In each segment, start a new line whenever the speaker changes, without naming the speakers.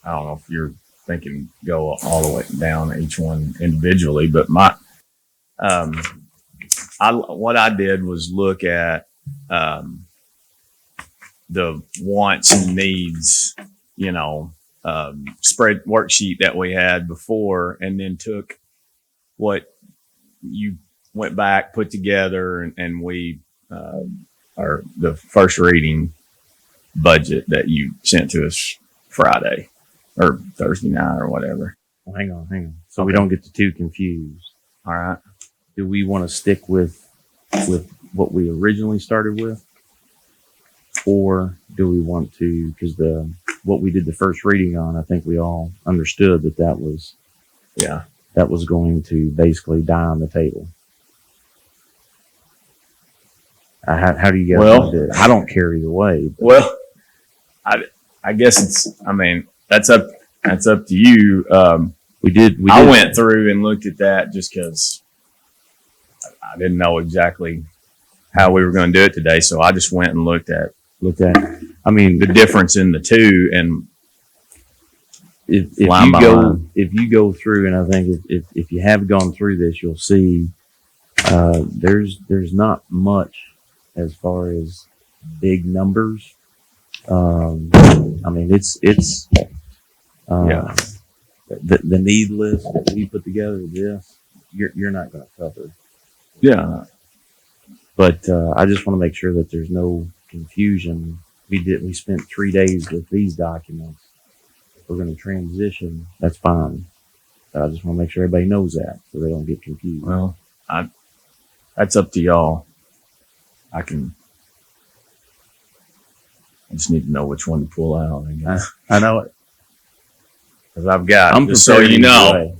I don't know if you're thinking go all the way down each one individually, but um, what I did was look at the wants and needs, spread worksheet that we had before, and then took what you went back, put together, and we or the first reading budget that you sent to us Friday or Thursday night or whatever.
Well, hang on. So we don't get too confused.
All right.
Do we want to stick with what we originally started with, or do we want to? Because what we did the first reading on, I think we all understood that was going to basically die on the table. How do you guys want to do it? I don't care either way.
Well, I guess that's up to you.
We did.
I went through and looked at that just because I didn't know exactly how we were going to do it today. So I just went and looked at the difference in the two, and
if you go through, and I think if you have gone through this, you'll see there's not much as far as big numbers. It's the need list that we put together. This you're not going to cover.
Yeah,
but I just want to make sure that there's no confusion. We spent 3 days with these documents. If we're going to transition, that's fine. But I just want to make sure everybody knows that so they don't get confused.
Well, that's up to y'all. I just need to know which one to pull out.
I know it.
Because I've got, just so you know,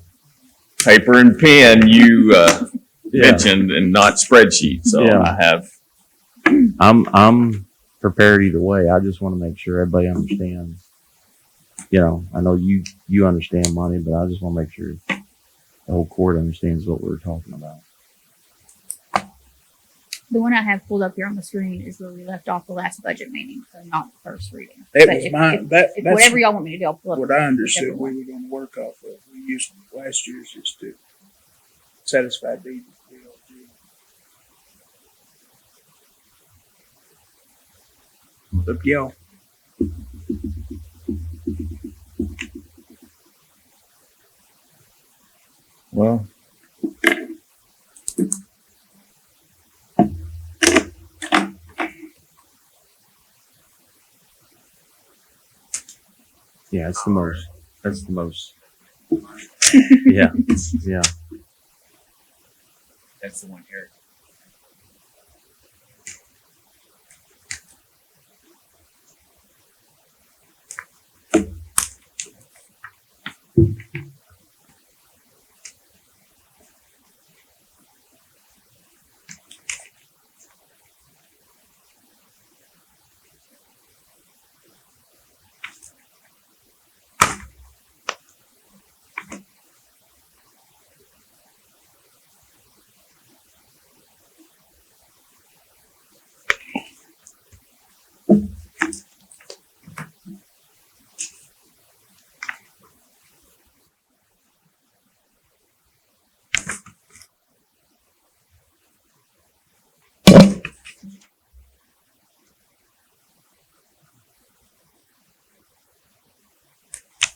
paper and pen you mentioned, and not spreadsheet. So I have.
I'm prepared either way. I just want to make sure everybody understands. I know you understand money, but I just want to make sure the whole court understands what we're talking about.
The one I have pulled up here on the screen is where we left off the last budget meeting, so not the first reading.
That's
whatever y'all want me to do, I'll pull up.
What I understood we were going to work off of. We used last year's just to satisfy the DLG. Up y'all.
Well,
yeah, it's the most. That's the most. Yeah.
that's the one here.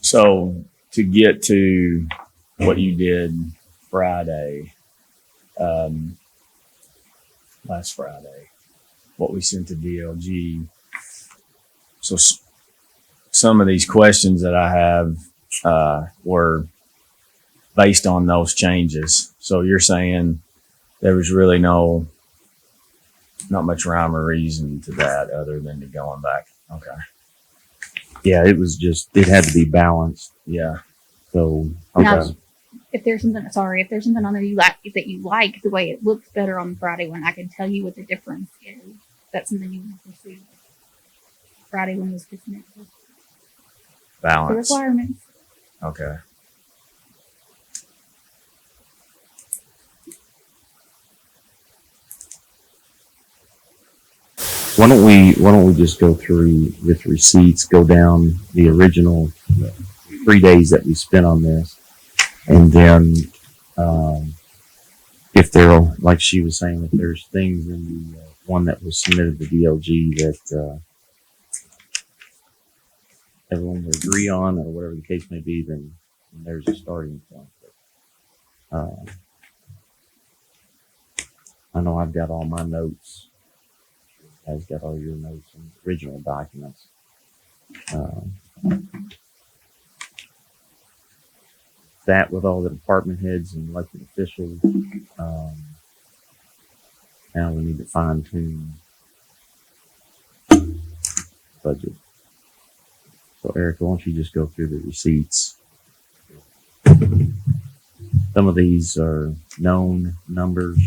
So to get to what you did Friday, last Friday, what we sent to DLG. So some of these questions that I have were based on those changes. So you're saying there was really not much rhyme or reason to that other than to going back. Okay.
Yeah, it had to be balanced.
Yeah.
So
now, if there's something on there you like the way it looks better on Friday one, I can tell you what the difference is. That's something you want to pursue. Friday one was dismissed.
Balance.
The requirements.
Okay.
Why don't we just go through with receipts, go down the original 3 days that we spent on this. And then, if there, like she was saying, if there's things in the one that was submitted to DLG that everyone would agree on, or whatever the case may be, then there's a starting point. But, I know I've got all my notes. I've got all your notes and original documents. That with all the department heads and elected officials. Now we need to fine tune budget. So Erica, why don't you just go through the receipts? Some of these are known numbers.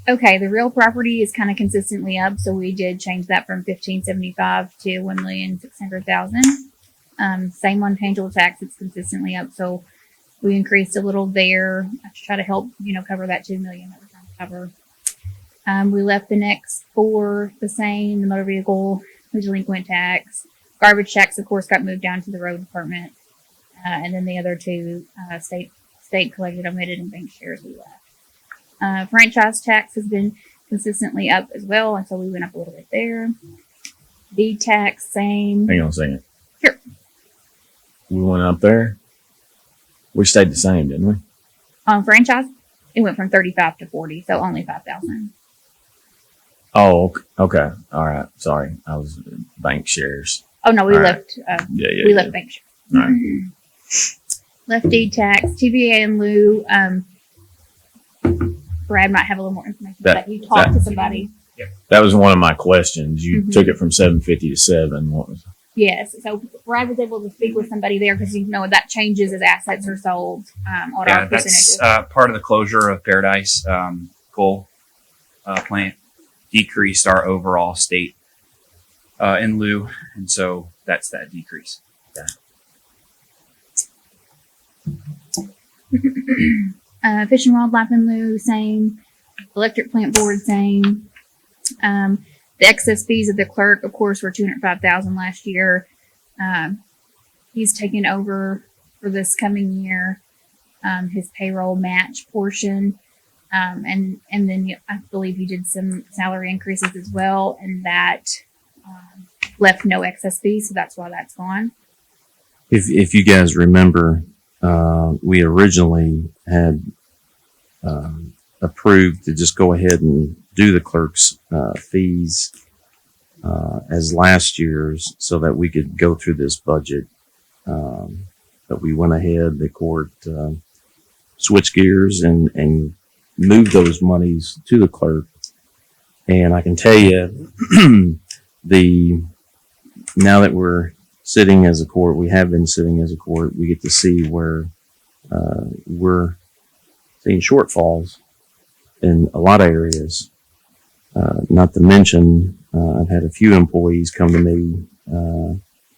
Okay, the real property is kind of consistently up, so we did change that from 1575 to 1,600,000. Same on tangible tax, it's consistently up, so we increased a little there to try to help, cover that 2 million that we're trying to cover. We left the next 4 the same: the motor vehicle, the delinquent tax, garbage tax, of course, got moved down to the road department, and then the other 2 state collected, omitted, and bank shares we left. Franchise tax has been consistently up as well, and so we went up a little bit there. Deed tax, same.
Hang on a second.
Sure.
We went up there. We stayed the same, didn't we?
On franchise, it went from 35 to 40, so only 5,000.
Oh, okay. All right. Sorry. I was bank shares.
Oh no, we
All right.
left.
Yeah.
We left bank shares.
All right.
Left deed tax, TVA in lieu. Brad might have a little more information. But you talked to somebody.
That was one of my questions. You
Mhm.
took it from 750 to 7. What was?
Yes, so Brad was able to speak with somebody there because that changes as assets are sold. On
Yeah,
our
that's
percentages.
part of the closure of Paradise coal plant decreased our overall state in lieu, and so that's that decrease.
Fish and wildlife in lieu, same. Electric plant board, same. The excess fees of the clerk, of course, were $205,000 last year. He's taken over for this coming year his payroll match portion, and then I believe he did some salary increases as well, and that left no excess fees, so that's why that's gone.
If you guys remember, we originally had approved to just go ahead and do the clerk's fees as last year's so that we could go through this budget. But we went ahead, the court switched gears and moved those monies to the clerk. And I can tell you, now that we're sitting as a court, we have been sitting as a court, we get to see where we're seeing shortfalls in a lot of areas. Not to mention, I've had a few employees come to me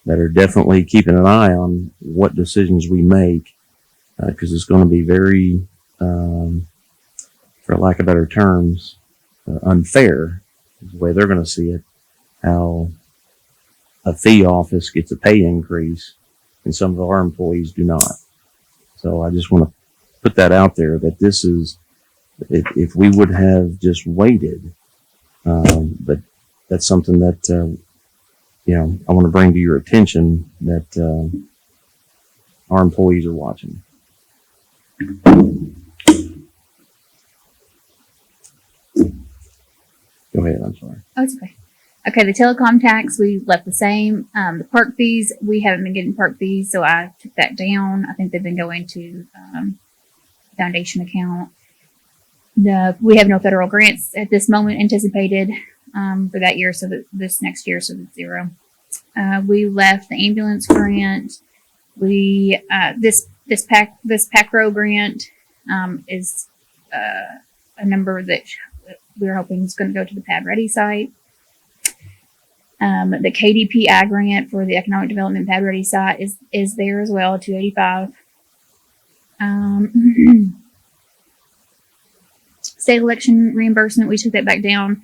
that are definitely keeping an eye on what decisions we make, because it's going to be very, for lack of better terms, unfair is the way they're going to see it. How a fee office gets a pay increase and some of our employees do not. So I just want to put that out there that this is, if we would have just waited, but that's something that, I want to bring to your attention that our employees are watching. Go ahead, I'm sorry.
Oh, it's okay. Okay, the telecom tax, we left the same. The park fees, we haven't been getting park fees, so I took that down. I think they've been going to foundation account. We have no federal grants at this moment anticipated for that year, so that this next year, so that's 0. We left the ambulance grant. We this PACRO grant is a number that we're hoping is going to go to the Pad Ready site. The KDPI grant for the Economic Development Pad Ready site is there as well, $285. State election reimbursement, we took that back down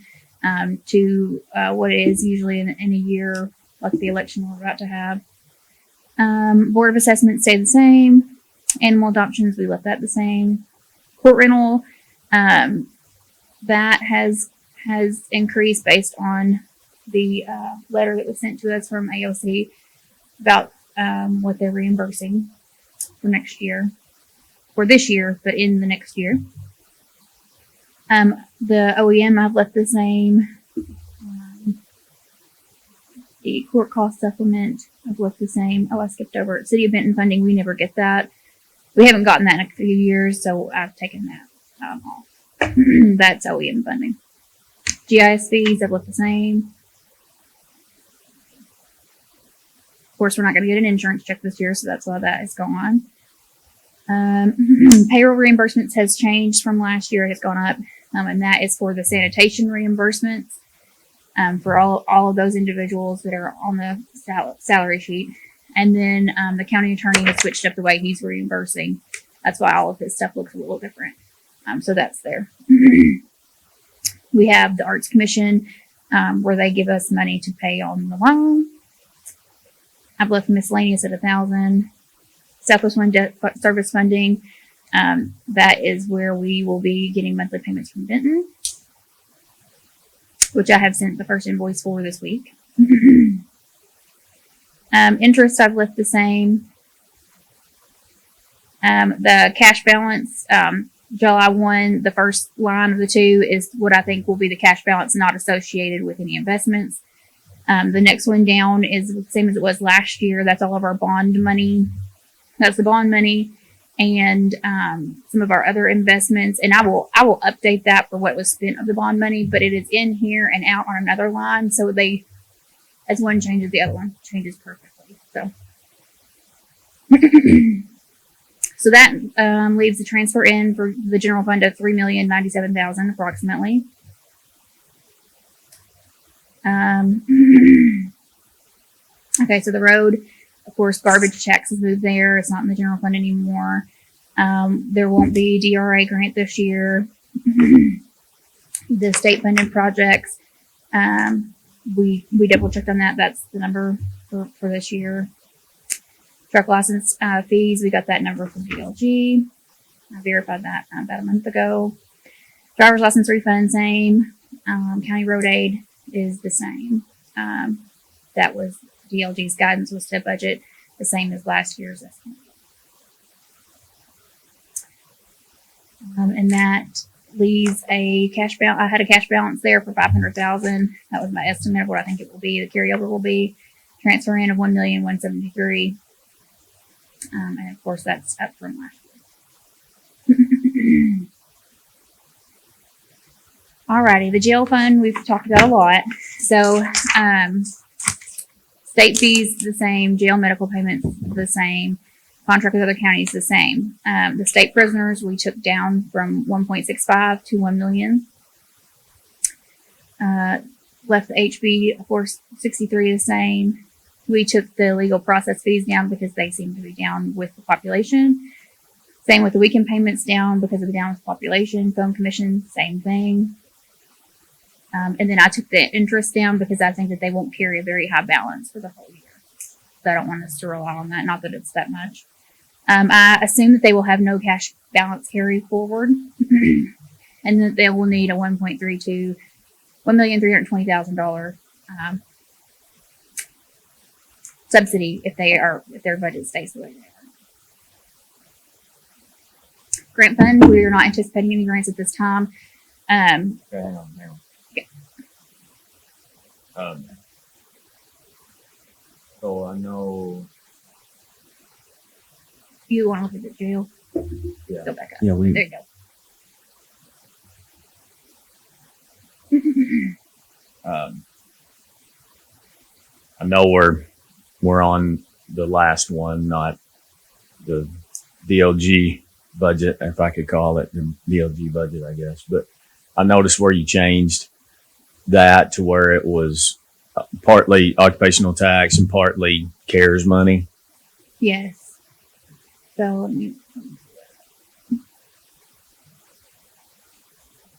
to what it is usually in a year like the election we're about to have. Board of Assessments stay the same. Animal adoptions, we left that the same. Court rental, that has increased based on the letter that was sent to us from AOC about what they're reimbursing for next year, for this year, but in the next year. The OEM I've left the same. The court cost supplement I've left the same. Oh, I skipped over it. City of Benton funding, we never get that. We haven't gotten that in a few years, so I've taken that off. That's OEM funding. GIS fees I've left the same. Of course, we're not going to get an insurance check this year, so that's why that is gone. Payroll reimbursements has changed from last year. It has gone up, and that is for the sanitation reimbursements for all of those individuals that are on the salary sheet. And then the county attorney has switched up the way he's reimbursing. That's why all of his stuff looks a little different. So that's there. We have the Arts Commission where they give us money to pay on the loan. I've left miscellaneous at 1,000. Southwest One debt service funding. That is where we will be getting monthly payments from Benton, which I have sent the first invoice for this week. Interest I've left the same. The cash balance, July 1, the first line of the two is what I think will be the cash balance not associated with any investments. The next one down is the same as it was last year. That's all of our bond money. That's the bond money and some of our other investments. And I will update that for what was spent of the bond money, but it is in here and out on another line. So as one changes, the other one changes perfectly. So, so that leaves the transfer in for the general fund of $3,097,000 approximately. Okay, so the road, of course, garbage tax has moved there. It's not in the general fund anymore. There won't be DRA grant this year. The state funded projects, we double checked on that. That's the number for this year. Truck license fees, we got that number from DLG. I verified that about a month ago. Driver's license refund, same. County road aid is the same. That was DLG's guidance was to budget the same as last year's estimate. And that leaves a cash balance. I had a cash balance there for $500,000. That was my estimate of what I think it will be. The carryover will be transfer in of $1,173,000. And of course, that's up from last year. Alrighty, the jail fund we've talked about a lot. So, state fees the same, jail medical payments the same, contract with other counties the same. The state prisoners we took down from 1.65 to 1 million. Left the HB, of course, 63 the same. We took the legal process fees down because they seem to be down with the population. Same with the weekend payments down because of the down with the population. Phone commission, same thing. And then I took the interest down because I think that they won't carry a very high balance for the whole year. So I don't want us to rely on that. Not that it's that much. I assume that they will have no cash balance carry forward and that they will need a $1,320,000 subsidy if their budget stays the way they are. Grant fund, we are not anticipating any grants at this time.
Okay, hang on.
Okay.
So I know.
You want to look at the jail?
Yeah.
Go back up.
Yeah,
There you go.
I know we're on the last one, not the DLG budget, if I could call it the DLG budget, I guess. But I noticed where you changed that to where it was partly occupational tax and partly CARES money.
Yes. So let me.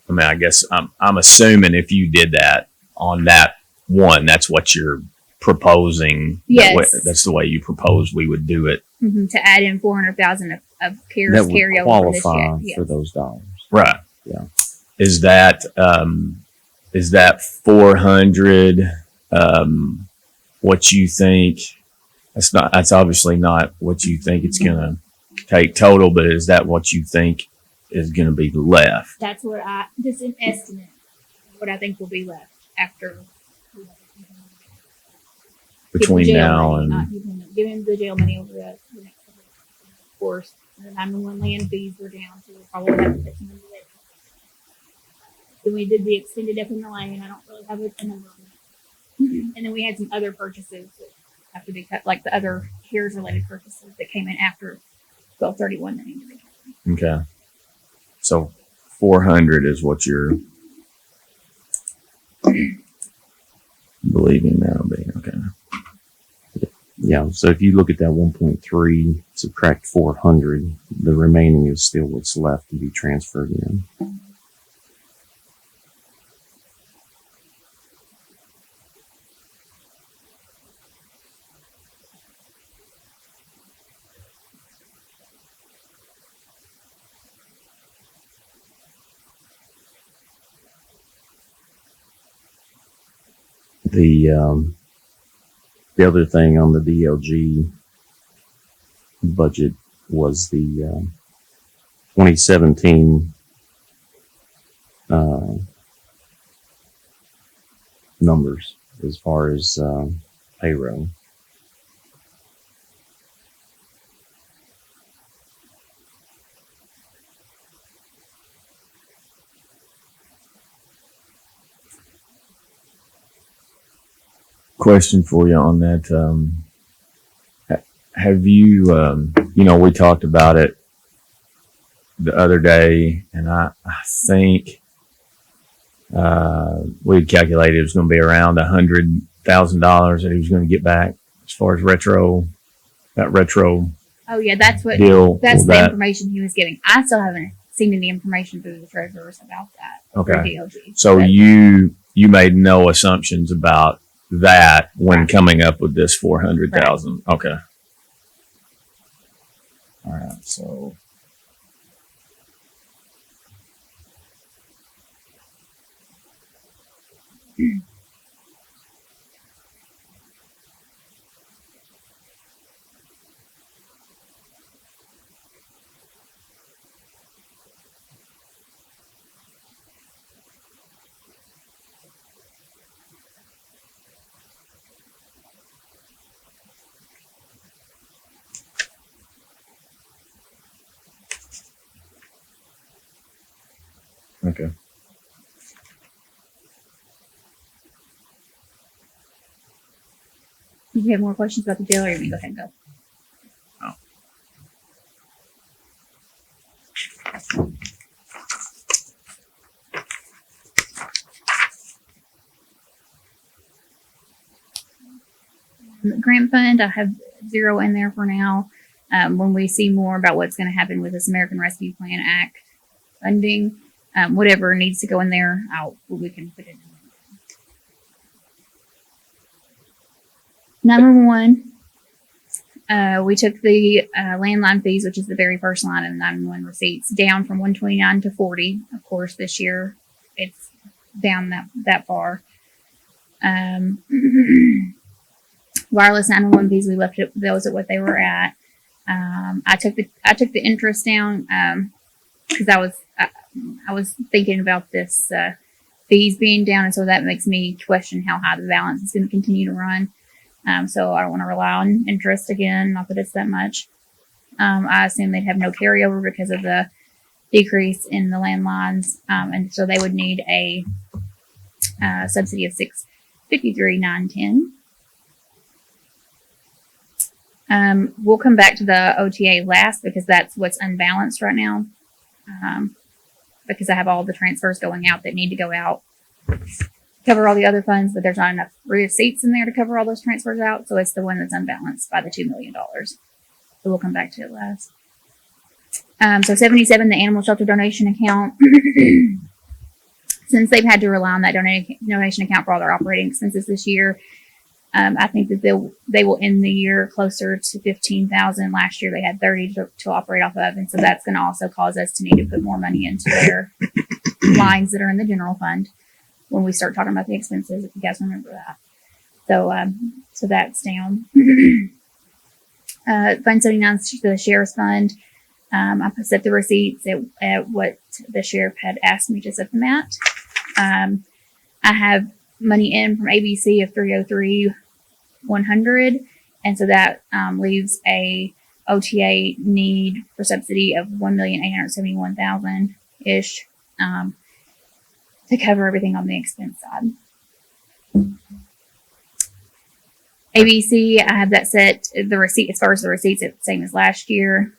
I mean, I guess I'm assuming if you did that on that one, that's what you're proposing.
Yes.
That's the way you propose we would do it.
To add in 400,000 of CARES
That would
carryover for this
qualify
year.
for
Yes.
those dollars.
Right.
Yeah.
Is that 400 what you think? That's obviously not what you think it's gonna take total, but is that what you think is gonna be left?
That's what just an estimate of what I think will be left after.
Between
Give the jail
now
money,
and
not giving the jail money over the next couple of years. Of course, the 911 land fees were down, so we'll probably have to put some into it. Then we did the extended up in the lane. I don't really have a number on that. And then we had some other purchases that have to be cut, like the other CARES related purchases that came in after 12/31 that need to be cut.
okay. So 400 is what you're believing that'll be. Okay.
Yeah. So if you look at that 1.3, subtract 400, the remaining is still what's left to be transferred in. The other thing on the DLG budget was the 2017 numbers as far as payroll.
Question for you on that. Have you, we talked about it the other day, and I think we had calculated it was going to be around $100,000 that he was going to get back as far as retro
Oh yeah, that's what.
deal.
That's
with
the
that.
information he was giving. I still haven't seen any information through the treasurers about that.
Okay.
For DLG.
So
But
you made no assumptions about that when coming up with this 400,000. Okay. All right. So okay.
do you have more questions about the jail, or you want me to go ahead and go? The grant fund, I have 0 in there for now. When we see more about what's going to happen with this American Rescue Plan Act funding, whatever needs to go in there, we can put it in. 911. We took the landline fees, which is the very first line of the 911 receipts, down from 129 to 40. Of course, this year it's down that far. Wireless 911 fees, we left those at what they were at. I took the interest down because I was thinking about this fees being down, and so that makes me question how high the balance is going to continue to run. So I don't want to rely on interest again, not that it's that much. I assume they'd have no carryover because of the decrease in the landlines, and so they would need a subsidy of $653,910. We'll come back to the OTA last because that's what's unbalanced right now. Because I have all the transfers going out that need to go out, cover all the other funds, but there's not enough receipts in there to cover all those transfers out. So it's the one that's unbalanced by the $2 million. So we'll come back to it last. So 77, the animal shelter donation account. Since they've had to rely on that donation account for all their operating expenses this year, I think that they will end the year closer to 15,000. Last year they had 30 to operate off of, and so that's going to also cause us to need to put more money into their lines that are in the general fund when we start talking about the expenses. If you guys remember that, so that's down. Fund 79 to the sheriff's fund. I set the receipts at what the sheriff had asked me to set them at. I have money in from ABC of 303,100, and so that leaves a OTA need for subsidy of 1,871,000 ish to cover everything on the expense side. ABC, I have that set. The receipt, as far as the receipts, it's the same as last year.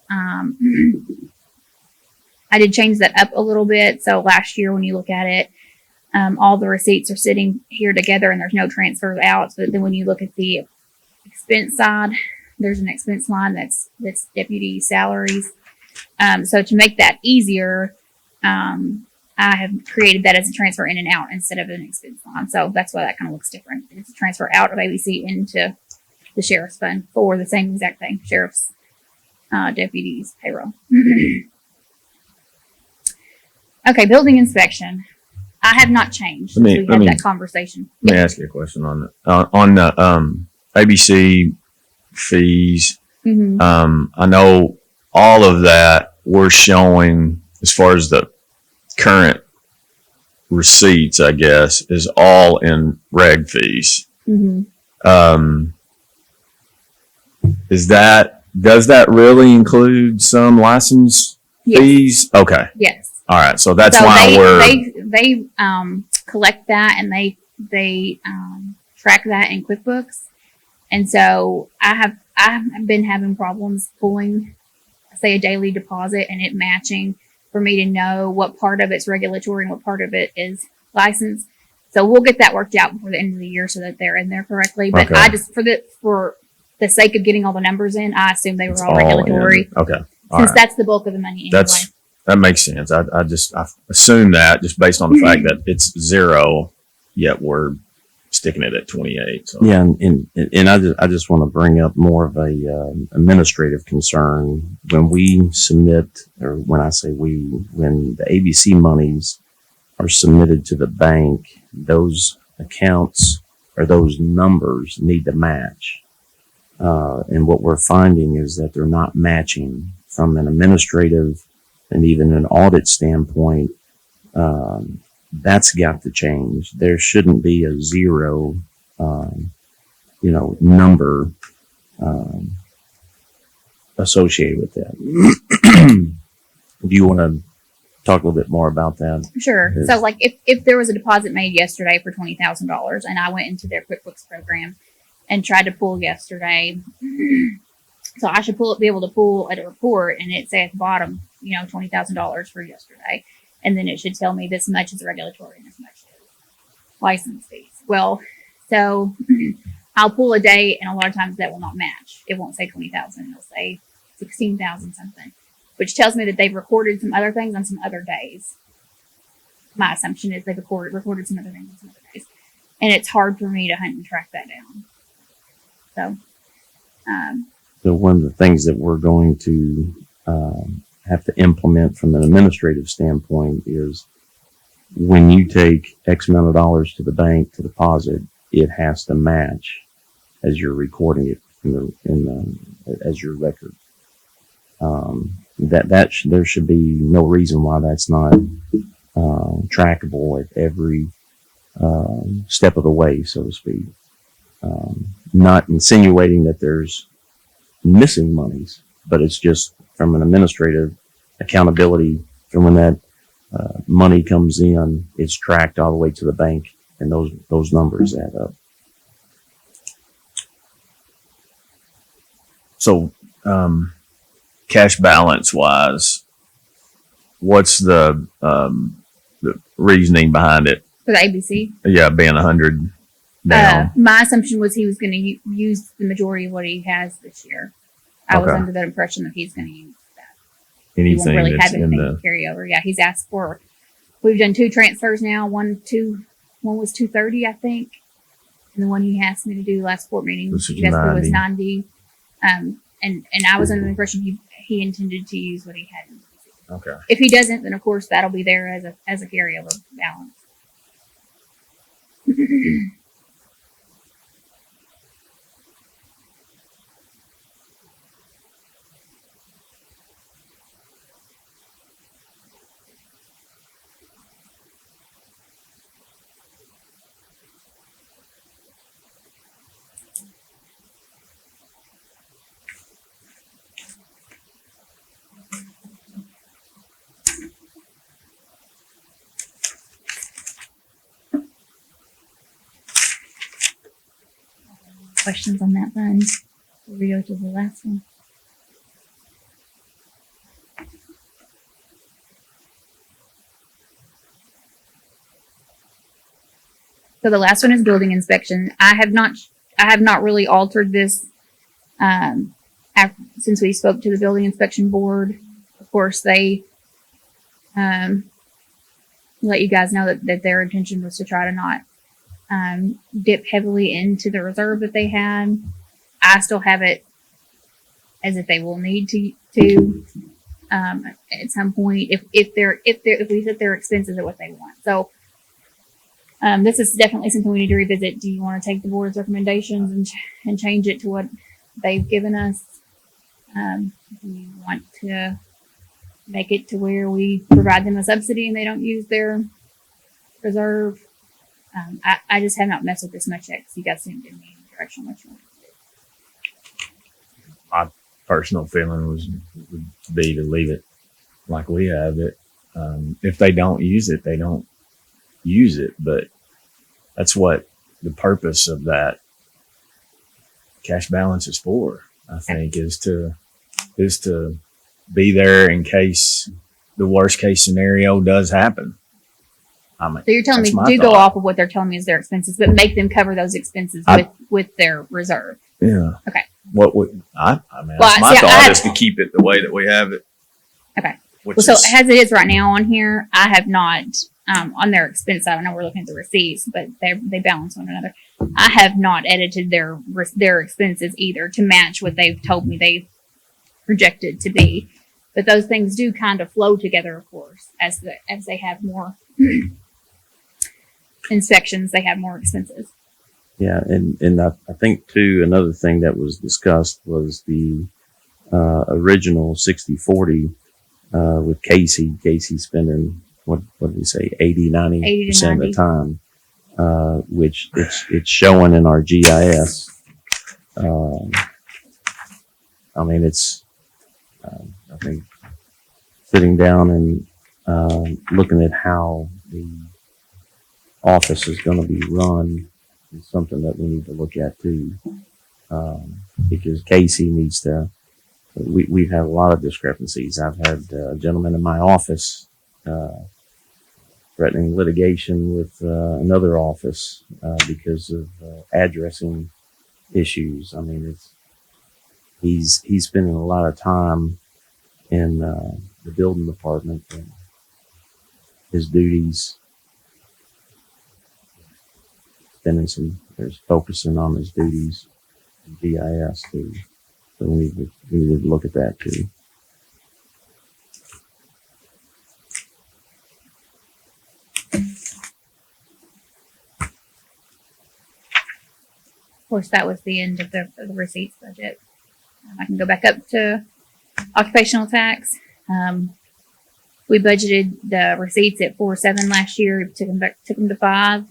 I did change that up a little bit. So last year, when you look at it, all the receipts are sitting here together and there's no transfers out. But then when you look at the expense side, there's an expense line that's deputy salaries. So to make that easier, I have created that as a transfer in and out instead of an expense line. So that's why that kind of looks different. It's a transfer out of ABC into the sheriff's fund for the same exact thing, sheriff's deputies payroll. Okay, building inspection. I have not changed. We had that conversation.
Let me ask you a question on the ABC fees.
Mm-hmm.
I know all of that we're showing as far as the current receipts, I guess, is all in reg fees.
Mm-hmm.
Does that really include some license
Yes.
fees? Okay.
Yes.
All right. So that's
So
why
they collect that and they track that in QuickBooks. And so I have been having problems pulling, say, a daily deposit and it matching for me to know what part of it's regulatory and what part of it is licensed. So we'll get that worked out before the end of the year so that they're in there correctly. But
Okay.
I just for the sake of getting all the numbers in, I assume they were all regulatory.
Okay. All
Since
right.
that's the bulk of the money anyway.
That makes sense. I assume that just based on the fact that it's zero, yet we're sticking it at 28. So
Yeah, and I just want to bring up more of a administrative concern when we submit, or when I say we, when the ABC monies are submitted to the bank, those accounts or those numbers need to match. And what we're finding is that they're not matching from an administrative and even an audit standpoint. That's got to change. There shouldn't be a zero, number associated with that. Do you want to talk a little bit more about that?
Sure.
Yes.
So, like, if there was a deposit made yesterday for $20,000, and I went into their QuickBooks program and tried to pull yesterday, so I should be able to pull at a report, and it say at the bottom, $20,000 for yesterday, and then it should tell me this much is regulatory and this much is license fees. Well, so I'll pull a day, and a lot of times that will not match. It won't say 20,000; it'll say 16,000 something, which tells me that they've recorded some other things on some other days. My assumption is they've recorded some other things on some other days, and it's hard for me to hunt and track that down.
So one of the things that we're going to have to implement from an administrative standpoint is when you take X amount of dollars to the bank to deposit, it has to match as you're recording it as your record. There should be no reason why that's not trackable at every step of the way, so to speak. Not insinuating that there's missing monies, but it's just from an administrative accountability from when that money comes in, it's tracked all the way to the bank, and those numbers add up.
So, cash balance wise, what's the reasoning behind it?
For the ABC,
Yeah, being 100 down.
my assumption was he was going to use the majority of what he has this year. I was
Okay.
under the impression that he's going to use that. He won't
Anything
really
that's
have
in
anything
the
to carry over. Yeah, he's asked for. We've done 2 transfers now. One was 230, I think, And the one he asked me to do last board meeting
This is
basically was
90.
90. And I was under the impression he intended to use what he had.
Okay.
If he doesn't, then of course that'll be there as a carryover balance. Questions on that fund? Before we go to the last one. So the last one is building inspection. I have not really altered this since we spoke to the building inspection board. Of course, they let you guys know that their intention was to try to not dip heavily into the reserve that they had. I still have it as if they will need to at some point if we set their expenses at what they want. So this is definitely something we need to revisit. Do you want to take the board's recommendations and change it to what they've given us? Do you want to make it to where we provide them a subsidy and they don't use their reserve? I just have not messed with this much yet because you guys didn't give me any direction on what you want to do.
My personal feeling would be to leave it like we have it. If they don't use it, they don't use it. But that's what the purpose of that cash balance is for. I think is to be there in case the worst case scenario does happen. I mean,
So you're telling me
that's my
do go
thought.
off of what they're telling me is their expenses, but make them cover those expenses with their reserve.
Yeah.
Okay.
What would I mean?
Well,
That's my
see, I
thought
have-
is to keep it the way that we have it.
Okay.
Which
Well, so
is,
as it is right now on here, I have not on their expense side. I know we're looking at the receipts, but they balance one another. I have not edited their expenses either to match what they've told me they projected to be. But those things do kind of flow together, of course, as they have more inspections, they have more expenses.
Yeah, and I think too, another thing that was discussed was the original 60/40 with Casey. Casey spending what did we say, 80 to 90% of the time, which it's showing in our GIS. I mean, it's I think sitting down and looking at how the office is going to be run is something that we need to look at too, because Casey needs to. We've had a lot of discrepancies. I've had a gentleman in my office threatening litigation with another office because of addressing issues. I mean, he's spending a lot of time in the building department and his duties. There's focusing on his duties in GIS too. So we need to look at that too.
Of course, that was the end of the receipts budget. I can go back up to occupational tax. We budgeted the receipts at 4.7 last year. Took them to 5.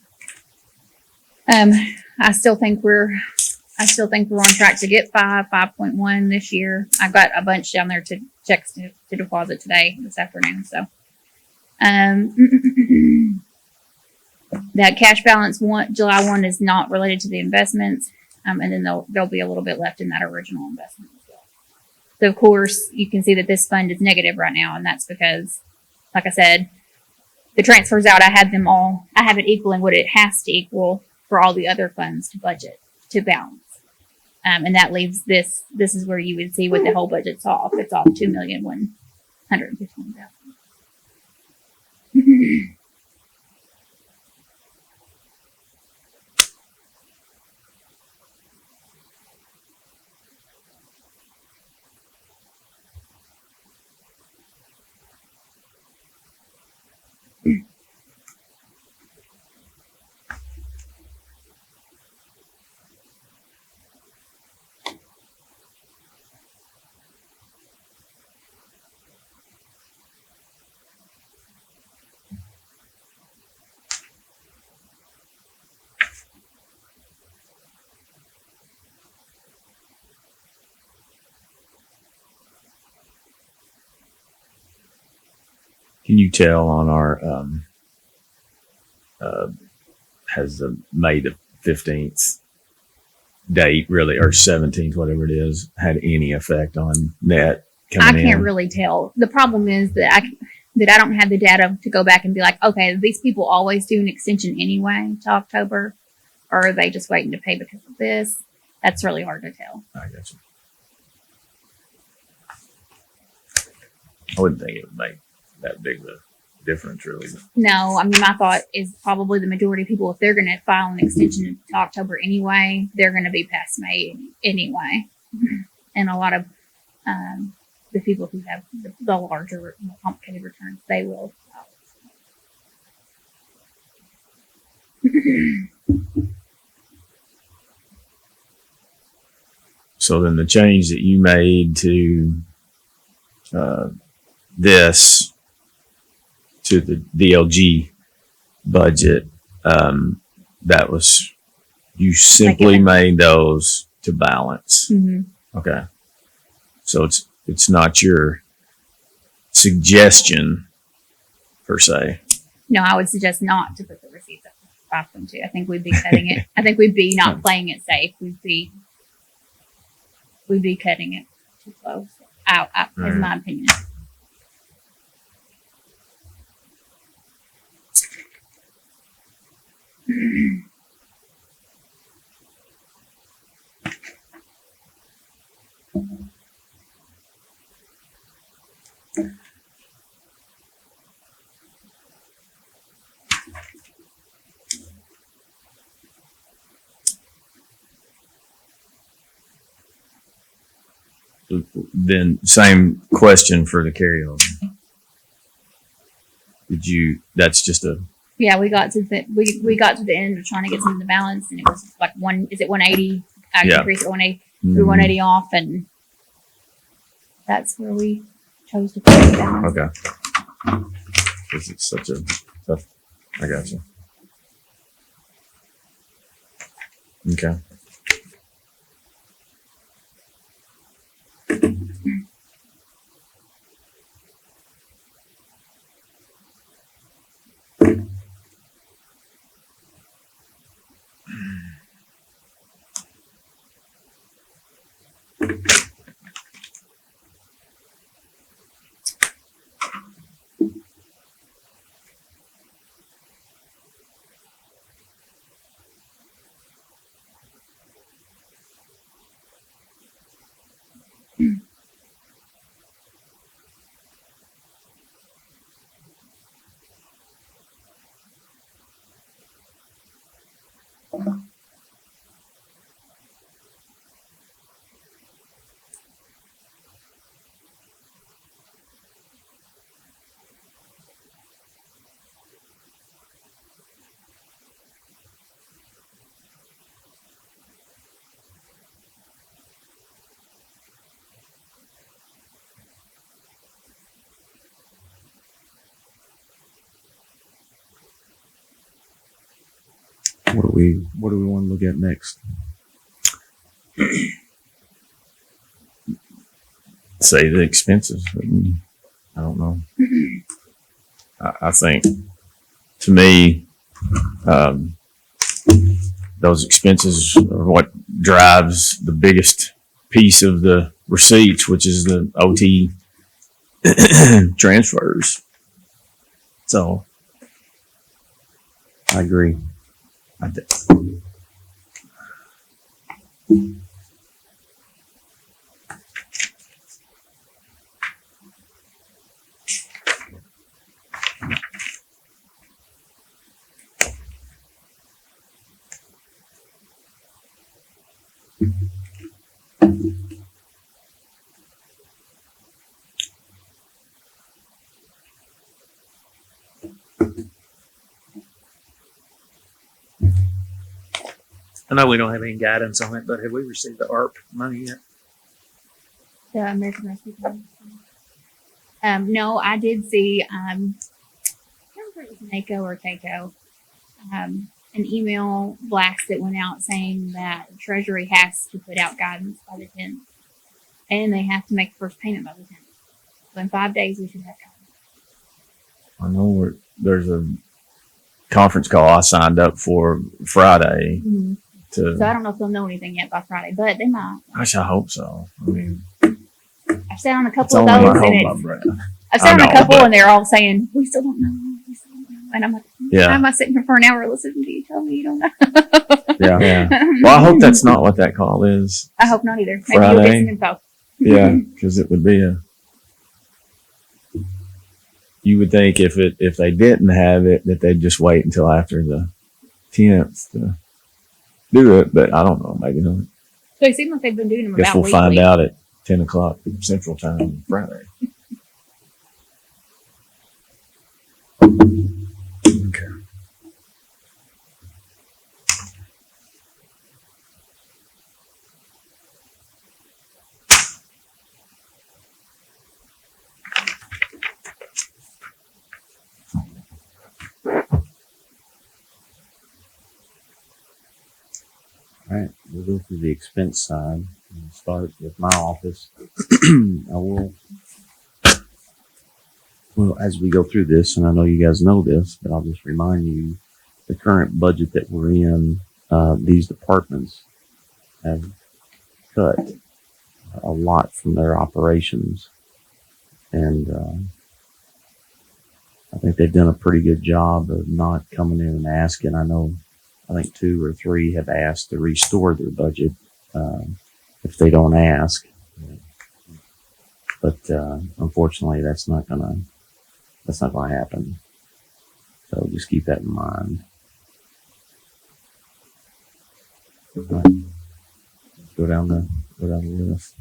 I still think we're on track to get 5.1 this year. I got a bunch down there to checks to deposit this afternoon. So, that cash balance July 1 is not related to the investments. And then there'll be a little bit left in that original investment as well. So of course you can see that this fund is negative right now. And that's because, like I said, the transfers out, I have it equaling what it has to equal for all the other funds to budget, to balance. And that leaves this is where you would see what the whole budget's off. It's off $2,115,000.
Can you tell on our, has the May the 15th date really, or 17th, whatever it is, had any effect on net
I
coming
can't
in?
really tell. The problem is that I don't have the data to go back and be like, okay, these people always do an extension anyway to October, or are they just waiting to pay because of this? That's really hard to tell.
I got you. I wouldn't think it would make that big of a difference, really.
No, I mean, my thought is probably the majority of people, if they're going to file an extension to October anyway, they're going to be past May anyway. And a lot of the people who have the larger, more complicated returns, they will file.
So then the change that you made to this, to the DLG budget, that was, you simply made those to balance.
Mm-hmm.
Okay. So it's not your suggestion per se.
No, I would suggest not to put the receipts up to 5.2. I think we'd be cutting it. I think we'd be not playing it safe. We'd be cutting it too close. Out, is my opinion.
Then same question for the carryover. That's just a,
Yeah, we got to the end of trying to get some of the balance, and it was like 180? I
Yeah.
increased it 180. We were 180 off, and that's where we chose to put it down.
okay. Because it's such a tough, I got you. Okay.
What do we want to look at next?
Say the expenses. I don't know. I think, to me, those expenses are what drives the biggest piece of the receipts, which is the OT transfers. So
I agree.
I think.
I know we don't have any guidance on it, but have we received the ARP money yet?
The American Rescue Plan. No, I did see, I can't remember if it was NACO or TACO, an email blast that went out saying that the Treasury has to put out guidance by the 10th, and they have to make the first payment by the 10th. So in 5 days, we should have
I know there's a conference call I signed up for Friday
Mhm.
to.
So I don't know if they'll know anything yet by Friday, but they might.
Gosh, I hope so. I mean,
I've sat on a
it's
couple of
only my
those, and
hope, my
it's,
brother.
I've sat
I
on a
know,
couple,
but-
and they're all saying, "We still don't know." We still don't know. And I'm like,
Yeah.
"Why am I sitting here for an hour listening to you tell me you don't know?"
Yeah.
Yeah. Well, I hope that's not what that call is.
I hope not either. Maybe you'll get
Friday.
some info.
Yeah, because it would be a. You would think if they didn't have it, that they'd just wait until after the 10th to do it, but I don't know. Maybe not.
So it seems like they've been doing them
Guess
about
we'll find
weekly.
out at 10 o'clock Central Time Friday. Okay.
All right, we'll go through the expense side and start with my office. I will, well, as we go through this, and I know you guys know this, but I'll just remind you, the current budget that we're in, these departments have cut a lot from their operations. And I think they've done a pretty good job of not coming in and asking. I think 2 or 3 have asked to restore their budget if they don't ask. But unfortunately, that's not gonna happen. So just keep that in mind. All right. Go down the list.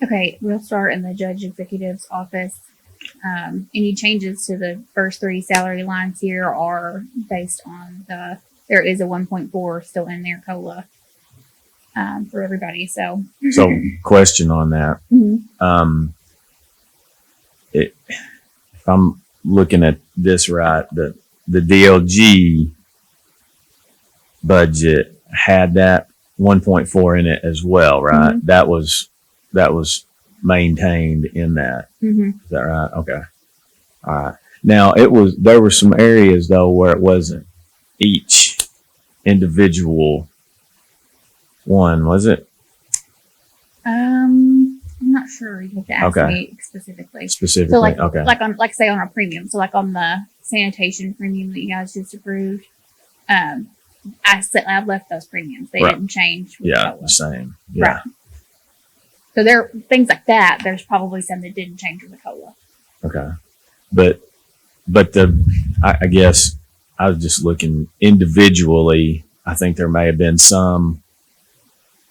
Okay, we'll start in the judge executive's office. Any changes to the first 3 salary lines here are based on there is a 1.4 still in there COLA for everybody. So,
So, question on that.
mhm.
If I'm looking at this right, the DLG budget had that 1.4 in it as well, right?
Mhm.
That was maintained in that.
Mhm.
Is that right? Okay. All right. Now there were some areas though where it wasn't each individual one, was it?
I'm not sure. You have to ask
Okay.
me specifically.
Specifically.
So, like,
okay.
like say on our premium. So, like on the sanitation premium that you guys just approved, I've left those premiums. They
Right.
didn't change. With
Yeah,
COLA.
the same. Yeah.
Right. So there things like that. There's probably some that didn't change with the COLA.
Okay. But I guess I was just looking individually. I think there may have been some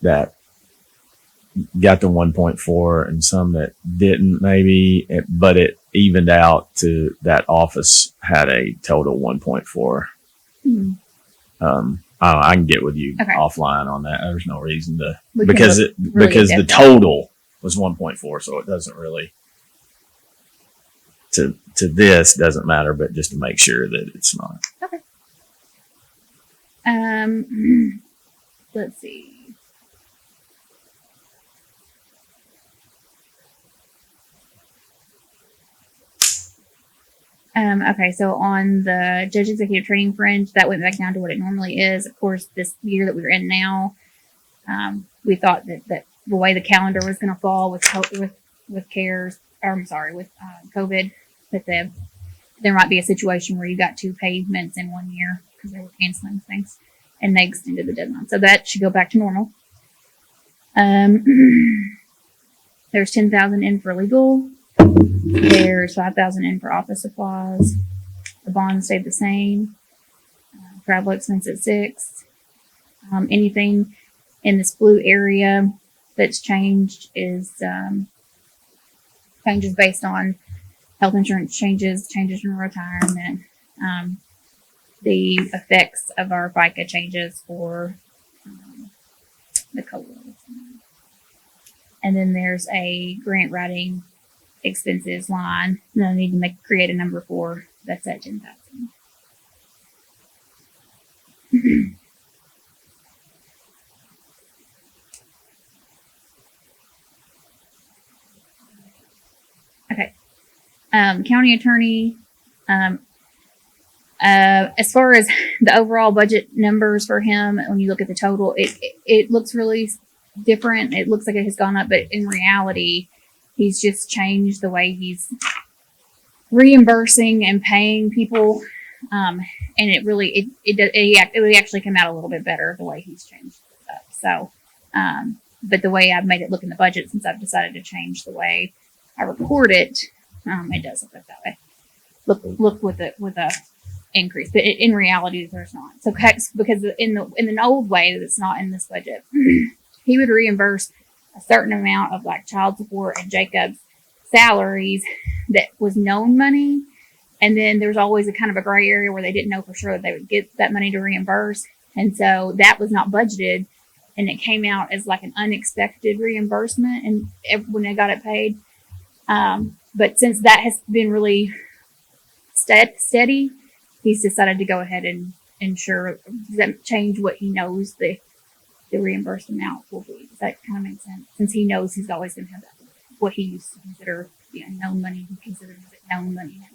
that got the 1.4 and some that didn't maybe, but it evened out to that office had a total 1.4.
Hmm.
I can get with you
Okay.
offline on that. There's no reason to,
We can
because
look
it,
really
because the
in-depth.
total was 1.4. So it doesn't really, to this doesn't matter, but just to make sure that it's not.
Let's see. Okay, so on the judge executive training fringe, that went back down to what it normally is. Of course, this year that we're in now, we thought that the way the calendar was going to fall with CARES, or I'm sorry, with COVID, that there might be a situation where you got 2 payments in 1 year because they were canceling things, and they extended the deadline. So that should go back to normal. There's 10,000 in for legal. There's 5,000 in for office supplies. The bond stayed the same. Travel expense at 6. Anything in this blue area that's changed is changes based on health insurance changes in retirement, the effects of our FICA changes for the COLA. And then there's a grant writing expenses line that I need to create a number for. That's at 10,000. Okay. County attorney, as far as the overall budget numbers for him, when you look at the total, it looks really different. It looks like it has gone up, but in reality, he's just changed the way he's reimbursing and paying people. And it really, it would actually come out a little bit better the way he's changed stuff. So, but the way I've made it look in the budget, since I've decided to change the way I record it, it does look that way. Look with a increase, but in reality, there's not. So, because in an old way that's not in this budget, he would reimburse a certain amount of like child support and Jacob's salaries that was known money. And then there's always a kind of a gray area where they didn't know for sure that they would get that money to reimburse. And so that was not budgeted. And it came out as like an unexpected reimbursement and when they got it paid. But since that has been really steady, he's decided to go ahead and ensure that change what he knows the reimbursed amount will be. Does that kind of make sense? Since he knows he's always going to have that, what he used to consider known money, he considers it known money now.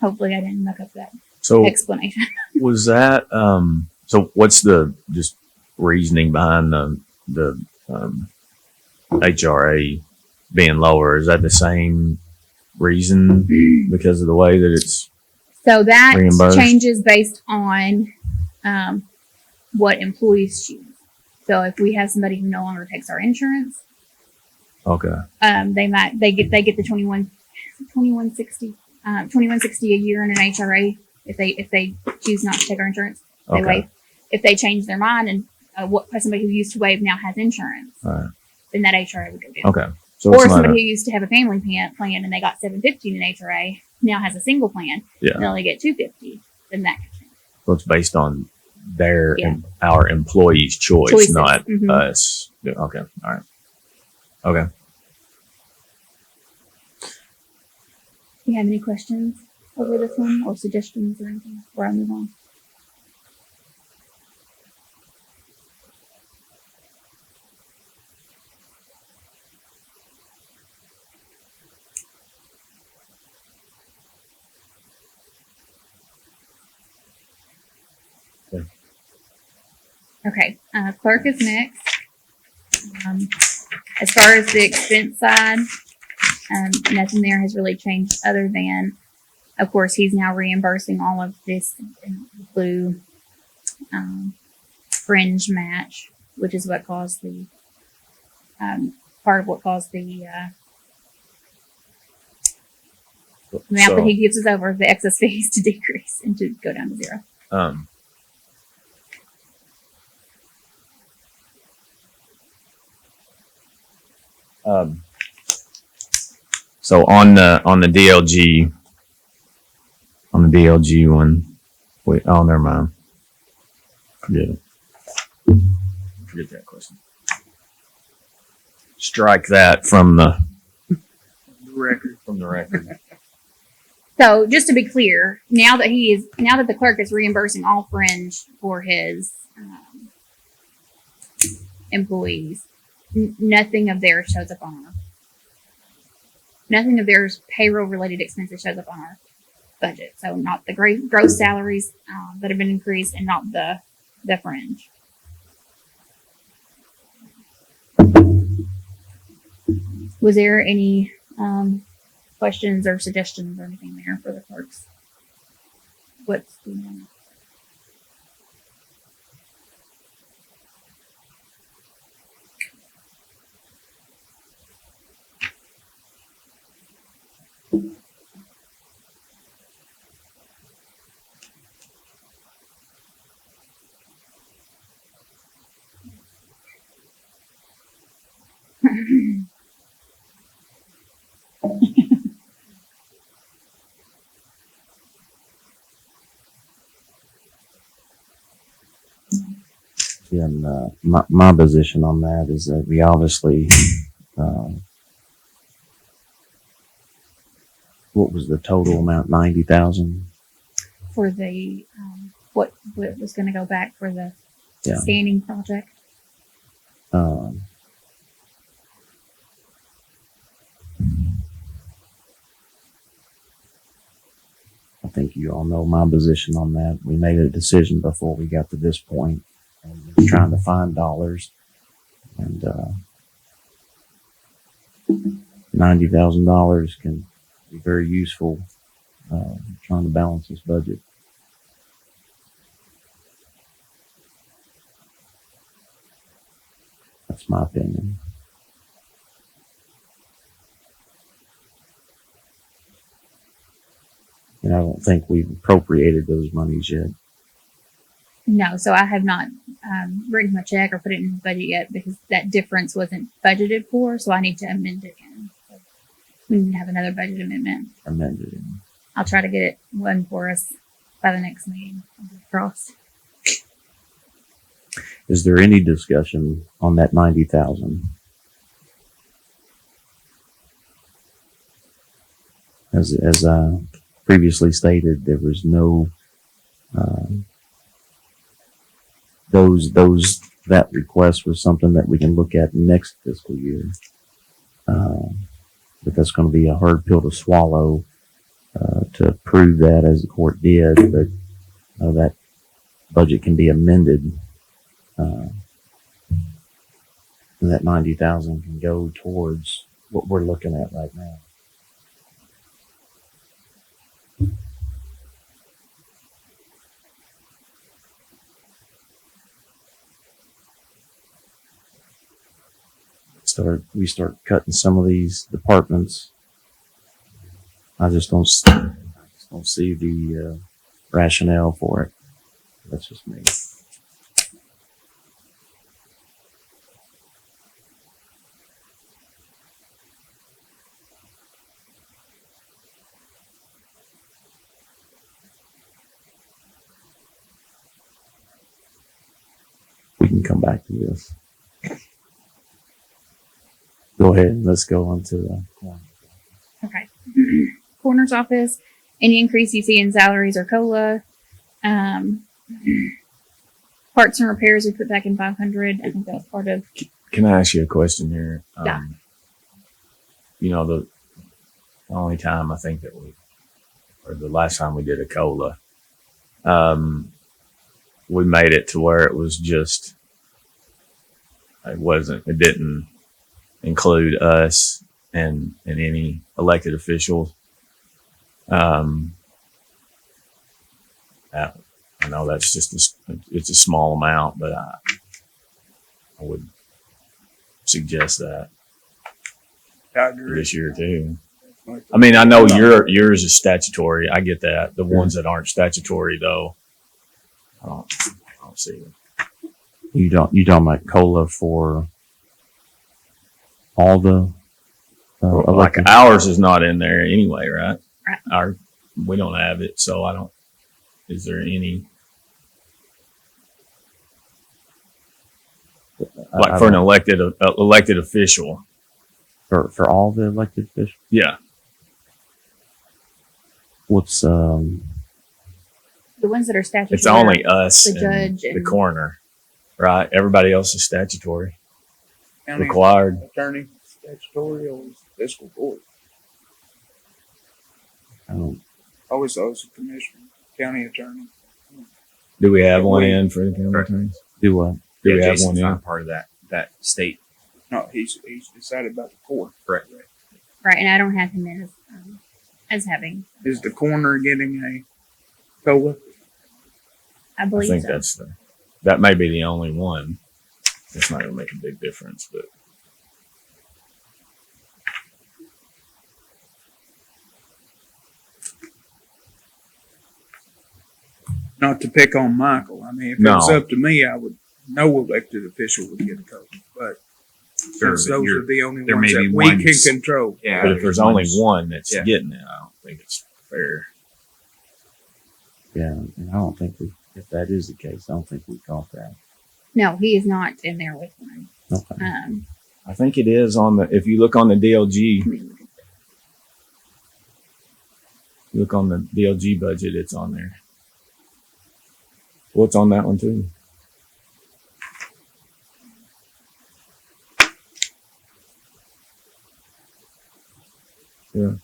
Hopefully I didn't muck up that
So
explanation.
was that, so what's the just reasoning behind the HRA being lower? Is that the same reason because of the way that it's
So that
reimbursed?
changes based on what employees choose. So if we have somebody who no longer takes our insurance,
Okay.
they get the 2160 a year in an HRA if they choose not to take our insurance. They
Okay.
waive. If they change their mind and somebody who used to waive now has insurance,
All right.
then that HRA would go down.
Okay. So
Or
it's not
somebody
a,
who used to have a family plan and they got $750 in an HRA now has a single plan
yeah.
and only get $250. Then that could change.
So it's based on their
Yeah.
our employees' choice,
Choices.
not
Mhm.
us. Yeah, okay. All right. Okay.
Do you have any questions over this one or suggestions or anything before I move on?
Okay.
Okay, clerk is next. As far as the expense side, nothing there has really changed other than, of course, he's now reimbursing all of this blue fringe match, which is what caused the part of what caused the amount that he gives us over the excess fees to decrease and to go down to zero.
So on the DLG one, wait, oh, never mind. Forget it. Forget that question. Strike that from the
record.
record.
So just to be clear, now that the clerk is reimbursing all fringe for his employees, nothing of theirs shows up on our. Nothing of their payroll related expenses shows up on our budget. So not the gross salaries that have been increased and not the fringe. Was there any questions or suggestions or anything there for the clerks? What's going on?
Yeah, and my position on that is that we obviously, what was the total amount? 90,000.
For the what was going to go back for the
Yeah.
scanning project.
think you all know my position on that. We made a decision before we got to this point, and we're trying to find dollars. And $90,000 can be very useful trying to balance this budget. That's my opinion. And I don't think we've appropriated those monies yet.
No, so I have not written my check or put it in the budget yet because that difference wasn't budgeted for. So I need to amend it again. So we need to have another budget amendment.
Amended. In.
I'll try to get it one for us by the next meeting. Crossed.
Is there any discussion on that 90,000? As I previously stated, there was no that request was something that we can look at next fiscal year. But that's going to be a hard pill to swallow to prove that as the court did. But that budget can be amended. And that 90,000 can go towards what we're looking at right now. We start cutting some of these departments. I just don't see the rationale for it. That's just me. We can come back to this. Go ahead. Let's go on to the corner.
Okay. Coroner's office. Any increase you see in salaries or COLA. Parts and repairs we put back in 500. I think that was part of.
Can I ask you a question here?
Yeah.
You know, the only time I think that or the last time we did a COLA, we made it to where it was just, it didn't include us and any elected officials. I know that's just it's a small amount, but I would suggest that
I agree.
this year too. I mean, I know yours is statutory. I get that. The ones that aren't statutory, though, I don't see them.
You talking about COLA for all the
Like
elected?
ours is not in there anyway, right?
Right.
We don't have it, so I don't. Is there any like for an elected official?
For all the elected officials?
Yeah,
What's
The ones that are statutory.
it's only us,
the
and
judge
the
and-
coroner, right? Everybody else is statutory,
County
required.
attorney, statutory, or fiscal court.
I don't,
Always those commissioner, county attorney.
Do we have one in for the county attorneys?
do what?
Do we have
Jason's
one in?
not part of that state.
No, he's decided about the court.
Correct.
Right, and I don't have him in as having.
Is the coroner getting a COLA?
I
I
believe
think
so.
that may be the only one. It's not going to make a big difference, but
Not to pick on Michael. I mean, if it was up to me, I would. No elected official would get a COLA, but
Sure,
since
but
those
you're-
are the only
there
ones
may
that
be
we can
ones-
control.
Yeah.
if there's only
ones-
one that's
Yeah.
getting it, I don't think it's fair.
Yeah, and I don't think if that is the case, I don't think we caught that.
No, he is not in there with one.
Okay.
I think it is on the. If you look on the DLG,
Let me look at
look on the DLG budget, it's on there. What's on that one too? Yeah.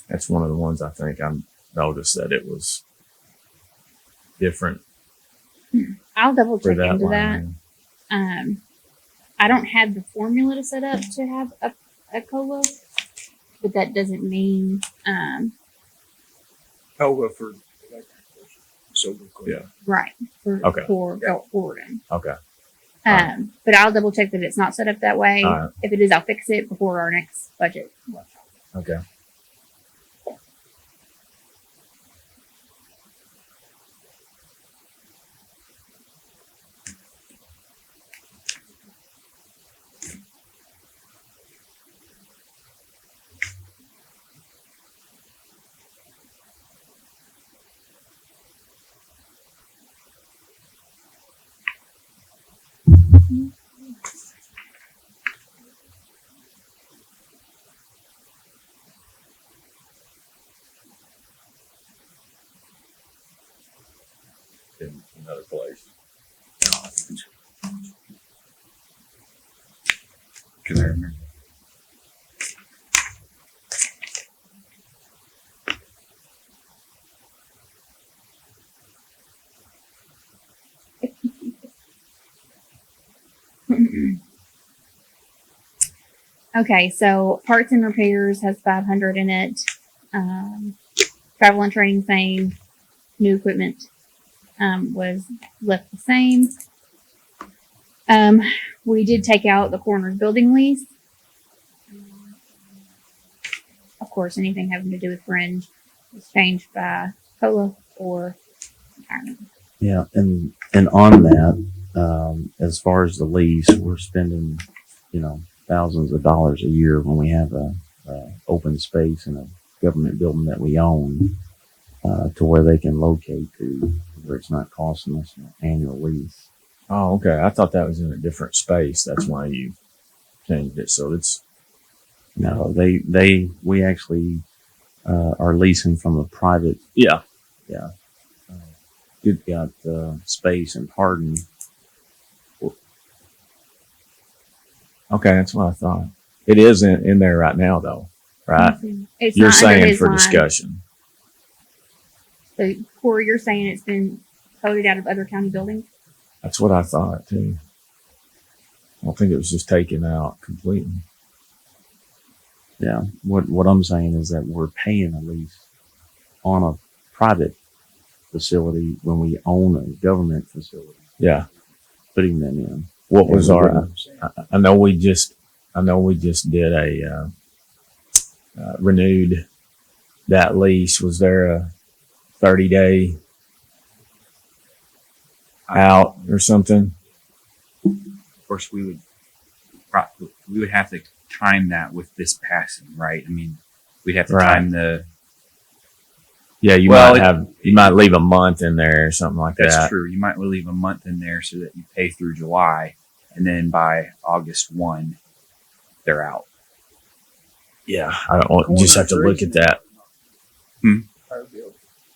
That's one of the ones I think I noticed that it was different
I'll double
for
check
that
into that.
line.
I don't have the formula to set up to have a COLA, but that doesn't mean,
COLA for elected officials. So we're clear.
Yeah.
right,
Okay.
for Gordon.
Okay.
But I'll double check that it's not set up that way.
All right.
If it is, I'll fix it before our next budget workshop.
Okay. In another place.
Because I remember.
Okay, so parts and repairs has 500 in it. Travel and training same. New equipment was left the same. We did take out the coroner's building lease. Of course, anything having to do with fringe was changed by COLA or retirement.
Yeah, and on that, as far as the lease, we're spending, thousands of dollars a year when we have a open space in a government building that we own, to where they can locate to, where it's not costing us an annual lease.
Oh, okay. I thought that was in a different space. That's why you changed it. So it's
No, we actually are leasing from a private.
yeah.
Good got space in Hardin.
Okay, that's what I thought. It is in there right now, though, right?
It's
You're
not under
saying
his
for
line.
discussion.
So, Corey, you're saying it's been coded out of other county buildings?
That's what I thought too. I don't think it was just taken out completely.
Yeah. What I'm saying is that we're paying a lease on a private facility when we own a government facility,
Yeah.
putting them in.
What was
And
our? I know we just did a renewed that lease. Was there a 30-day out or something?
Of course, we would have to time that with this passing, right? I mean, we'd have to
Right.
time the.
Yeah, you
Well,
might leave a month in there or something like
That's
that.
true. You might leave a month in there so that you pay through July, and then by August 1, they're out.
Yeah, I don't just have to look at that.
Our building.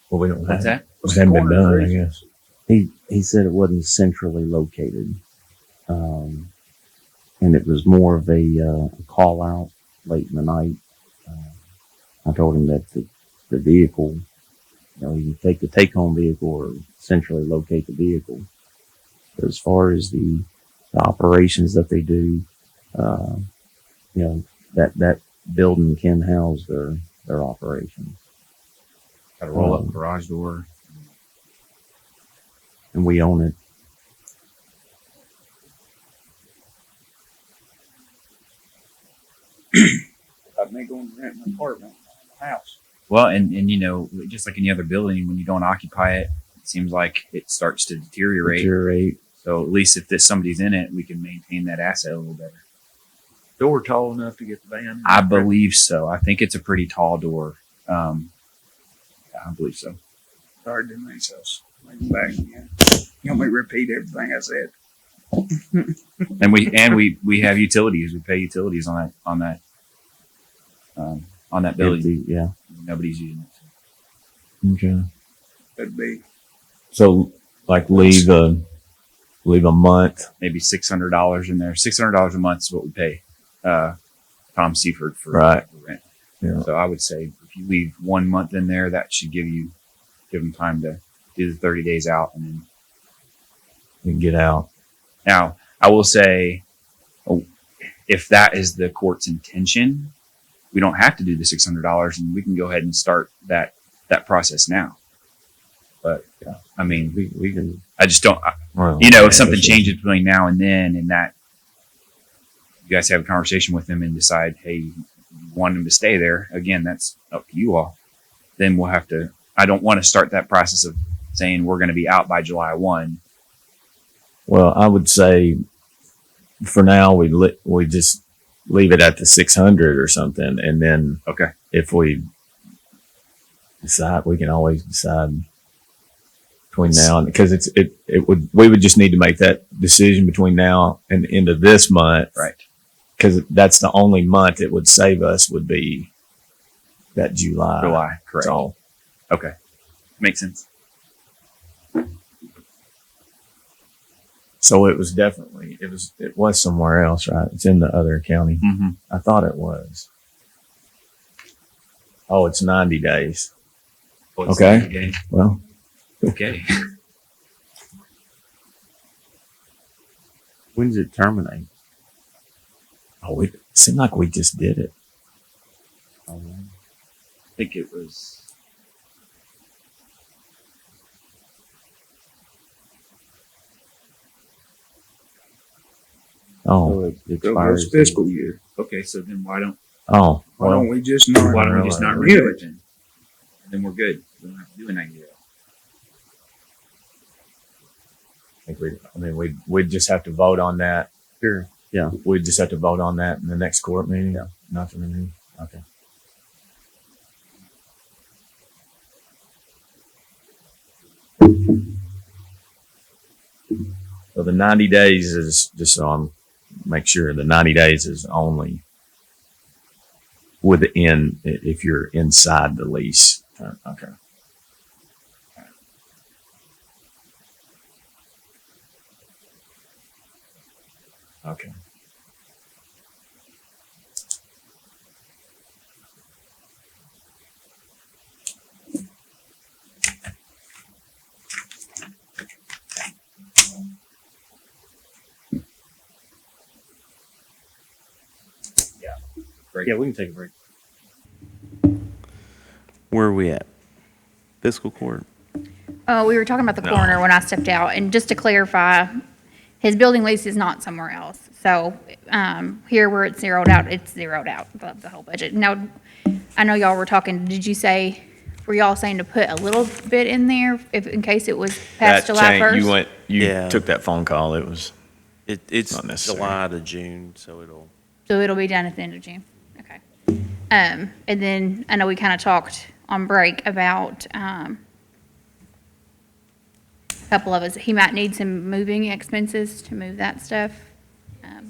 Well, we don't
What's
have
that?
it. It hadn't been done, I guess.
He said it wasn't centrally located, and it was more of a call out late in the night. I told him that the vehicle, you take the take home vehicle or centrally locate the vehicle. But as far as the operations that they do, that building can house their operations.
Got to roll up the garage door.
And we own it.
I'd make going to rent an apartment, a house.
Well, and just like any other building, when you don't occupy it, it seems like it starts to deteriorate. So at least if somebody's in it, we can maintain that asset a little better.
Door tall enough to get the van in.
I believe so. I think it's a pretty tall door. I believe so.
Sorry, didn't make sense. Make it back again. You want me to repeat everything I said?
And we have utilities. We pay utilities on that building.
Yeah.
Nobody's using it.
Okay.
That'd be,
So like leave a month.
Maybe $600 in there. $600 a month is what we pay Tom Seaford for
Right.
rent.
Yeah.
So I would say if you leave 1 month in there, that should give them time to do the 30 days out. And then
You can get out.
now I will say, if that is the court's intention, we don't have to do the $600 and we can go ahead and start that process now. But I mean,
We can,
I just don't,
Well,
if something changes between now and then and that you guys have a conversation with them and decide, hey, you want them to stay there, again, that's up to you all. Then we'll have to, I don't want to start that process of saying we're going to be out by July 1.
Well, I would say for now we just leave it at the 600 or something, and then
Okay.
if we decide, we can always decide between now and because we would just need to make that decision between now and the end of this month,
Right.
Because that's the only month it would save us would be that July.
July. Correct.
So,
Okay. Makes sense.
so it was somewhere else, right? It's in the other county.
Mm-hmm.
I thought it was. Oh, it's 90 days. Okay. Well,
Okay.
when does it terminate?
it seemed like we just did it.
I think it was.
Oh,
So it
that
expires.
was fiscal year.
Okay, so then why don't
well,
Why don't we just not?
we just not
renew
renew it then? Then we're good. We don't have to do a 90 day.
we'd just have to vote on that.
Sure. Yeah.
We'd just have to vote on that in the next court meeting. Yeah. Nothing. Okay. So the 90 days is just so I'm make sure the 90 days is only within if you're inside the lease term. Okay. Okay.
Great.
Yeah, we can take a break. Where are we at? Fiscal court?
Oh, we were talking about the
No.
coroner when I stepped out, and just to clarify, his building lease is not somewhere else. So, here where it's zeroed out, the whole budget. Now, I know y'all were talking, were y'all saying to put a little bit in there in case it was past July 1st?
You
Yeah.
took that phone call. It was
It's
Not necessary.
July to June, so it'll.
So it'll be done at the end of June. Okay. And then I know we kind of talked on break about, a couple of us, he might need some moving expenses to move that stuff.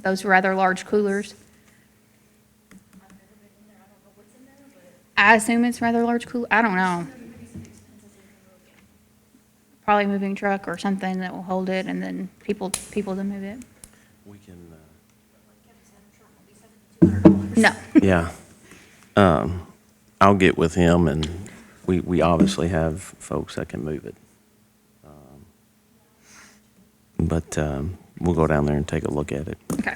Those rather large coolers. I assume it's rather large cooler. I don't know. Probably moving truck or something that will hold it and then people to move it.
We can,
No.
yeah. I'll get with him and we obviously have folks that can move it. But we'll go down there and take a look at it.
Okay.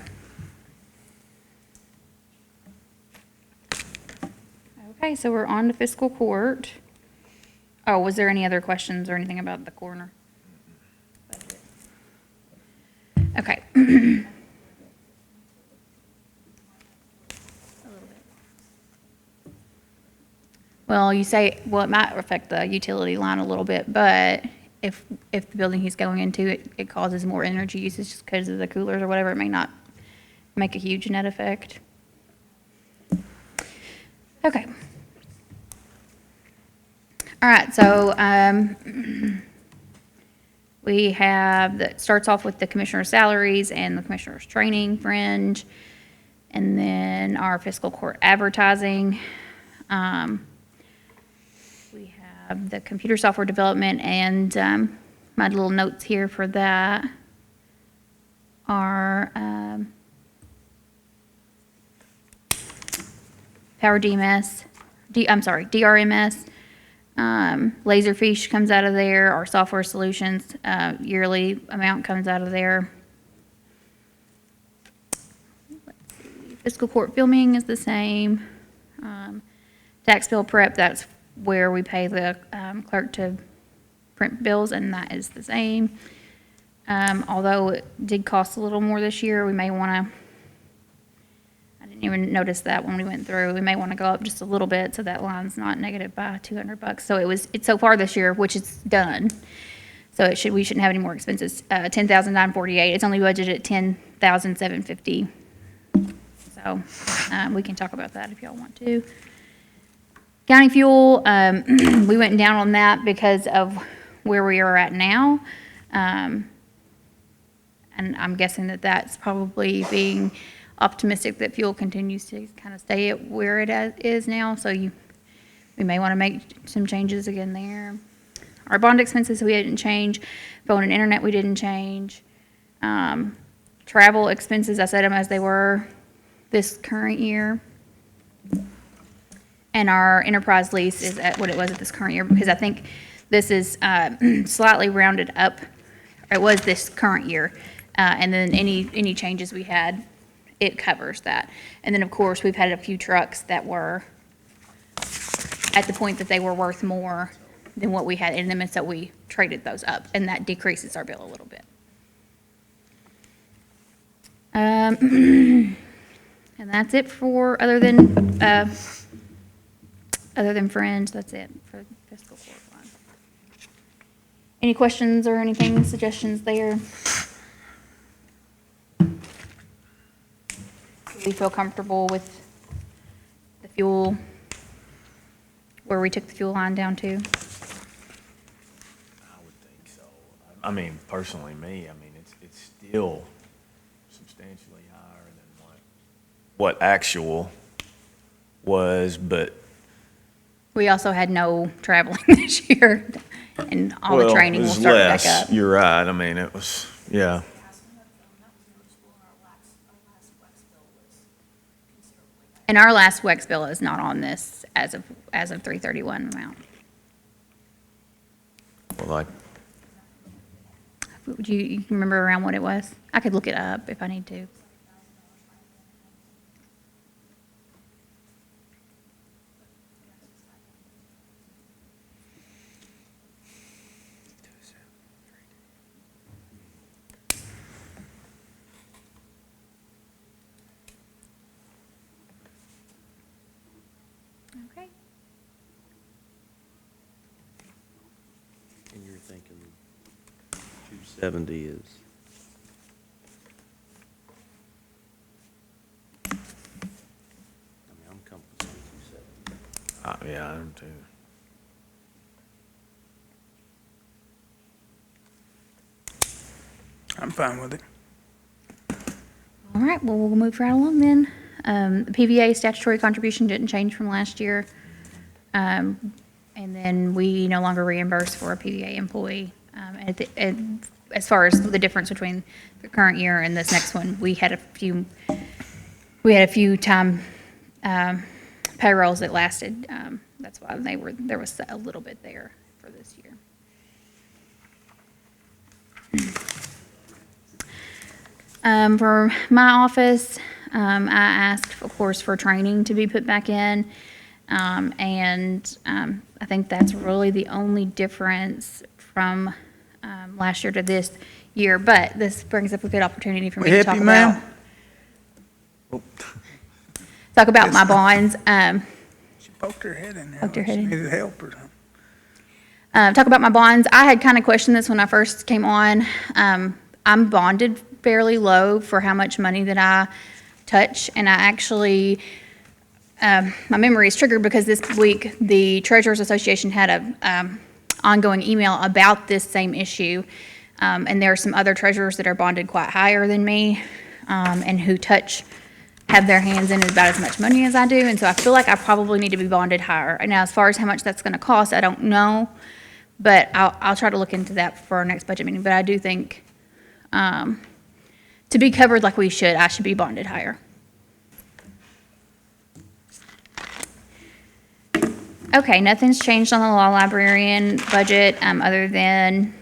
Okay, so we're on to fiscal court. Oh, was there any other questions or anything about the coroner? Okay. Well, it might affect the utility line a little bit, but if the building he's going into, it causes more energy usage just because of the coolers or whatever, it may not make a huge net effect. Okay. All right, so, we have, that starts off with the commissioner's salaries and the commissioner's training fringe, and then our fiscal court advertising. We have the computer software development, and my little notes here for that are Power DMS, DRMS, Laserfish comes out of there. Our software solutions yearly amount comes out of there. Let's see. Fiscal court filming is the same. Tax bill prep, that's where we pay the clerk to print bills, and that is the same. Although it did cost a little more this year, we may want to, I didn't even notice that when we went through, we may want to go up just a little bit so that line's not negative by $200. So it's so far this year, which it's done. So we shouldn't have any more expenses. $10,948. It's only budgeted at $10,750. So we can talk about that if y'all want to. County fuel, we went down on that because of where we are at now. And I'm guessing that that's probably being optimistic that fuel continues to kind of stay at where it is now. So we may want to make some changes again there. Our bond expenses, we didn't change. Phone and internet, we didn't change. Travel expenses, I set them as they were this current year. And our enterprise lease is at what it was at this current year, because I think this is slightly rounded up. It was this current year. And then any changes we had, it covers that. And then, of course, we've had a few trucks that were at the point that they were worth more than what we had in them, and so we traded those up, and that decreases our bill a little bit. And that's it for, other than Fringe, that's it for fiscal court line. Any questions or anything, suggestions there? Do we feel comfortable with the fuel, where we took the fuel line down to?
I would think so. I mean, personally, it's still substantially higher than what actual was, but
We also had no traveling this year, and all the training will start back up.
You're right. I mean, it was, yeah.
And our last WEX bill is not on this as of 3/31 amount.
Well, like,
Would you remember around what it was? I could look it up if I need to. Okay.
And you're thinking 270 is, I mean, I'm comfortable with 270.
yeah, I am too.
I'm fine with it.
All right, well, we'll move right along then. The PVA statutory contribution didn't change from last year. And then we no longer reimburse for a PVA employee. And as far as the difference between the current year and this next one, we had a few time payrolls that lasted. That's why there was a little bit there for this year. For my office, I asked, of course, for training to be put back in. And I think that's really the only difference from last year to this year. But this brings up a good opportunity for me to talk
Happy,
about.
ma'am?
Talk about my bonds.
She poked her head in there.
Poked her
like she
head in.
needed help or something.
Talk about my bonds. I had kind of questioned this when I first came on. I'm bonded fairly low for how much money that I touch, and I actually, my memory is triggered because this week the Treasurers Association had a ongoing email about this same issue, and there are some other treasurers that are bonded quite higher than me, and who touch have their hands in about as much money as I do, and so I feel like I probably need to be bonded higher. Now, as far as how much that's gonna cost, I don't know, but I'll try to look into that for our next budget meeting, but I do think, to be covered like we should, I should be bonded higher. Okay, nothing's changed on the law librarian budget, other than,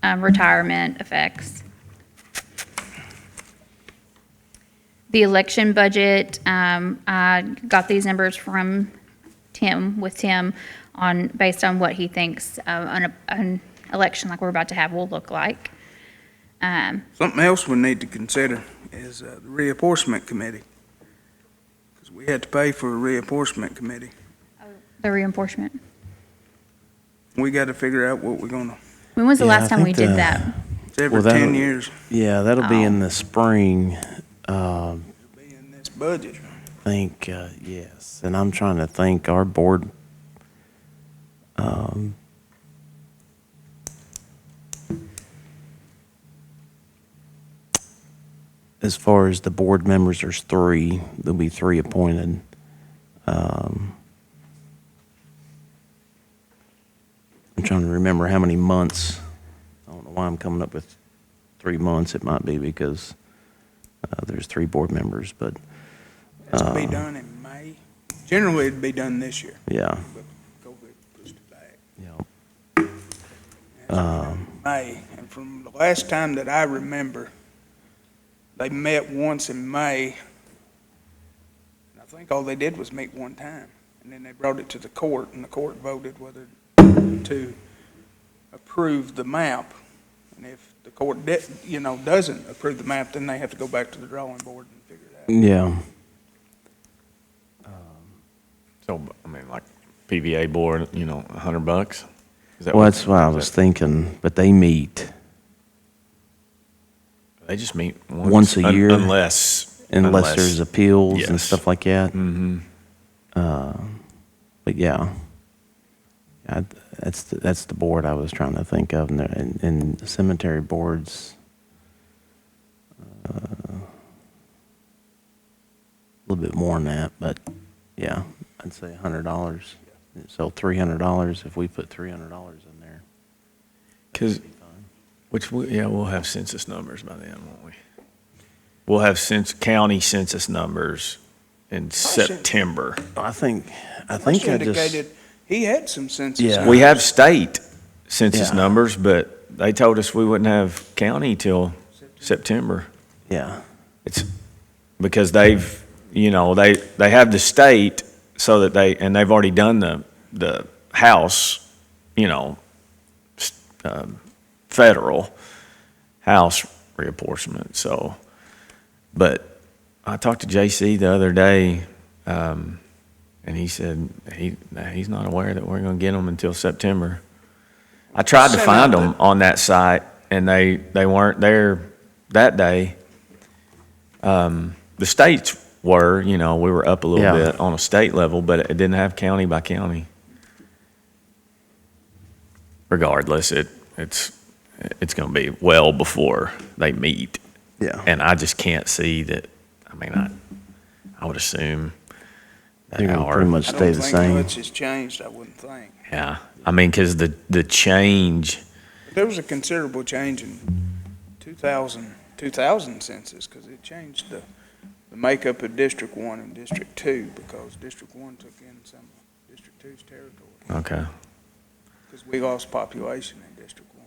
retirement effects. The election budget, I got these numbers from Tim, based on what he thinks, an election like we're about to have will look like.
Something else we need to consider is the reapportionment committee. Because we had to pay for a reapportionment committee.
The reinforcement.
We got to figure out what we're going to,
When was the
Yeah,
last
I
time we
think
did that?
it's every
Well,
10 years.
Yeah, that'll be in the spring.
It'll be in this budget.
I think, yes. And I'm trying to think, our board, as far as the board members, there's three. There'll be three appointed. I'm trying to remember how many months. I don't know why I'm coming up with 3 months. It might be because there's three board members, but
It's to be done in May. Generally, it'd be done this year,
yeah.
but COVID pushed it back.
Yeah.
May, and from the last time that I remember, they met once in May. And I think all they did was meet one time, and then they brought it to the court, and the court voted whether to approve the map. And if the court doesn't approve the map, then they have to go back to the drawing board and figure it out.
Yeah.
So, I mean, like PVA board, $100? Is that
Well,
what-
that's what I
is
was
that-
thinking, but they meet
They just meet
Once a year?
Unless
unless there's appeals and
Yes.
stuff like that.
Mm-hmm.
But yeah, that's the board I was trying to think of, and the cemetery boards. A little bit more than that, but yeah, I'd say $100. So $300 if we put $300 in there.
Because, we'll have census numbers by then, won't we? We'll have
county
census numbers in
should-
September.
I think
Marsh
I just.
indicated he had some census.
Yeah.
We have state census
Yeah.
numbers, but they told us we wouldn't have county till September.
Yeah.
It's because they've, they have the state so that they've already done the House, federal House reapportionment. So, but I talked to JC the other day, and he said he's not aware that we're going to get them until September. I tried to find them on that site, and they weren't there that day. The states were, we were up a little
Yeah.
bit on a state level, but it didn't have county by county. Regardless, it's going to be well before they meet,
Yeah.
and I just can't see that. I mean, I would assume that
They're gonna
our,
pretty much
I
stay
don't
the
think
same.
much has changed, I wouldn't think.
yeah. I mean, because the change.
There was a considerable change in 2000 census, because it changed the makeup of District 1 and District 2, because District 1 took in some of District 2's territory,
Okay.
because we lost population in District 1.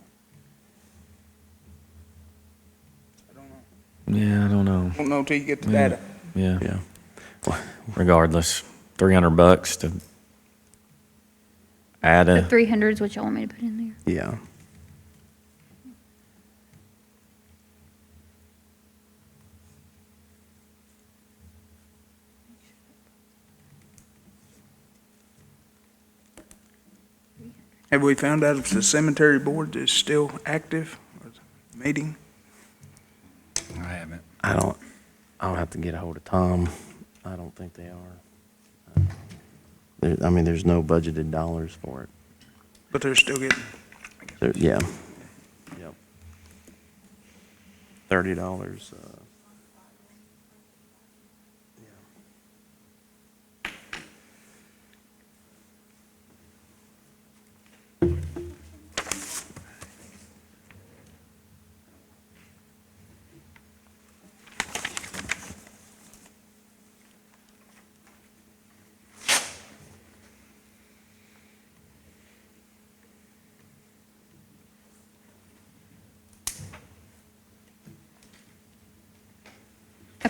I don't know.
Yeah, I don't know.
Won't know until you get the data.
Yeah.
Yeah.
Regardless, $300 to add
The
a.
300 is what y'all want me to put in there.
Yeah.
Have we found out if the cemetery board is still active, or meeting?
I haven't.
I'll have to get a hold of Tom. I don't think they are. There's no budgeted dollars for it.
But they're still getting,
Yeah. Yep. $30.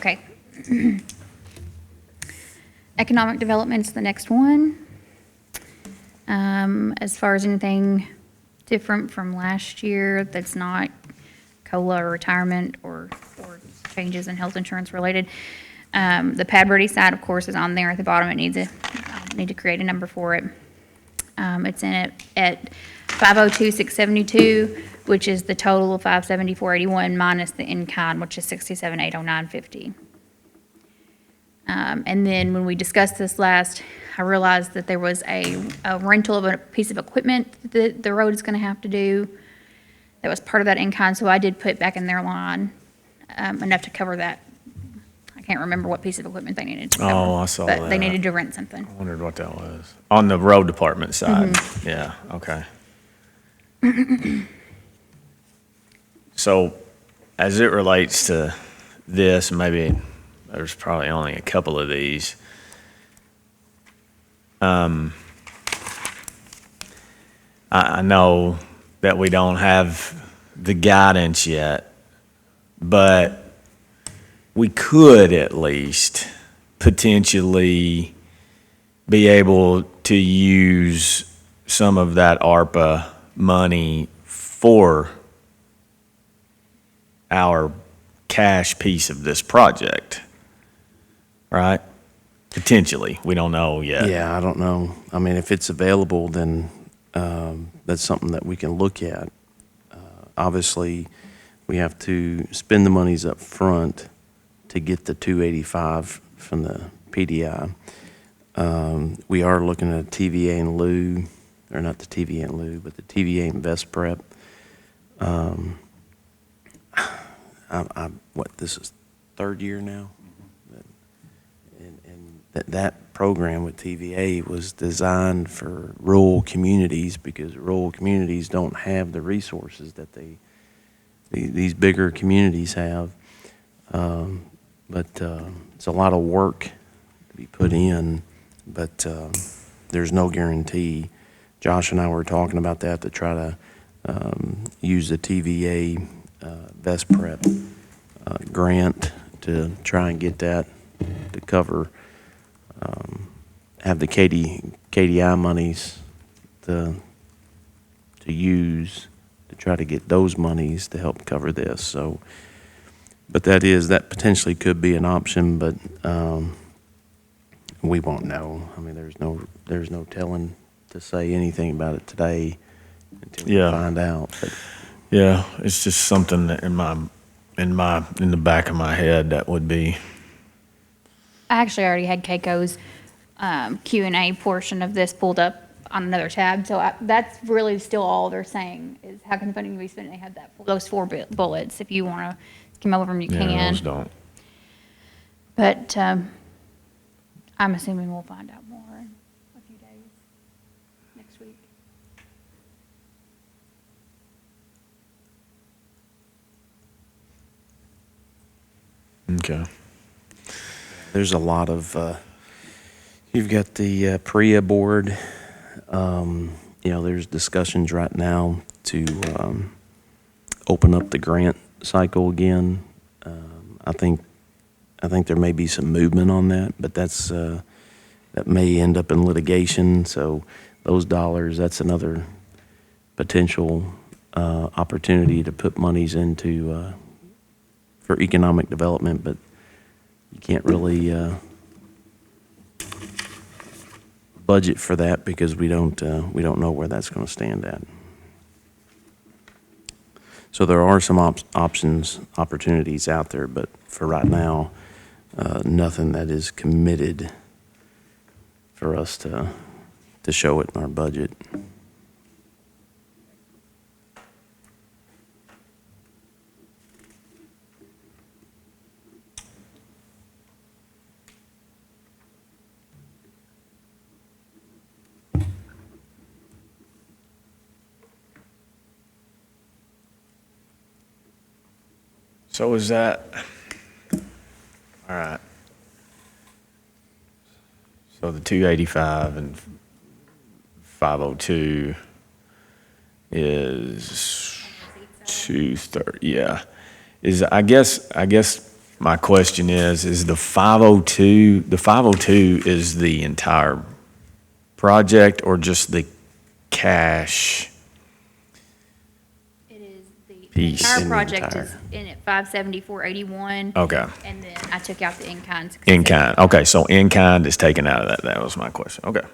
Okay. Economic development's the next one. As far as anything different from last year that's not COLA or retirement or changes in health insurance related. The pad ready side, of course, is on there at the bottom. It needs need to create a number for it. It's in it at 502,672, which is the total of 574,81 minus the in-kind, which is 67,809.50. And then when we discussed this last, I realized that there was a rental of a piece of equipment that the road is going to have to do. That was part of that in-kind, so I did put back in their line enough to cover that. I can't remember what piece of equipment they needed to cover.
Oh, I saw
But they
that.
needed to rent something.
I wondered what that was. On the road department side. Yeah, okay. So as it relates to this, maybe there's probably only a couple of these. I know that we don't have the guidance yet, but we could at least potentially be able to use some of that ARPA money for our cash piece of this project, right? Potentially, we don't know yet.
Yeah, I don't know. I mean, if it's available, then that's something that we can look at. Obviously, we have to spend the monies up front to get the 285 from the PDI. We are looking at TVA in lieu, or not the TVA in lieu, but the TVA Invest Prep. This is third year now? And that program with TVA was designed for rural communities because rural communities don't have the resources that these bigger communities have. But it's a lot of work to be put in, but there's no guarantee. Josh and I were talking about that to try to use the TVA Best Prep grant to try and get that to cover, have the KDI monies to use to try to get those monies to help cover this. So, but that potentially could be an option, but we won't know. I mean, there's no telling to say anything about it today until we find out. But
Yeah, it's just something that in the back of my head that would be.
I actually already had Keiko's Q&A portion of this pulled up on another tab, so that's really still all they're saying is how can funding be spent. They had those 4 bullets. If you want to come over them, you can.
Yeah, those don't.
But I'm assuming we'll find out more in a few days, next week.
Okay.
there's a lot of, you've got the PREA board. There's discussions right now to open up the grant cycle again. I think there may be some movement on that, but that may end up in litigation. So those dollars, that's another potential opportunity to put monies into for economic development, but you can't really budget for that because we don't know where that's going to stand at. So there are some opportunities out there, but for right now, nothing that is committed for us to show it in our budget.
So is that, all right. So the 285 and 502 is 230, yeah. I guess my question is the 502 is the entire project or just the cash?
It is the
Piece
entire
in the
project
entire-
is in at 574.81.
Okay.
And then I took out the in-kind.
In kind, okay, so in kind is taken out of that, that was my question, okay.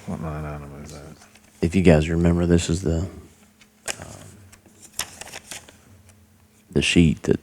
What line item is that?
If you guys remember, this is the sheet that,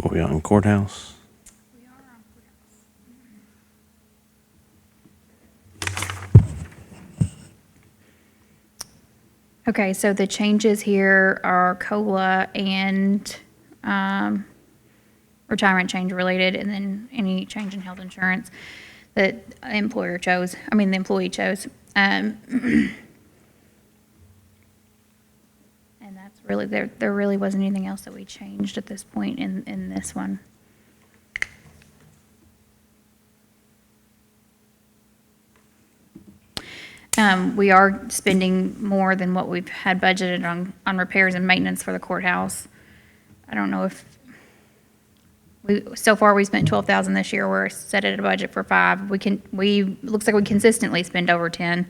are we on courthouse?
Okay, so the changes here are COLA and retirement change related, and then any change in health insurance that the employee chose. And that's really, there really wasn't anything else that we changed at this point in this one. We are spending more than what we've had budgeted on repairs and maintenance for the courthouse. I don't know if, so far we spent 12,000 this year. We're set at a budget for 5. Looks like we consistently spend over 10.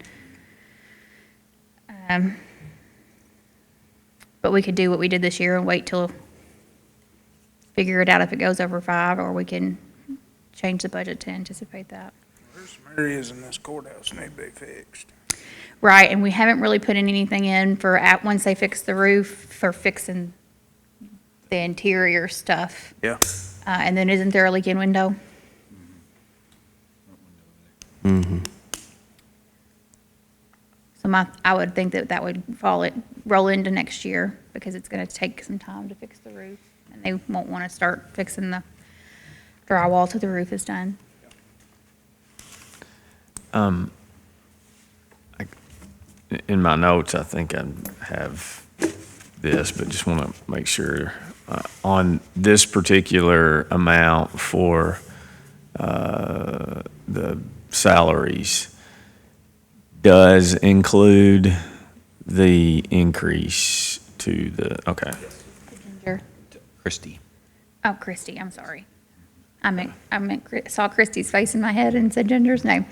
But we could do what we did this year and wait till, figure it out if it goes over 5, or we can change the budget to anticipate that.
There's some areas in this courthouse that need to be fixed.
Right, and we haven't really put in anything in for, once they fix the roof, for fixing the interior stuff.
Yeah.
And then isn't there a leak-in window?
Mm-hmm.
So I would think that would roll into next year, because it's gonna take some time to fix the roof. And they won't wanna start fixing the drywall till the roof is done.
In my notes, I think I have this, but just want to make sure, on this particular amount for the salaries, does include the increase to the, okay.
Ginger.
Christie.
Oh, Christy, I'm sorry. Saw Christy's face in my head and said Ginger's name.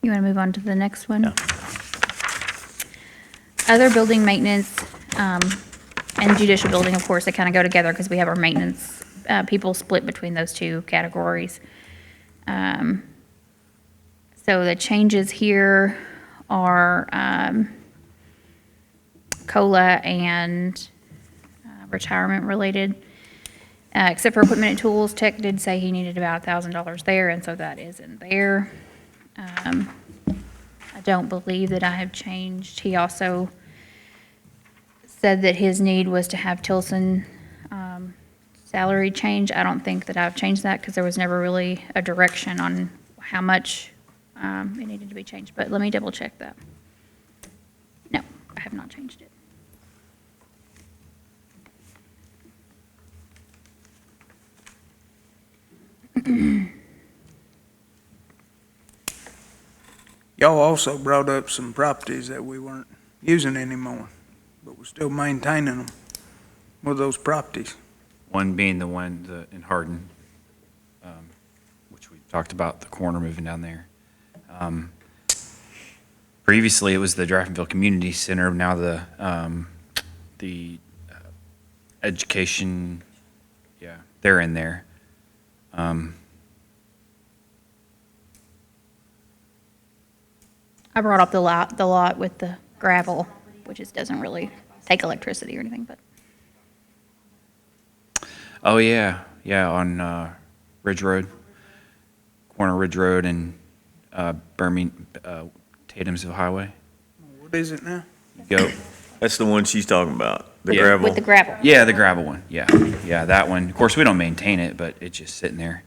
You want to move on to the next one?
Yeah.
Other building maintenance, and judicial building, of course, they kind of go together because we have our maintenance, people split between those two categories. So the changes here are COLA and retirement related. Except for equipment and tools, Tech did say he needed about $1,000 there, and so that is in there. I don't believe that I have changed. He also said that his need was to have Tilson salary change. I don't think that I've changed that because there was never really a direction on how much it needed to be changed. But let me double check that. No, I have not changed it.
Y'all also brought up some properties that we weren't using anymore, but we're still maintaining them. What are those properties?
One being in Hardin, which we talked about, the corner moving down there. Previously, it was the Draftonville Community Center. Now the education, yeah, they're in there.
I brought up the lot with the gravel, which doesn't really take electricity or anything, but.
Oh, yeah, on Ridge Road, corner Ridge Road and Tatumsville Highway.
What is it now?
Go.
That's the one she's talking about, the
Yeah.
gravel.
With the gravel.
Yeah, the gravel one. Yeah, that one. Of course, we don't maintain it, but it's just sitting there.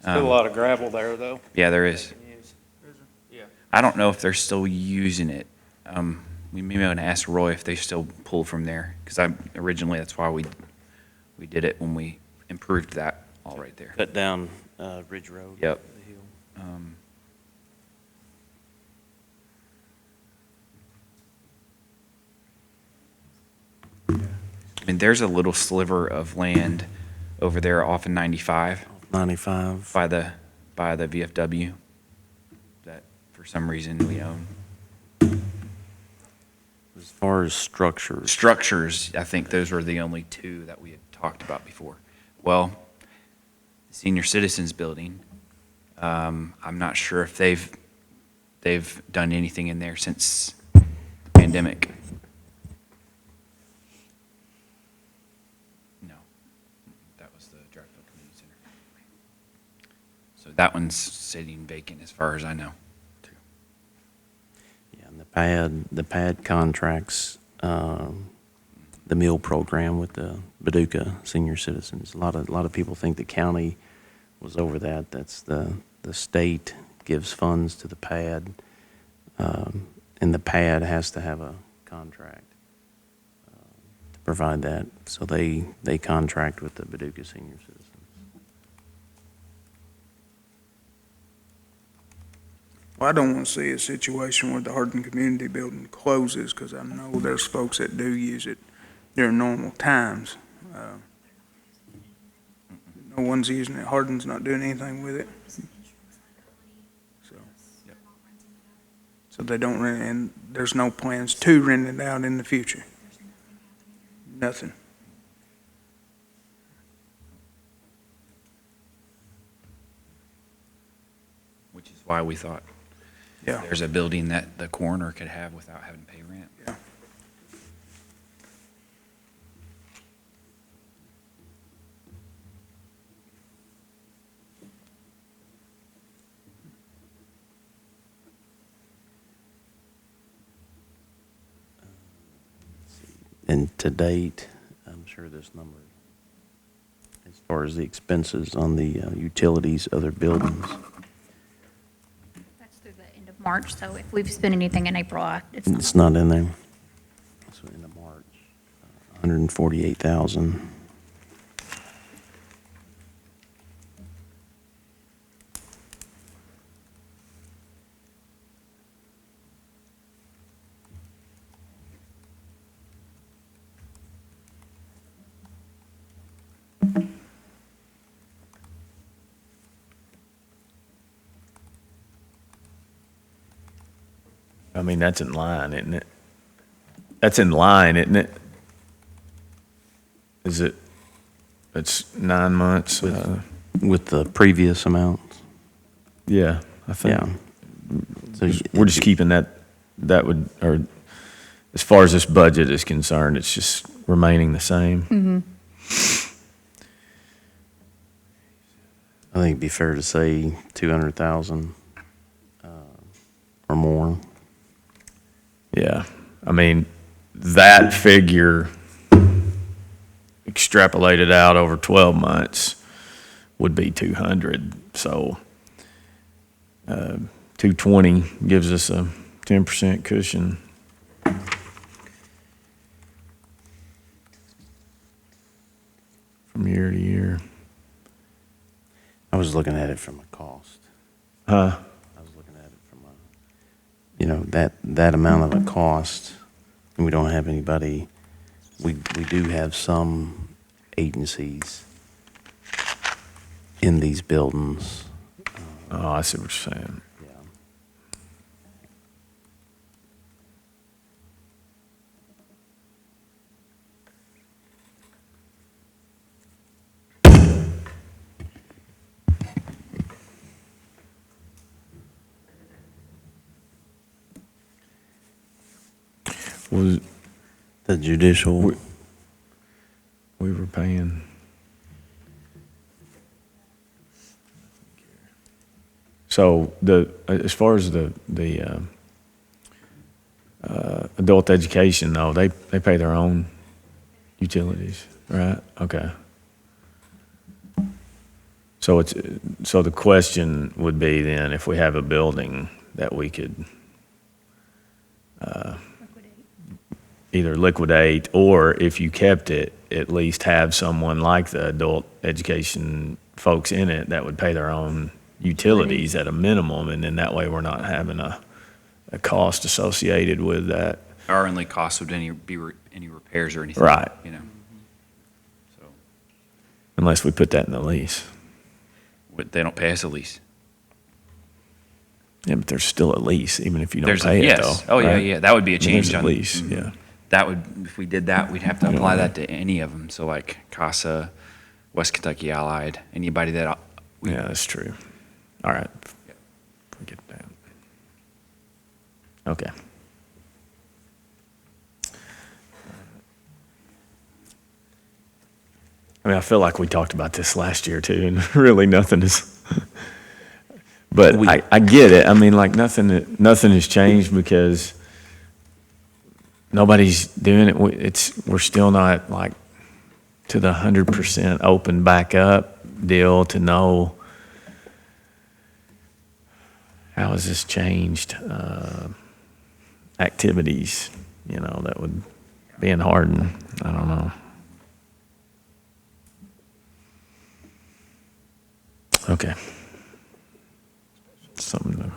Still a lot of gravel there, though.
Yeah, there is.
Yeah.
I don't know if they're still using it. We may want to ask Roy if they still pull from there, because originally that's why we did it when we improved that all right there.
Cut down Ridge Road.
Yep.
The hill.
I mean, there's a little sliver of land over there off of 95
95.
by the VFW that for some reason we own.
As far as structures,
Structures, I think those were the only two that we had talked about before. Well, the senior citizens building, I'm not sure if they've done anything in there since the pandemic. No, that was the Draftville Community Center. So that one's sitting vacant as far as I know.
yeah, and the pad contracts, the meal program with the Paducah senior citizens. A lot of people think the county was over that. That's the state gives funds to the pad, and the pad has to have a contract to provide that. So they contract with the Paducah senior citizens.
Well, I don't want to see a situation where the Hardin Community Building closes, because I know there's folks that do use it during normal times. No one's using it. Hardin's not doing anything with it. So they don't rent it, and there's no plans to rent it out in the future. Nothing.
Which is why we thought
Yeah.
there's a building that the coroner could have without having to pay rent.
Yeah.
And to date, I'm sure this number, as far as the expenses on the utilities, other buildings,
That's through the end of March, so if we've spent anything in April, it's not.
it's not in there. So in March, 148,000.
I mean, that's in line, isn't it? That's in line, isn't it? Is it? It's 9 months.
With the previous amounts.
Yeah, I think.
Yeah. So
We're just keeping that that would, or as far as this budget is concerned, it's just remaining the same.
I think it'd be fair to say 200,000 or more.
Yeah, I mean, that figure extrapolated out over 12 months would be 200. So 220 gives us a 10% cushion. From year to year.
I was looking at it from a cost.
Huh?
I was looking at it from that amount of a cost, and we don't have anybody. We do have some agencies in these buildings.
Oh, I see what you're saying.
Yeah.
Was
The judicial.
we were paying? So as far as the adult education though, they pay their own utilities, right? Okay. So the question would be then if we have a building that we could either liquidate, or if you kept it, at least have someone like the adult education folks in it that would pay their own utilities at a minimum, and then that way we're not having a cost associated with that.
Our only cost would any repairs or anything.
Right.
You know. So
Unless we put that in the lease.
they don't pay us a lease.
Yeah, but there's still a lease, even if you don't
There's
pay it though.
yes. Oh yeah,
right?
yeah. That would be a
I mean,
change
there's a
on
lease,
mhm.
yeah.
That would, if we did that, we'd have to
You know,
apply
yeah.
that to any of them. So like CASA, West Kentucky Allied, anybody that
Yeah, that's true. All right. Forget that. Okay. I mean, I feel like we talked about this last year too, and really nothing is. But I get it. I mean, like nothing has changed because nobody's doing it. We're still not like to the 100% open back up deal to know how has this changed activities, that would be in Hardin. I don't know. Okay. Something to.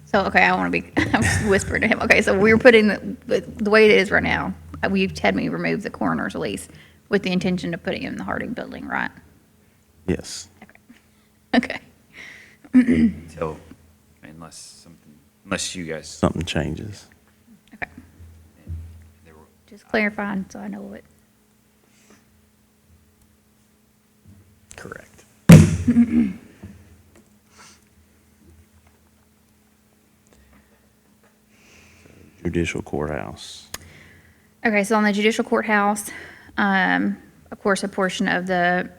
So, okay, I want to be, I was whispering to him. Okay, so we were putting the way it is right now, we've had me remove the coroner's lease with the intention of putting it in the Harding building, right?
Yes.
Okay.
until unless you guys.
Something changes.
Okay.
There were,
Just clarifying so I know what.
Correct.
Judicial Courthouse.
Okay, so on the judicial courthouse, of course, a portion of the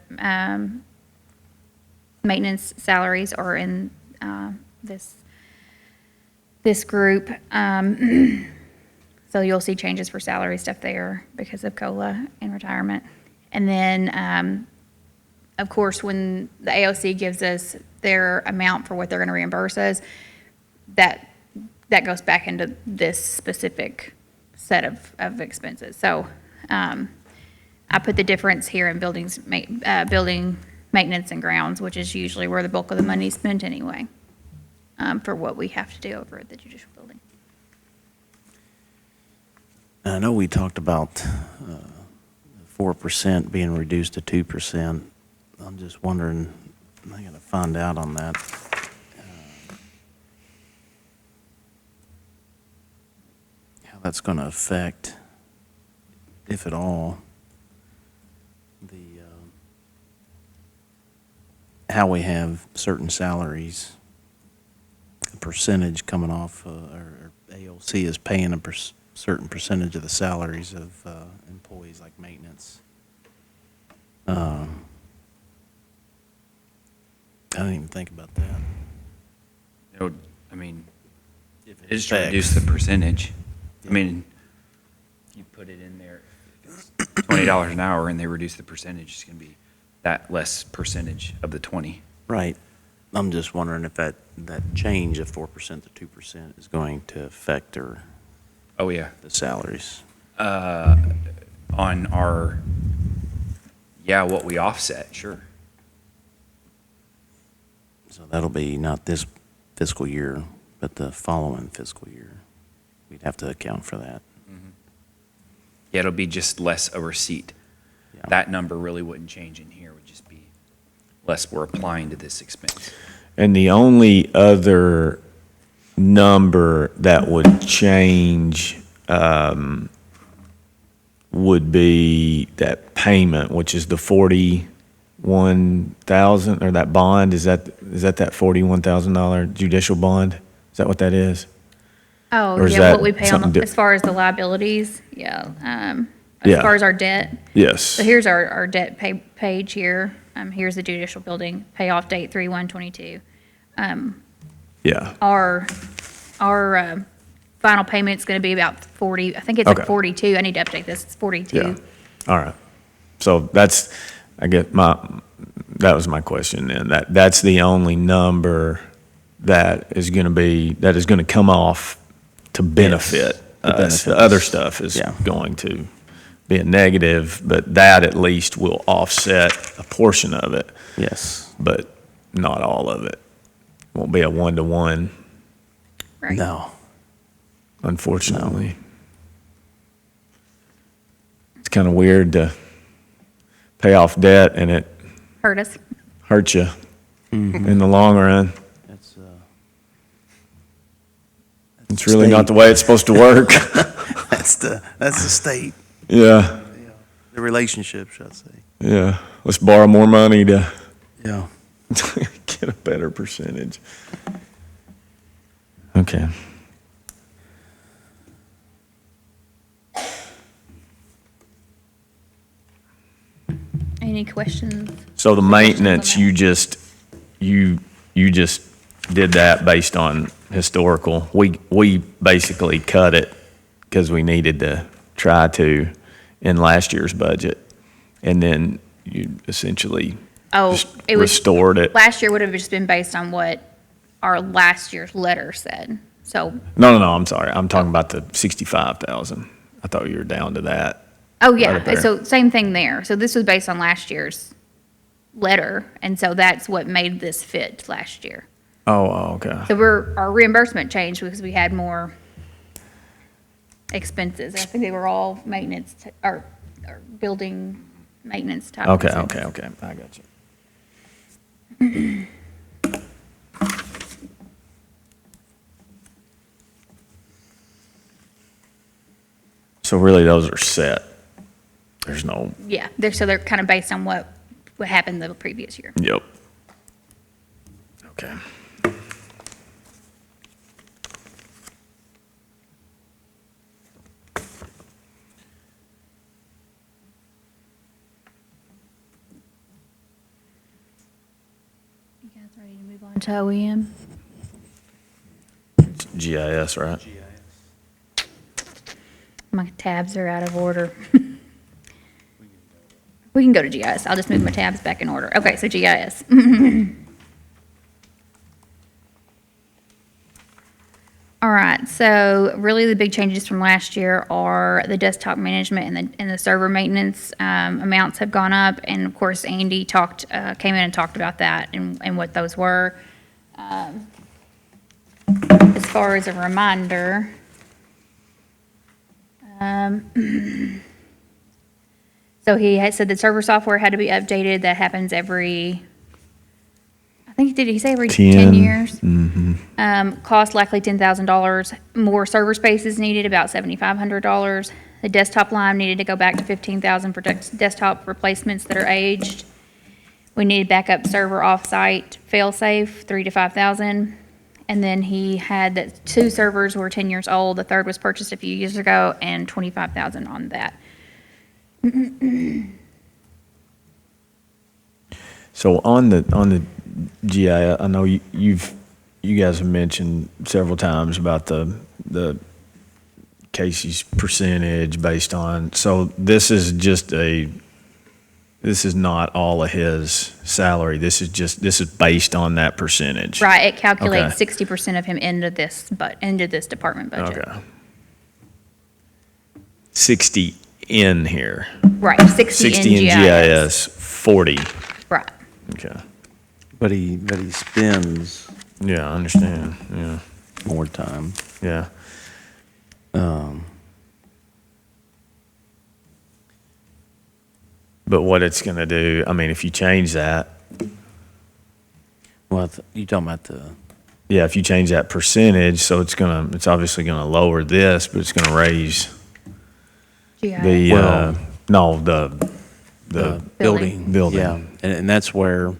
maintenance salaries are in this group. So you'll see changes for salary stuff there because of COLA and retirement. And then, of course, when the AOC gives us their amount for what they're going to reimburse us, that goes back into this specific set of expenses. So I put the difference here in building maintenance and grounds, which is usually where the bulk of the money is spent anyway, for what we have to do over at the judicial building.
I know we talked about 4% being reduced to 2%. I'm just wondering, I got to find out on that. How that's going to affect if at all, how we have certain salaries, a percentage coming off, or AOC is paying a certain percentage of the salaries of employees like maintenance. I didn't even think about that.
It would, I mean,
If it
it's to
affects-
reduce the percentage. I mean, you put it in there, if it's $20 an hour and they reduce the percentage, it's going to be that less percentage of the 20.
Right. I'm just wondering if that change of 4% to 2% is going to affect the
Oh, yeah.
salaries.
On our, what we offset, sure.
So that'll be not this fiscal year, but the following fiscal year. We'd have to account for that.
Yeah, it'll be just less a receipt.
Yeah.
That number really wouldn't change in here, it would just be less we're applying to this expense.
And the only other number that would change would be that payment, which is the 41,000, or that bond. Is that $41,000 judicial bond? Is that what that is?
Oh,
Or is
yeah,
that
what we pay
something
as far as the liabilities, yeah. As
Yeah.
far as our debt.
Yes.
So here's our debt page here. Here's the judicial building, payoff date 3/1/22.
Yeah.
Our final payment's gonna be about 40, I think it's like
Okay.
42. I need to update this. It's 42.
Yeah. All right. So that was my question then. That's the only number that is going to come off to benefit
the
us.
benefits.
The other stuff is
Yeah.
going to be a negative, but that at least will offset a portion of it,
Yes.
but not all of it. Won't be a 1-to-1,
Right.
No.
unfortunately. It's kind of weird to pay off debt and it
Hurt us.
hurts you in the long run.
That's
It's really not the way it's supposed to work.
that's the state,
Yeah,
the relationship, should I say.
yeah. Let's borrow more money to
Yeah.
get a better percentage. Okay.
Any questions?
So the
Any questions on
maintenance,
that?
you just did that based on historical. We basically cut it because we needed to try to in last year's budget. And then you essentially
Oh,
just
it was,
restored it.
last year would have just been based on what our last year's letter said. So,
No, I'm sorry. I'm talking about the 65,000. I thought you were down to that.
oh,
Right
yeah,
up there.
so same thing there. So this was based on last year's letter, and so that's what made this fit last year.
Oh, okay.
So our reimbursement changed because we had more expenses. I think they were all maintenance, or building maintenance type
Okay.
expenses.
I got you. So really, those are set. There's no,
Yeah, they're kind of based on what happened the previous year.
yep. Okay.
You guys ready to move on to OEM?
GIS, right?
My tabs are out of order. We can go to GIS. I'll just move my tabs back in order. Okay, so GIS. All right, so really the big changes from last year are the desktop management and the server maintenance amounts have gone up. And of course, Andy came in and talked about that and what those were. As far as a reminder, so he had said the server software had to be updated. That happens every, I think, did he say every
10.
10 years?
Mm-hmm.
Cost likely $10,000. More server space is needed, about $7,500. The desktop line needed to go back to 15,000 for desktop replacements that are aged. We needed backup server offsite fail-safe, 3 to 5,000. And then he had that 2 servers were 10 years old. The third was purchased a few years ago, and 25,000 on that.
So on the GI, I know you guys have mentioned several times about the Casey's percentage based on, so this is not all of his salary. This is based on that percentage.
Right, it calculates
Okay.
60% of him into this department budget.
Okay. 60 in here.
Right, 60
60
in
in GIS, 40.
Right.
Okay.
But he spends
Yeah, I understand. Yeah.
more time.
Yeah. But what it's going to do, I mean, if you change that,
Well, you talking about the,
yeah, if you change that percentage, so it's obviously going to lower this, but it's going to raise
GI.
the,
Well-
no, the
building.
Building.
Yeah, and that's where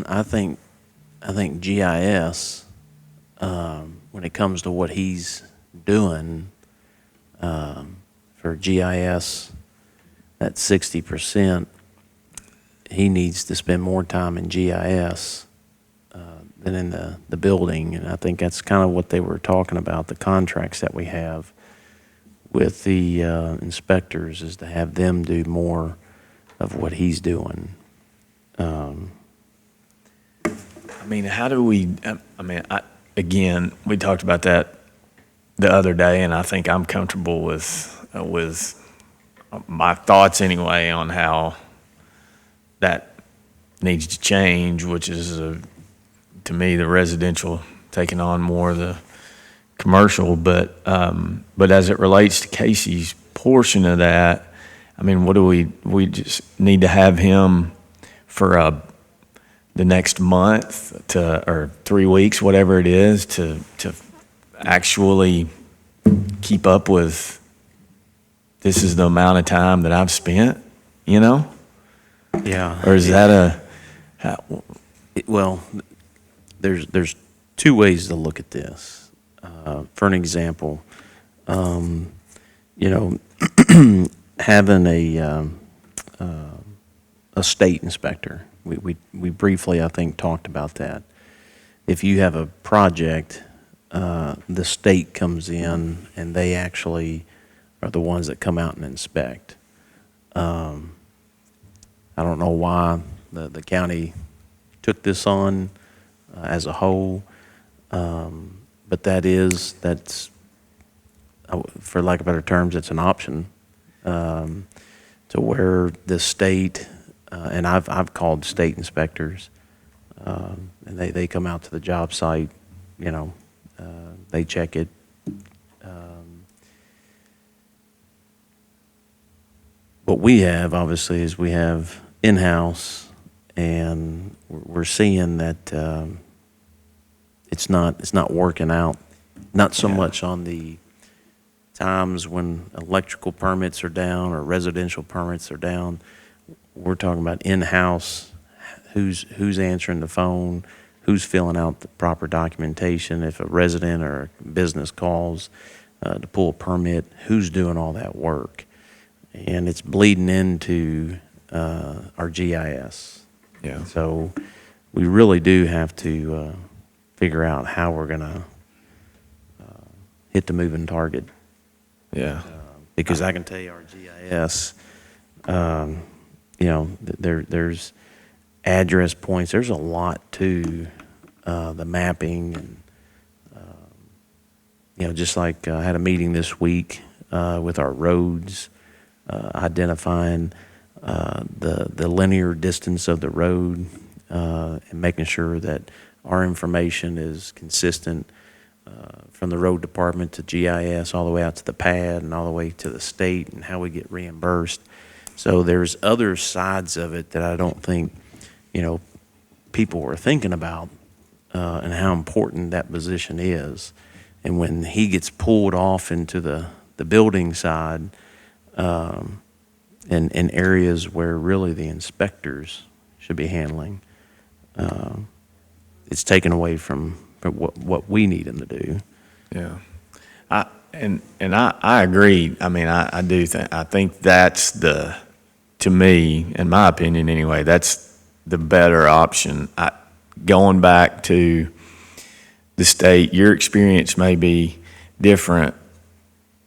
I think GIS, when it comes to what he's doing, for GIS, that 60%, he needs to spend more time in GIS than in the building. And I think that's kind of what they were talking about, the contracts that we have with the inspectors, is to have them do more of what he's doing.
I mean, how do we, again, we talked about that the other day, and I think I'm comfortable with my thoughts anyway on how that needs to change, which is, to me, the residential taking on more of the commercial. But as it relates to Casey's portion of that, I mean, what do we just need to have him for the next month or 3 weeks, whatever it is, to actually keep up with, this is the amount of time that I've spent, you know?
Yeah.
Or is that
Well, there's 2 ways to look at this. For an example, having a state inspector. We briefly, I think, talked about that. If you have a project, the state comes in and they actually are the ones that come out and inspect. I don't know why the county took this on as a whole, but that's, for lack of better terms, it's an option, to where the state, and I've called state inspectors, and they come out to the job site, they check it. What we have, obviously, is we have in-house, and we're seeing that it's not working out. Not so much on the times when electrical permits are down or residential permits are down. We're talking about in-house, who's answering the phone, who's filling out the proper documentation. If a resident or a business calls to pull a permit, who's doing all that work? And it's bleeding into our GIS.
Yeah.
So we really do have to figure out how we're going to hit the moving target.
Yeah.
Because I can tell you our GIS, there's address points. There's a lot to the mapping. And, just like I had a meeting this week with our roads, identifying the linear distance of the road and making sure that our information is consistent from the road department to GIS all the way out to the pad and all the way to the state, and how we get reimbursed. So there's other sides of it that I don't think, people were thinking about and how important that position is. And when he gets pulled off into the building side, in areas where really the inspectors should be handling, it's taken away from what we need them to do.
Yeah. I agree. I mean, I do think, I think that's to me, in my opinion anyway, that's the better option. Going back to the state, your experience may be different.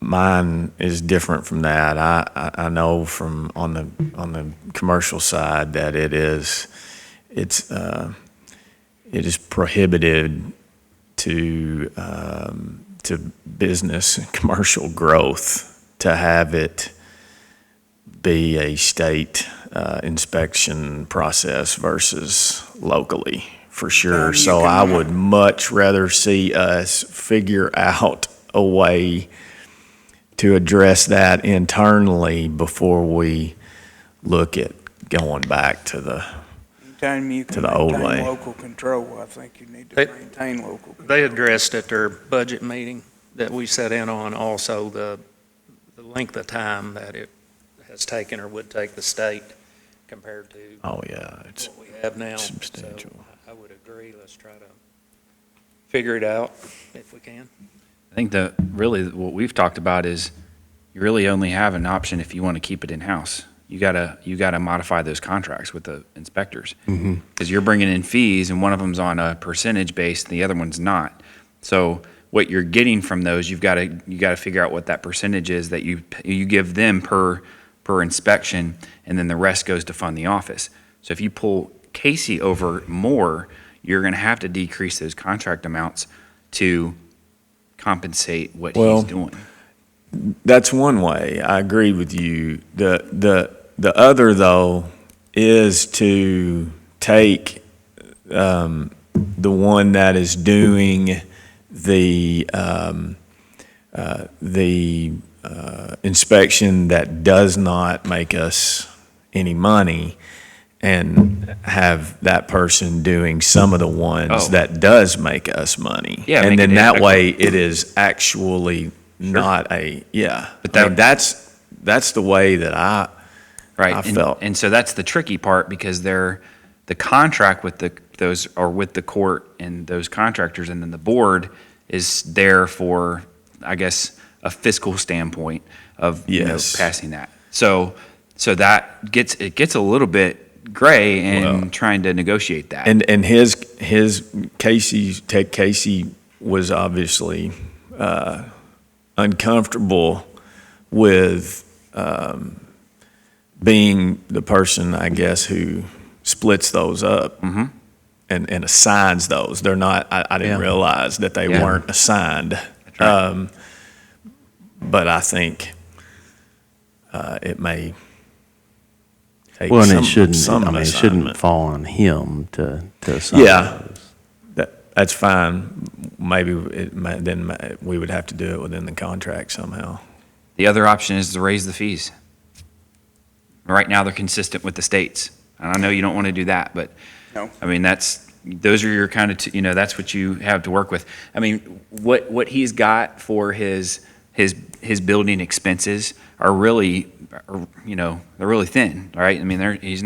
Mine is different from that. I know from on the commercial side that it is prohibited to business and commercial growth to have it be a state inspection process versus locally, for sure. So I would much rather see us figure out a way to address that internally before we look at going back to the
Anytime you
to
can
the old
maintain
way.
local control, I think you need to
They-
maintain local control.
They addressed at their budget meeting that we sat in on also the length of time that it has taken or would take the state compared to
Oh, yeah, it's
what we have now.
substantial.
So I would agree, let's try to figure it out if we can.
I think really what we've talked about is you really only have an option if you want to keep it in-house. You gotta modify those contracts with the inspectors. Because you're bringing in fees and one of them's on a percentage base and the other one's not. So what you're getting from those, you gotta figure out what that percentage is that you give them per inspection, and then the rest goes to fund the office. So if you pull Casey over more, you're gonna have to decrease those contract amounts to compensate what
Well,
he's doing.
That's one way. I agree with you. The other though is to take the one that is doing the inspection that does not make us any money, and have that person doing some of the ones
Oh.
that does make us money.
Yeah,
and
make
then
it
that
equitable.
way it is actually not a, yeah.
But
I mean,
that-
that's the way that I
Right.
felt.
And so that's the tricky part because the contract with with the court and those contractors, and then the board is there for, I guess, a fiscal standpoint of
Yes.
passing that. So that gets a little bit gray in
Well,
trying to negotiate that.
And Casey was obviously uncomfortable with being the person, I guess, who splits those up and assigns those. They're not. I didn't
Yeah.
realize that they
Yeah.
weren't assigned.
That's right.
But I think it may take
Well, and
some,
it shouldn't,
some
I mean, it
assignment.
shouldn't fall on him to assign
Yeah.
those.
That's fine. Maybe then we would have to do it within the contract somehow.
The other option is to raise the fees. Right now, they're consistent with the states. And I know you don't want to do that, but
No.
I mean, those are your kind of, that's what you have to work with. I mean, what he's got for his building expenses are really, they're really thin, right? I mean, it's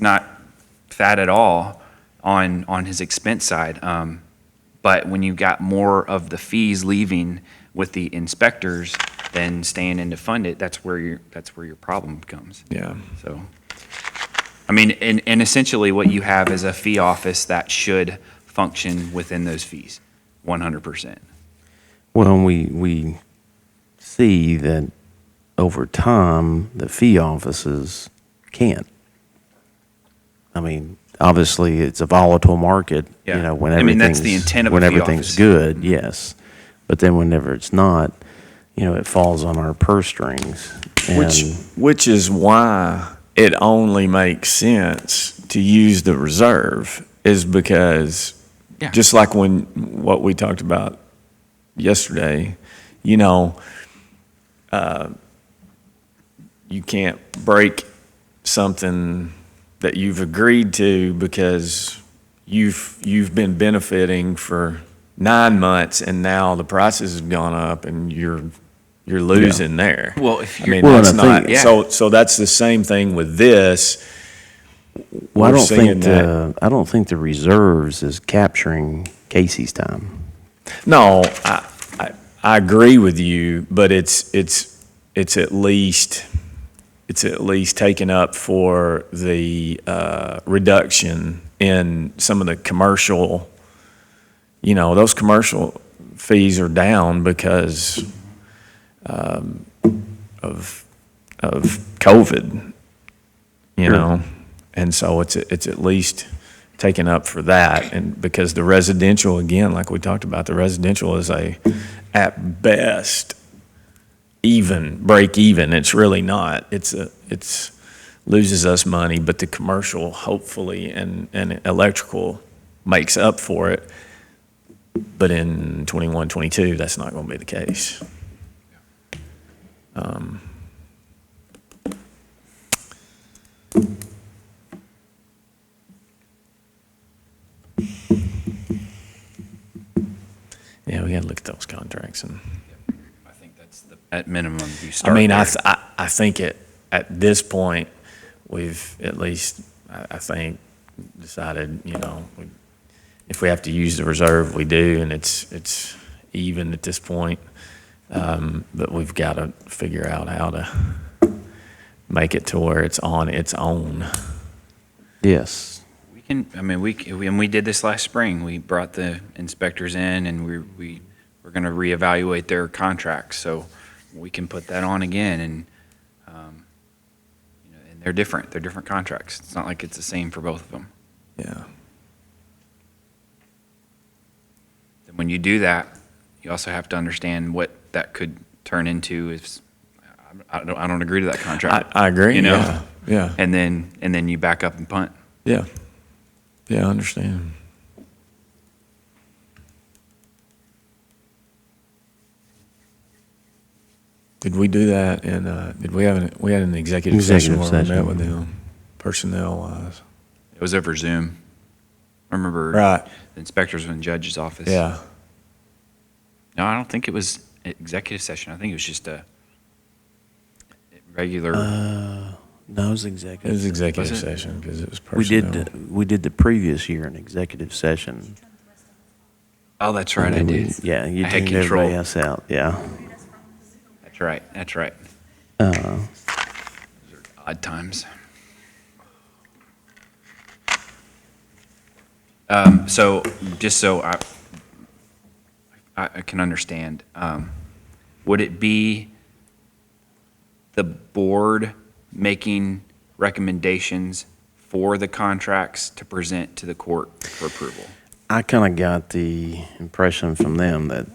not fat at all on his expense side. But when you got more of the fees leaving with the inspectors than staying in to fund it, that's where your problem comes.
Yeah.
So, I mean, and essentially what you have is a fee office that should function within those fees, 100%.
Well, we see that over time, the fee offices can't. I mean, obviously, it's a volatile market,
Yeah.
when
I mean, that's
everything's,
the intent of a
when
fee
everything's
office.
good, yes. But then whenever it's not, it falls on our purse strings.
Which is why it only makes sense to use the reserve, is because
Yeah.
just like what we talked about yesterday, you can't break something that you've agreed to because you've been benefiting for 9 months, and now the prices have gone up, and you're losing there.
Well, if
I
you're,
mean,
Well,
that's
and I
not,
think-
so that's the same thing with this.
Well,
We're seeing that.
I don't think the reserves is capturing Casey's time.
No, I agree with you, but it's at least taken up for the reduction in some of the commercial. Those commercial fees are down because of COVID. And so it's at least taken up for that, and because the residential, again, like we talked about, the residential is at best break even. It's really not. It's loses us money, but the commercial hopefully and electrical makes up for it. But in 21, 22, that's not going to be the case. Yeah, we got to look at those contracts, and
I think that's at minimum you
I
start.
mean,
there.
I think at this point, we've at least, I think, decided, if we have to use the reserve, we do, and it's even at this point. But we've got to figure out how to make it to where it's on its own.
Yes.
We did this last spring. We brought the inspectors in, and we're going to reevaluate their contracts. So we can put that on again, and and they're different. They're different contracts. It's not like it's the same for both of them.
Yeah.
And when you do that, you also have to understand what that could turn into. If I don't agree to that contract,
I agree.
You know?
Yeah.
and then you back up and punt.
Yeah. Yeah, I understand. Did we do that we had an executive session where we met with them, personnel wise?
It was over Zoom. I remember
Right.
the inspectors were in the judge's office.
Yeah.
No, I don't think it was an executive session. I think it was just a regular.
No, it was executive.
It was executive
Was it?
session because it was
We
personnel.
we did the previous year an executive session.
Oh, that's right, I
And we-
did.
Yeah, you
I had
tuned everybody
control.
else out, yeah.
That's right. That's right.
Uh,
Odd times. So just so I can understand, would it be the board making recommendations for the contracts to present to the court for approval?
I kind of got the impression from them that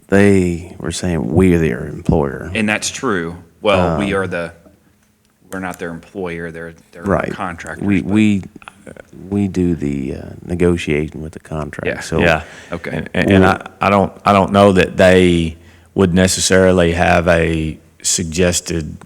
they were saying we're their employer.
And that's true. Well, we're not their employer, they're
Right.
contractors. but-
We do the negotiating with the contract.
Yeah.
So
Yeah.
Okay.
And I don't know that they would necessarily have a suggested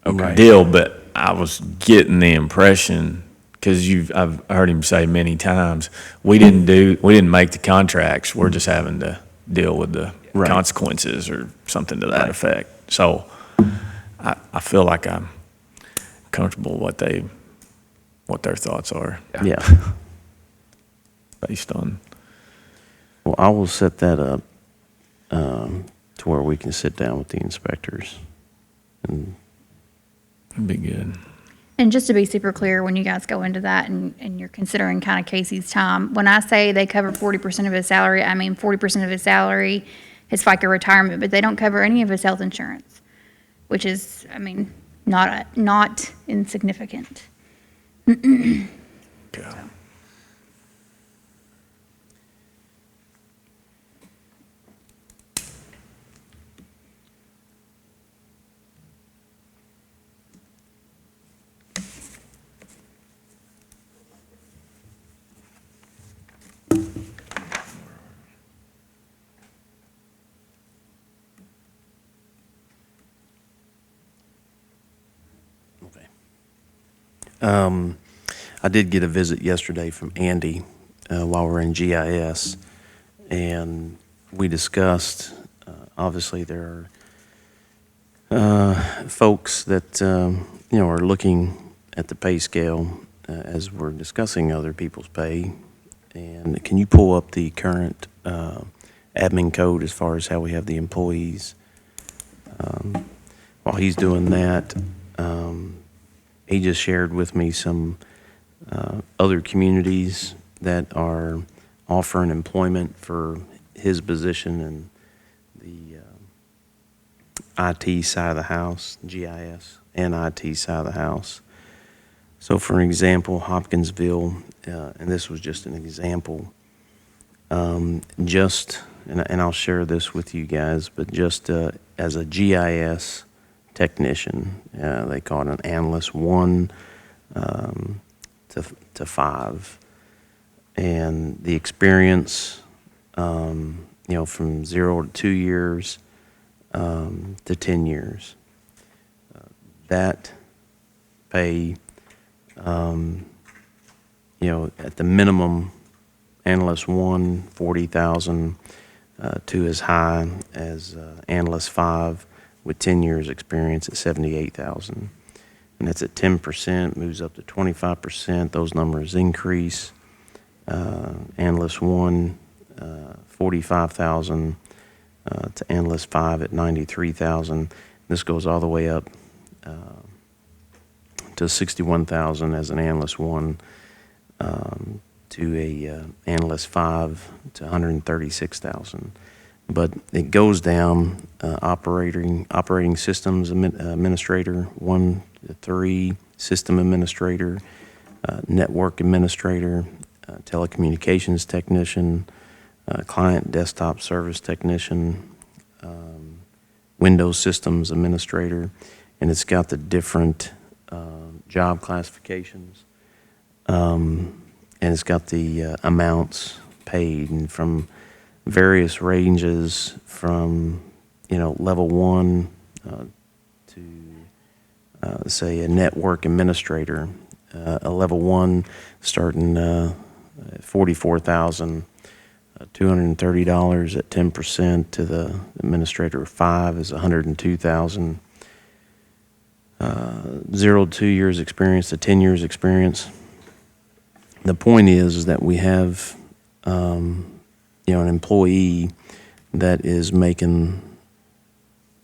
Okay.
deal, but I was getting the impression, because I've heard him say many times, we didn't make the contracts. We're just having to deal with the
Right.
consequences or something to that effect. So I feel like I'm comfortable what their thoughts are
Yeah.
based on.
Well, I will set that up to where we can sit down with the inspectors. And
It'd be good.
And just to be super clear, when you guys go into that and you're considering kind of Casey's time, when I say they cover 40% of his salary, I mean 40% of his salary, his FICA retirement, but they don't cover any of his health insurance, which is, I mean, not insignificant.
Okay.
I did get a visit yesterday from Andy while we're in GIS, and we discussed, obviously there are folks that, are looking at the pay scale as we're discussing other people's pay. And can you pull up the current admin code as far as how we have the employees? While he's doing that, he just shared with me some other communities that are offering employment for his position in the IT side of the house, GIS and IT side of the house. So for example, Hopkinsville, and this was just an example, and I'll share this with you guys, but just as a GIS technician, they call it an analyst 1 to 5. And the experience, from 0 to 2 years to 10 years. That pay, at the minimum, analyst 1, 40,000, to as high as analyst 5 with 10 years experience at 78,000. And that's at 10%, moves up to 25%. Those numbers increase. Analyst 1, 45,000 to analyst 5 at 93,000. This goes all the way up to 61,000 as an analyst 1, to a analyst 5 to 136,000. But it goes down, operating systems administrator 1 to 3, system administrator, network administrator, telecommunications technician, client desktop service technician, Windows systems administrator, and it's got the different job classifications, and it's got the amounts paid, and from various ranges from level 1 to say a network administrator, a level 1 starting at $44,230 at 10%, to the administrator 5 is $102,000. 0 to 2 years experience to 10 years experience. The point is that we have an employee that is making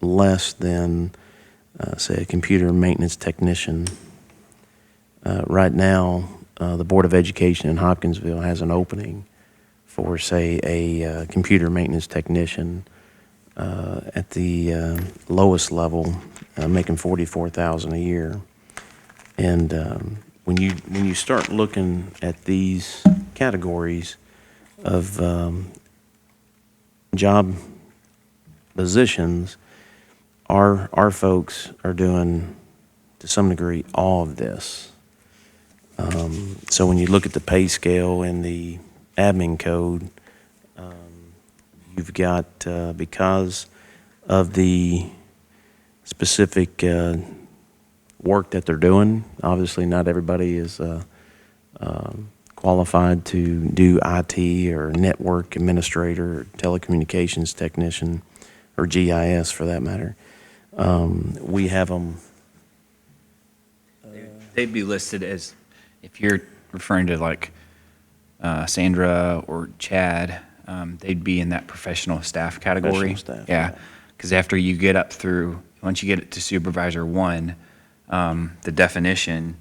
less than say a computer maintenance technician. Right now, the Board of Education in Hopkinsville has an opening for, say, a computer maintenance technician at the lowest level, making $44,000 a year. And when you start looking at these categories of job positions, our folks are doing, to some degree, all of this. So when you look at the pay scale and the admin code, you've got, because of the specific work that they're doing, obviously not everybody is qualified to do IT or network administrator or telecommunications technician or GIS for that matter. We have them.
They'd be listed as, if you're referring to like Sandra or Chad, they'd be in that professional staff category.
Professional staff,
Yeah, because after you get up through, once you get it to supervisor 1, the definition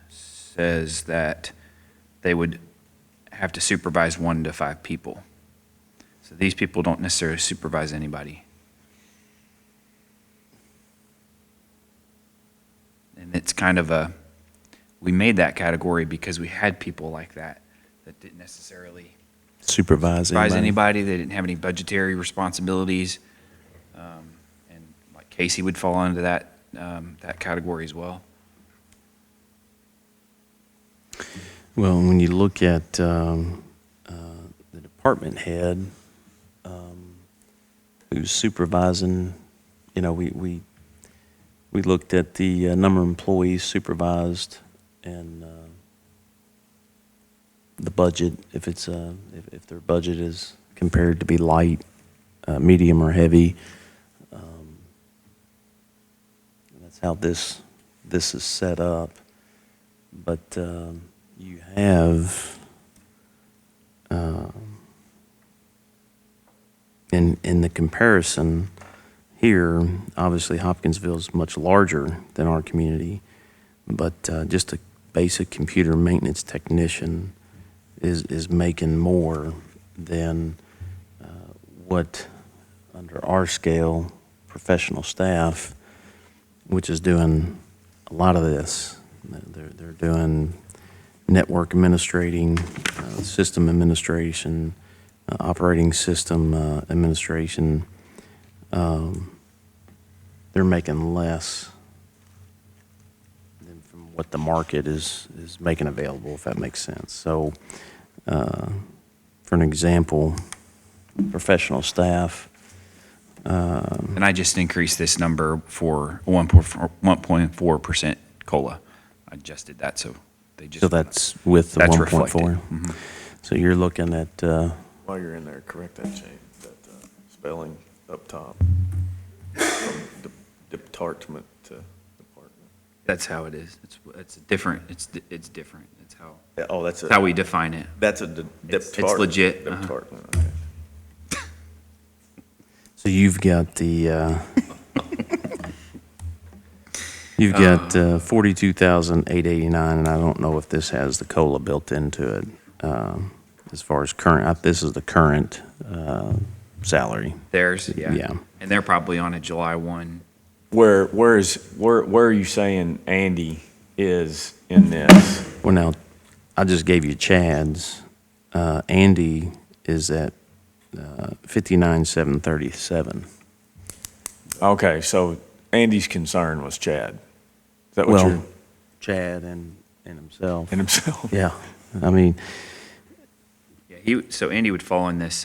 says that they would have to supervise 1 to 5 people. So these people don't necessarily supervise anybody. And it's kind of we made that category because we had people like that didn't necessarily
Supervise
anybody. They didn't have any budgetary responsibilities. And like Casey would fall into that category as well.
Well, when you look at the department head who's supervising, we looked at the number of employees supervised, and the budget, if it's if their budget is compared to be light, medium, or heavy. That's how this is set up. But you have in the comparison here, obviously Hopkinsville is much larger than our community, but just a basic computer maintenance technician is making more than what, under our scale, professional staff, which is doing a lot of this. They're doing network administrating, system administration, operating system administration. They're making less than from what the market is making available, if that makes sense. So, for an example, professional staff.
And I just increased this number for 1.4% COLA. I adjusted that, so they just.
So that's with the
That's
1.4.
reflected. Mhm.
So you're looking at,
While you're in there, correct that change, that spelling up top. From department to department.
That's how it is. It's different. It's different. It's how,
Oh, that's
it's how we define it.
that's a
It's legit, uh-huh.
department, okay.
so you've got the, you've got 42,889, and I don't know if this has the COLA built into it. As far as current, this is the current salary.
Theirs, yeah.
Yeah.
And they're probably on a July 1.
Where are you saying Andy is in this?
Well, now, I just gave you Chad's. Andy is at 59,737.
Okay, so Andy's concern was Chad. Is that what
Well,
you're,
Chad and himself.
and himself?
Yeah, I mean,
Yeah, so Andy would fall in this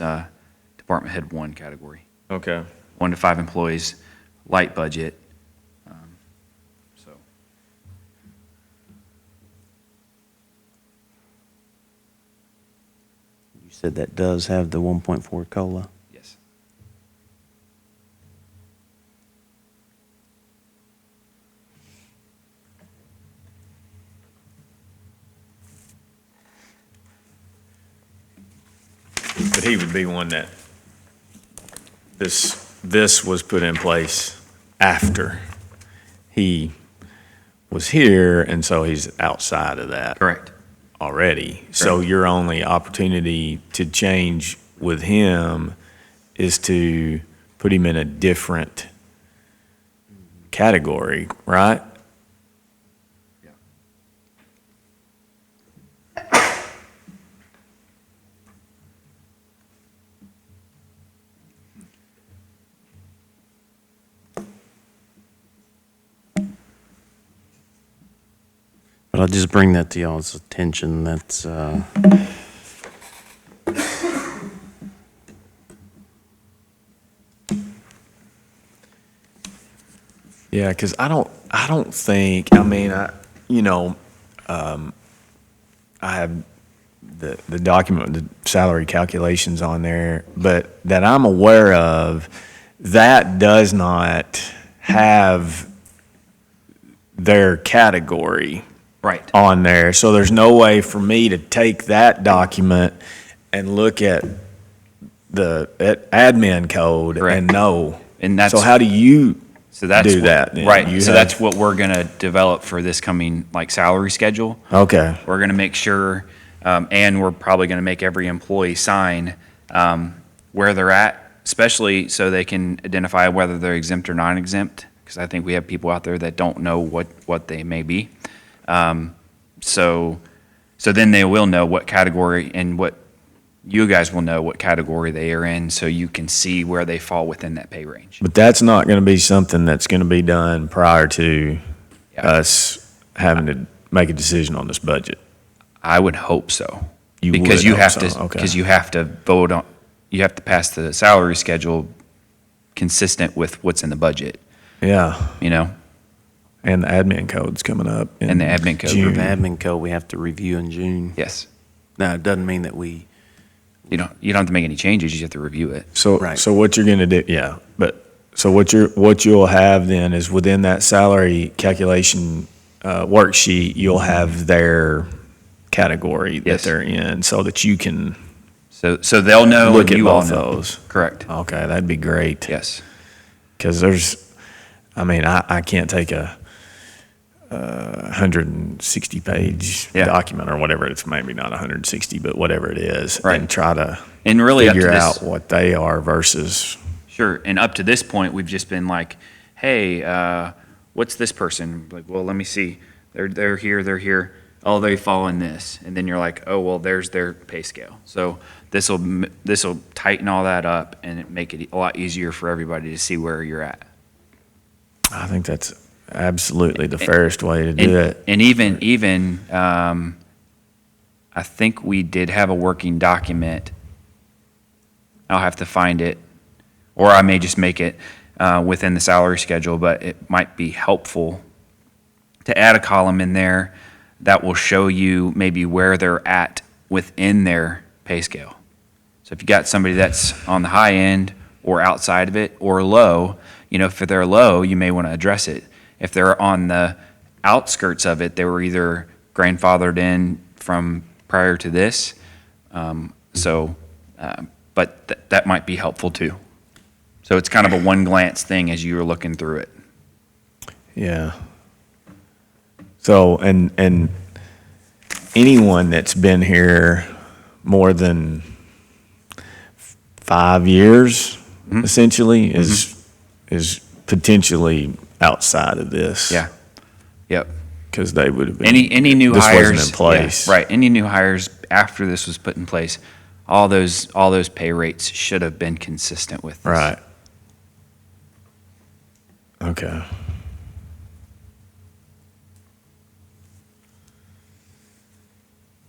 department head 1 category.
Okay.
1 to 5 employees, light budget. So
you said that does have the 1.4 COLA.
yes.
But he would be one that this was put in place after he was here, and so he's outside of that
Correct.
already. So
Correct.
your only opportunity to change with him is to put him in a different category, right?
Yeah.
But I'll just bring that to y'all's attention. That's,
Yeah, because I don't think, I mean, I have the document, the salary calculations on there, but that I'm aware of, that does not have their category
Right.
on there. So there's no way for me to take that document and look at the admin code
Correct.
and know.
And that's.
So how do you
So that's
do
what-
that then?
Right.
You
So
have-
that's what we're going to develop for this coming salary schedule.
Okay.
We're going to make sure, and we're probably going to make every employee sign where they're at, especially so they can identify whether they're exempt or non-exempt. Because I think we have people out there that don't know what they may be. So then they will know what category, and what you guys will know what category they are in, so you can see where they fall within that pay range.
But that's not going to be something that's going to be done prior to
Yeah.
us having to make a decision on this budget.
I would hope so.
You
Because
would
you
hope
have
so,
to,
okay.
because you have to vote on, you have to pass the salary schedule consistent with what's in the budget,
Yeah,
you know?
and the admin code's coming up in
And the admin code.
for
June.
the admin code we have to review in June.
Yes.
Now, it doesn't mean that we,
You don't have to make any changes. You just have to review it.
So,
Right.
so what you're gonna do, yeah, but, so what you'll have then is within that salary calculation, worksheet, you'll have their category that
Yes.
they're in, so that you can
So they'll know
look
and
at
you all
both
know.
those.
Correct.
Okay, that'd be great.
Yes.
Because I can't take a 160-page
Yeah.
document or whatever, it's maybe not 160, but whatever it is,
Right.
and try to
And really up to
figure
this,
out what they are versus,
sure. And up to this point, we've just been like, hey, what's this person? Like, well, let me see. They're here. Oh, they fall in this. And then you're like, oh, well, there's their pay scale. So this will tighten all that up and it make it a lot easier for everybody to see where you're at.
I think that's absolutely the fairest way to do it.
And even I think we did have a working document. I'll have to find it, or I may just make it within the salary schedule, but it might be helpful to add a column in there that will show you maybe where they're at within their pay scale. So if you got somebody that's on the high end or outside of it or low, if they're low, you may want to address it. If they're on the outskirts of it, they were either grandfathered in from prior to this. But that might be helpful too. So it's kind of a one glance thing as you were looking through it.
Yeah. So, and anyone that's been here more than 5 years, essentially, is potentially outside of this.
Yeah. Yep.
Because they would have been.
Any new
this
hires
wasn't in place.
yeah, right? Any new hires after this was put in place, all those pay rates should have been consistent with this.
Right. Okay.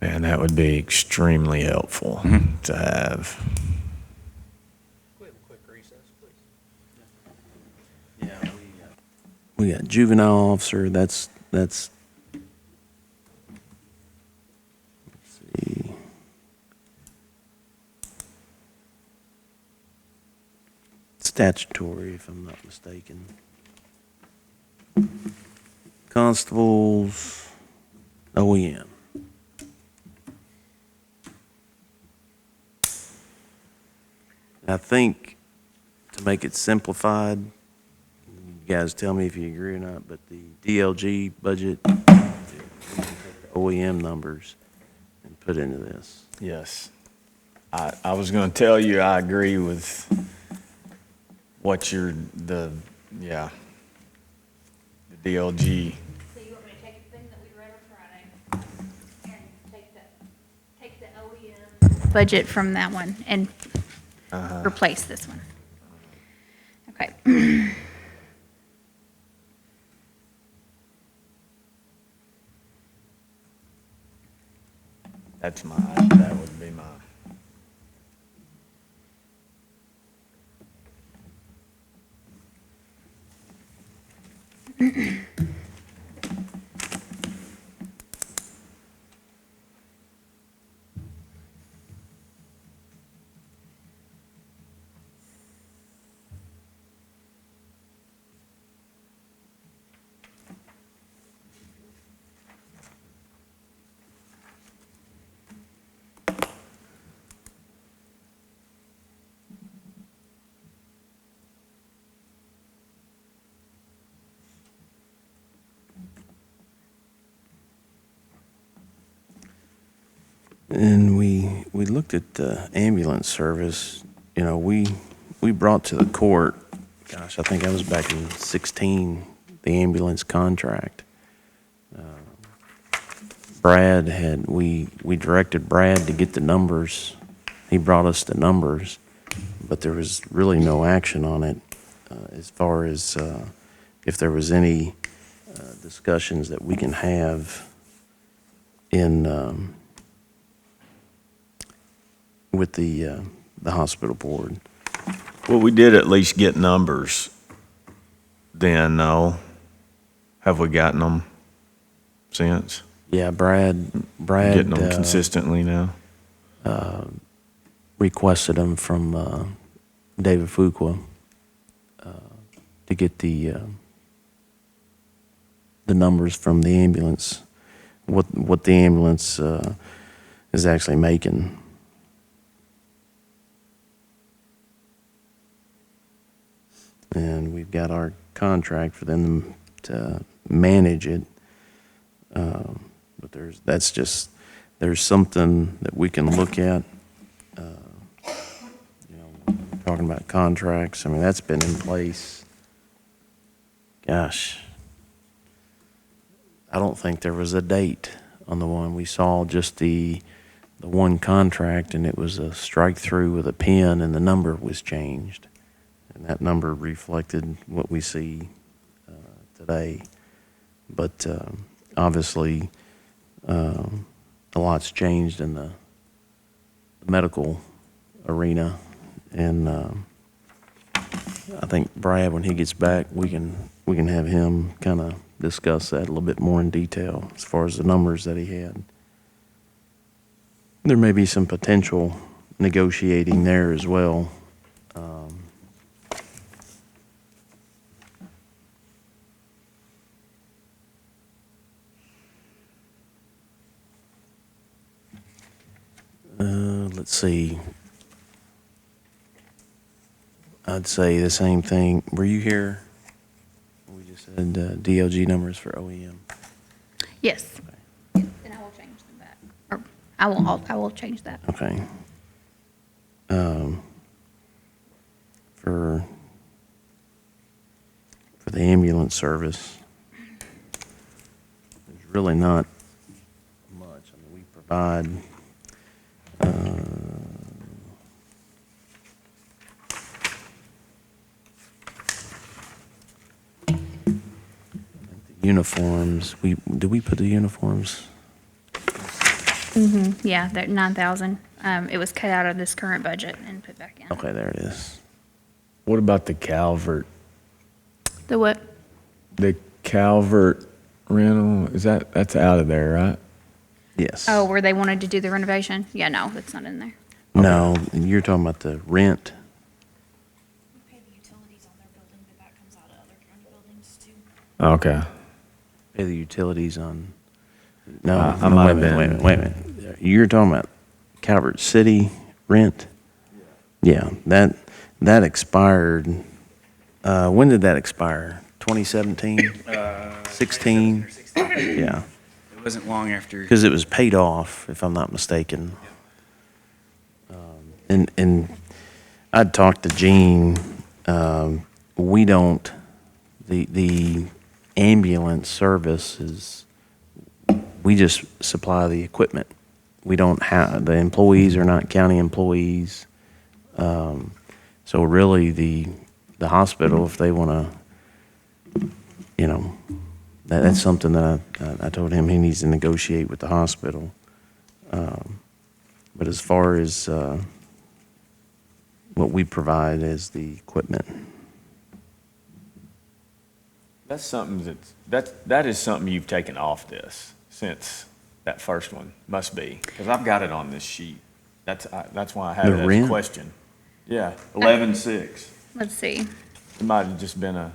Man, that would be extremely helpful to have.
We have a quick recess, please.
yeah, we got juvenile officer, that's, let's see. Statutory, if I'm not mistaken. Constables, OEM. I think, to make it simplified, you guys tell me if you agree or not, but the DLG budget, OEM numbers, and put into this.
Yes. I was going to tell you, I agree with what the DLG.
So you want me to take the thing that we read on Friday and take the OEM budget from that one and replace this one? Okay.
That would be my.
And we looked at the ambulance service, we brought to the court, gosh, I think that was back in 16, the ambulance contract. We directed Brad to get the numbers. He brought us the numbers, but there was really no action on it as far as if there was any discussions that we can have in with the hospital board.
Well, we did at least get numbers then, though. Have we gotten them since?
Yeah, Brad,
Getting them
uh,
consistently now.
requested them from David Fuqua to get the numbers from the ambulance, what the ambulance is actually making. And we've got our contract for them to manage it. But there's something that we can look at. Talking about contracts, I mean, that's been in place. Gosh, I don't think there was a date on the one. We saw just the one contract, and it was a strike through with a pen, and the number was changed. And that number reflected what we see today. But obviously, a lot's changed in the medical arena. And I think Brad, when he gets back, we can have him kind of discuss that a little bit more in detail as far as the numbers that he had. There may be some potential negotiating there as well. Let's see. I'd say the same thing. Were you here? We just said DLG numbers for OEM.
Yes. Yes, and I will change them back. Or I will change that.
Okay. For the ambulance service, there's really not much. I mean, we provide uniforms. Did we put the uniforms?
Mm-hmm. Yeah, that 9,000. It was cut out of this current budget and put back in.
Okay, there it is.
What about the Calvert?
The what?
The Calvert rental, that's out of there, right?
Yes.
Oh, where they wanted to do the renovation? Yeah, no, that's not in there.
No, you're talking about the rent.
We pay the utilities on their building, but that comes out of other county buildings too.
Okay.
Pay the utilities on. No,
I might have been.
Wait a minute. You're talking about Calvert City rent? Yeah, that expired. When did that expire? 2017? 16? Yeah,
It wasn't long after.
because it was paid off, if I'm not mistaken. And I'd talked to Gene. We don't. The ambulance service is. We just supply the equipment. We don't have, the employees are not county employees. So really the hospital, if they want to, that's something that I told him he needs to negotiate with the hospital. But as far as what we provide as the equipment.
That's something that is something you've taken off this since that first one, must be, because I've got it on this sheet. That's why I have
The
it as
rent?
a question. Yeah, 11.6.
Let's see.
It might have just been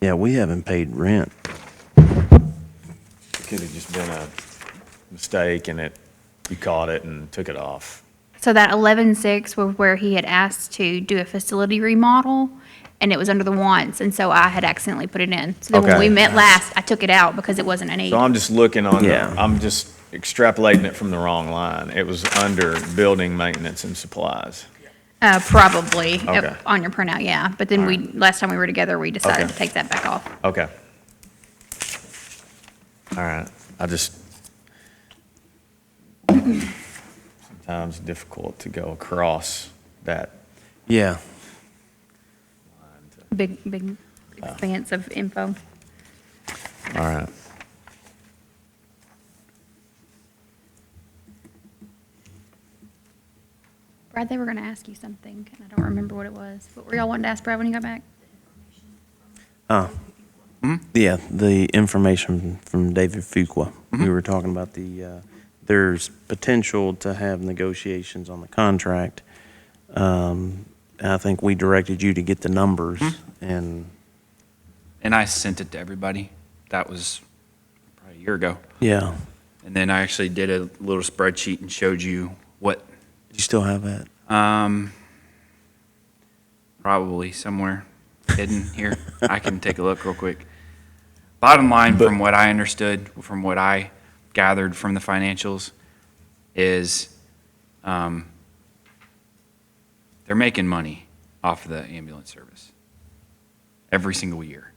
Yeah, we haven't paid rent.
it could have just been a mistake and you caught it and took it off.
So that 11.6 was where he had asked to do a facility remodel, and it was under the wants, and so I had accidentally put it in. So then when
Okay.
we met last, I took it out because it wasn't a need.
So I'm just looking on,
Yeah.
I'm just extrapolating it from the wrong line. It was under building maintenance and supplies.
Probably
Okay.
on your printout, yeah. But then last time we were together, we decided
Okay.
to take that back off.
Okay. All right. Sometimes difficult to go across that.
Yeah.
Big expanse of info.
All right.
Brad, they were going to ask you something, and I don't remember what it was. What were y'all wanting to ask Brad when he got back?
Oh, Yeah, the information from David Fuqua. We were talking about there's potential to have negotiations on the contract. I think we directed you to get the numbers, and
And I sent it to everybody. That was probably a year ago.
yeah.
And then I actually did a little spreadsheet and showed you what,
You still have that?
probably somewhere hidden here. I can take a look real quick. Bottom line, from what I understood, from what I gathered from the financials, is they're making money off of the ambulance service every single year.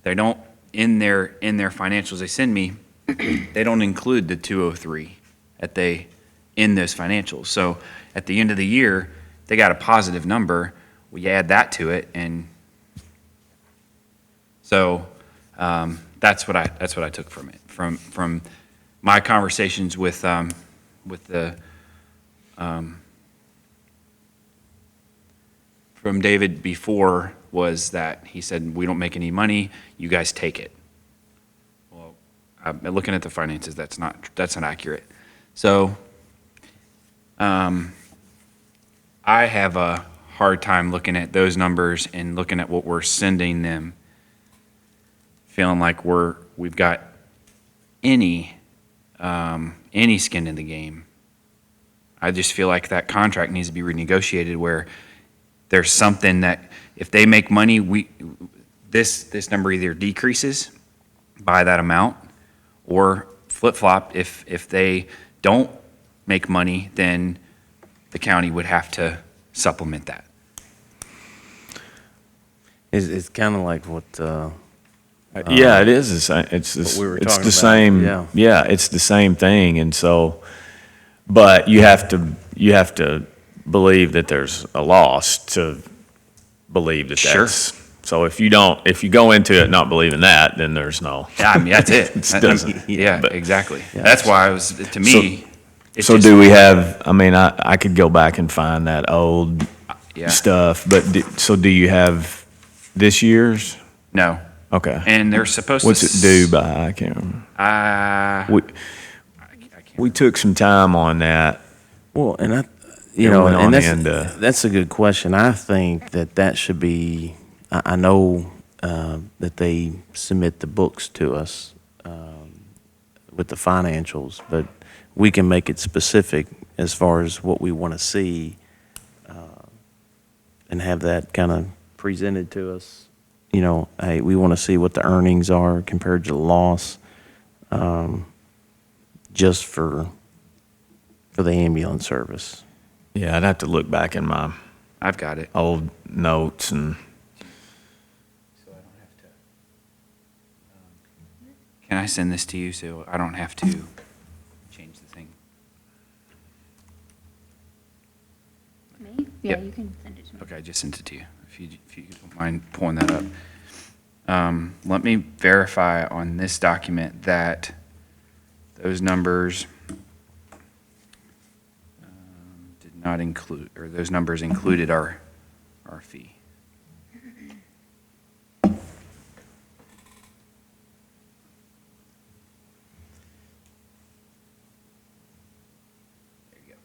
They don't, in their financials they send me, they don't include the 203 in those financials. So at the end of the year, they got a positive number. We add that to it, and so that's what I took from it. From my conversations with from David before was that he said, we don't make any money, you guys take it. Well, I'm looking at the finances, that's not accurate. So I have a hard time looking at those numbers and looking at what we're sending them, feeling like we've got any skin in the game. I just feel like that contract needs to be renegotiated where there's something that if they make money, this number either decreases by that amount or flip-flop. If they don't make money, then the county would have to supplement that.
It's kind of like what,
Yeah, it is the same. It's
what we were
it's
talking
the
about,
same.
yeah.
Yeah, it's the same thing. And so, but you have to believe that there's a loss to believe that
Sure.
that's. So if you go into it not believing that, then there's no.
Yeah, I mean, that's it.
It doesn't.
Yeah,
But-
exactly. That's why I was, to me, it's
So
just-
do we have, I mean, I could go back and find that old
Yeah.
stuff, but so do you have this year's?
No.
Okay.
And they're supposed
What's
to.
it due by? I can't remember.
I can't
We took some time on that.
well, and
It went on
and
into-
that's a good question. I think that should be, I know that they submit the books to us with the financials, but we can make it specific as far as what we want to see and have that kind of presented to us. You know, hey, we want to see what the earnings are compared to the loss, just for the ambulance service.
Yeah, I'd have to look back in my
I've got it.
old notes and.
So I don't have to. Can I send this to you so I don't have to change the thing?
Me? Yeah,
Yep.
you can send it to me.
Okay, I just sent it to you. If you don't mind pulling that up. Let me verify on this document that those numbers did not include, or those numbers included our fee. There you go.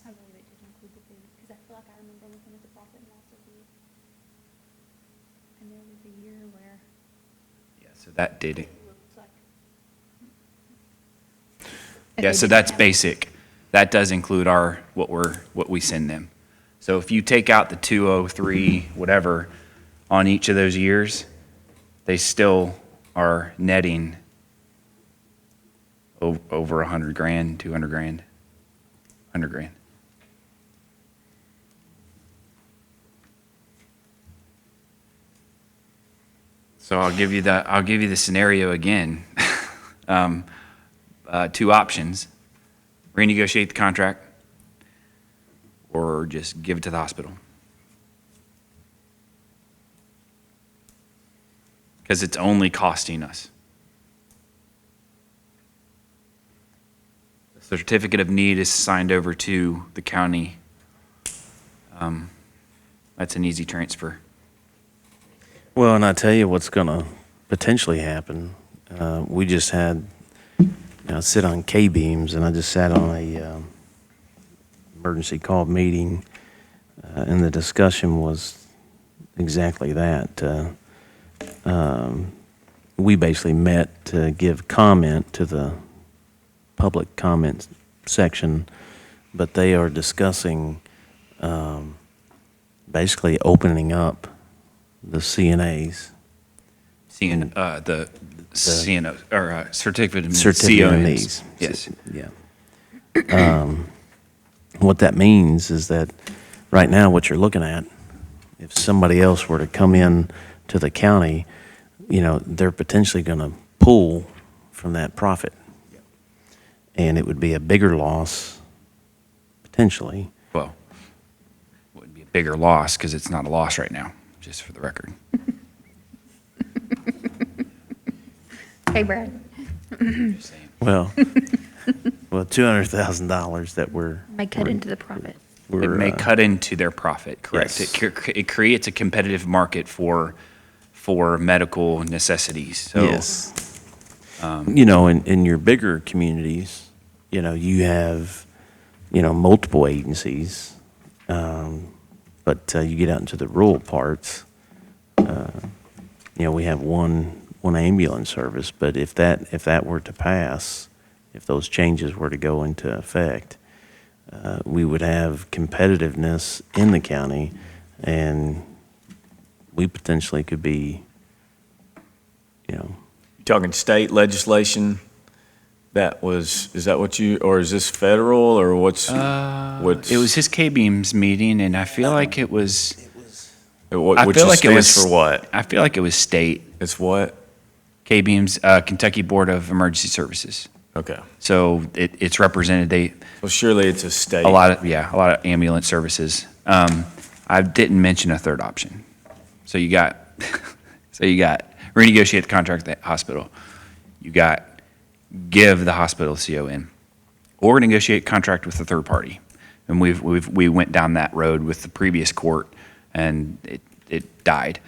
I believe it did include the fee, because I feel like I remember looking at the profit and loss review. And there was a year where
Yeah, so that did it.
it looked like.
Yeah,
Okay,
so
did
that's
that-
basic. That does include what we send them. So if you take out the 203, whatever, on each of those years, they still are netting over 100 grand, 200 grand, 100 grand. So I'll give you the scenario again. Two options: renegotiate the contract, or just give it to the hospital. Because it's only costing us. The certificate of need is signed over to the county. That's an easy transfer.
Well, and I tell you what's going to potentially happen. We just had, I sit on K-beams, and I just sat on a emergency call meeting, and the discussion was exactly that. We basically met to give comment to the public comment section, but they are discussing basically opening up the CNAs.
Seeing the CNO or certificate of
Certificate of
CONs.
needs.
Yes.
Yeah. What that means is that right now, what you're looking at, if somebody else were to come in to the county, they're potentially going to pull from that profit. And it would be a bigger loss, potentially.
Well, it would be a bigger loss because it's not a loss right now, just for the record.
Hey, Brad.
Just saying.
Well, $200,000 that
May cut into the profit.
It may cut into their profit, correct?
Yes.
It creates a competitive market for medical necessities. So,
yes. In your bigger communities, you have, multiple agencies, but you get out into the rural parts, we have one ambulance service. But if that were to pass, if those changes were to go into effect, we would have competitiveness in the county, and we potentially could be,
You talking state legislation? Is that what you, or is this federal, or what's?
it was his K-beams meeting, and I feel like it was.
Which stands for what?
I feel like it was state.
It's what?
K-beams, Kentucky Board of Emergency Services.
Okay.
So it's represented.
Well, surely it's a state.
A lot of ambulance services. I didn't mention a third option. So you got renegotiate the contract with the hospital. You got give the hospital CON, or negotiate contract with a third party. And we went down that road with the previous court, and it died.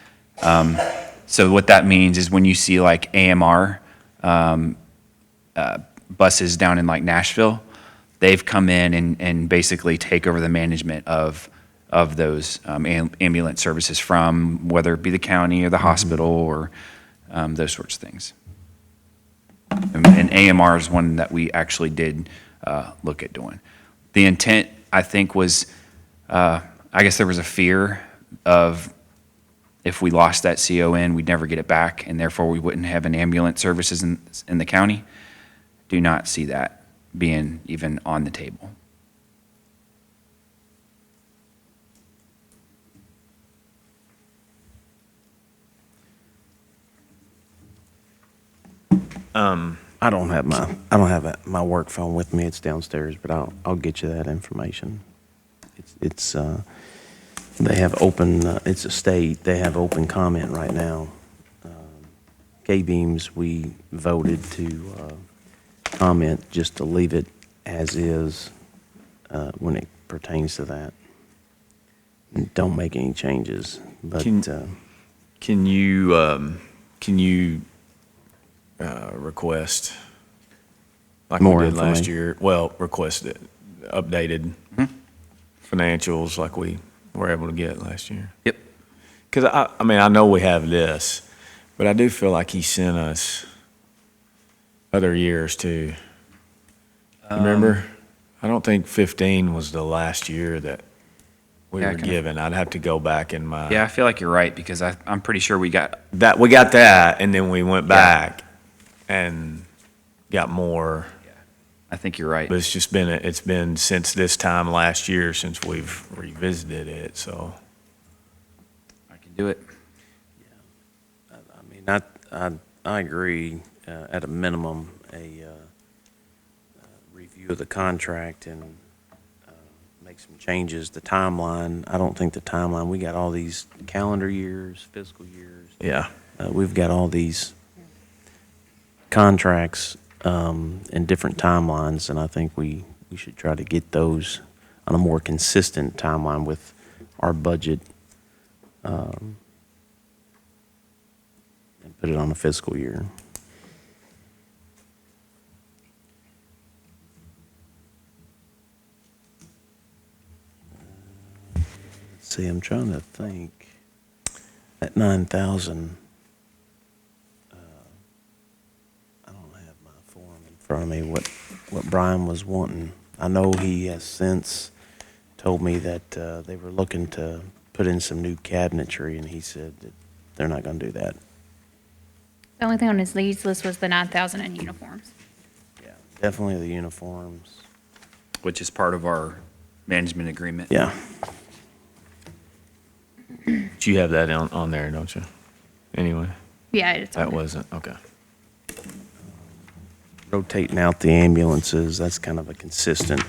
So what that means is when you see like AMR buses down in like Nashville, they've come in and basically take over the management of those ambulance services from whether it be the county or the hospital or those sorts of things. And AMR is one that we actually did look at doing. The intent, I think, was, I guess there was a fear of if we lost that CON, we'd never get it back, and therefore we wouldn't have an ambulance services in the county. Do not see that being even on the table.
I don't have my work phone with me. It's downstairs, but I'll get you that information. It's they have open. It's a state. They have open comment right now. K-beams, we voted to comment just to leave it as is when it pertains to that. And don't make any changes. But
Can you request, like
More
we did last
information.
year? Well, request it, updated financials like we were able to get last year.
Yep.
Because I know we have this, but I do feel like he sent us other years too. Remember? I don't think 15 was the last year that we were given. I'd have to go back in my.
Yeah, I feel like you're right because I'm pretty sure we got.
That, we got that, and then we went back and got more.
I think you're right.
But it's been since this time last year since we've revisited it, so.
I can do it.
I mean, I agree. At a minimum, a review of the contract and make some changes. The timeline, I don't think the timeline. We got all these calendar years, fiscal years.
Yeah.
We've got all these contracts and different timelines, and I think we should try to get those on a more consistent timeline with our budget put it on a fiscal year. See, I'm trying to think. At 9,000, I don't have my form in front of me, what Brian was wanting. I know he has since told me that they were looking to put in some new cabinetry, and he said that they're not going to do that.
The only thing on his leads list was the 9,000 in uniforms.
Yeah, definitely the uniforms.
Which is part of our management agreement.
Yeah.
But you have that on there, don't you? Anyway,
Yeah, it's on
that
there.
wasn't, okay.
Rotating out the ambulances, that's kind of a consistent.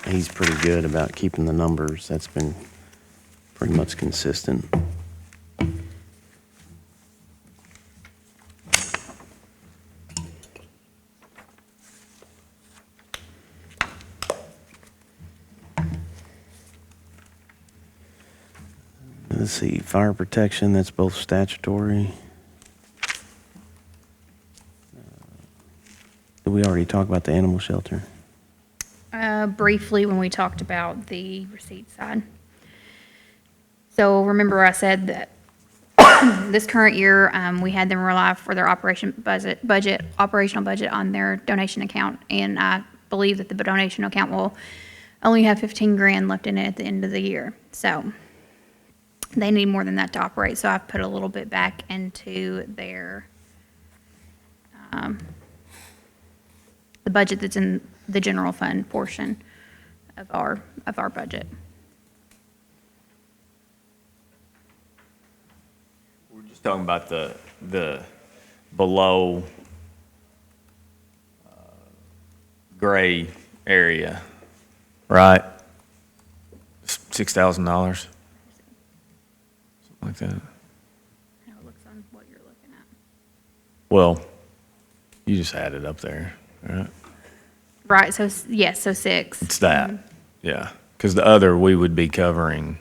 He's pretty good about keeping the numbers. That's been pretty much consistent. Let's see, fire protection, that's both statutory. Did we already talk about the animal shelter?
Briefly when we talked about the receipt side. So remember I said that this current year, we had them rely for their operational budget on their donation account. And I believe that the donation account will only have 15 grand left in it at the end of the year. So they need more than that to operate. So I've put a little bit back into their, the budget that's in the general fund portion of our budget.
We're just talking about the below gray area, right? $6,000, something like that.
How it looks on what you're looking at.
Well, you just had it up there, right?
Right, so, yes, so 6.
It's that, yeah. Because the other, we would be covering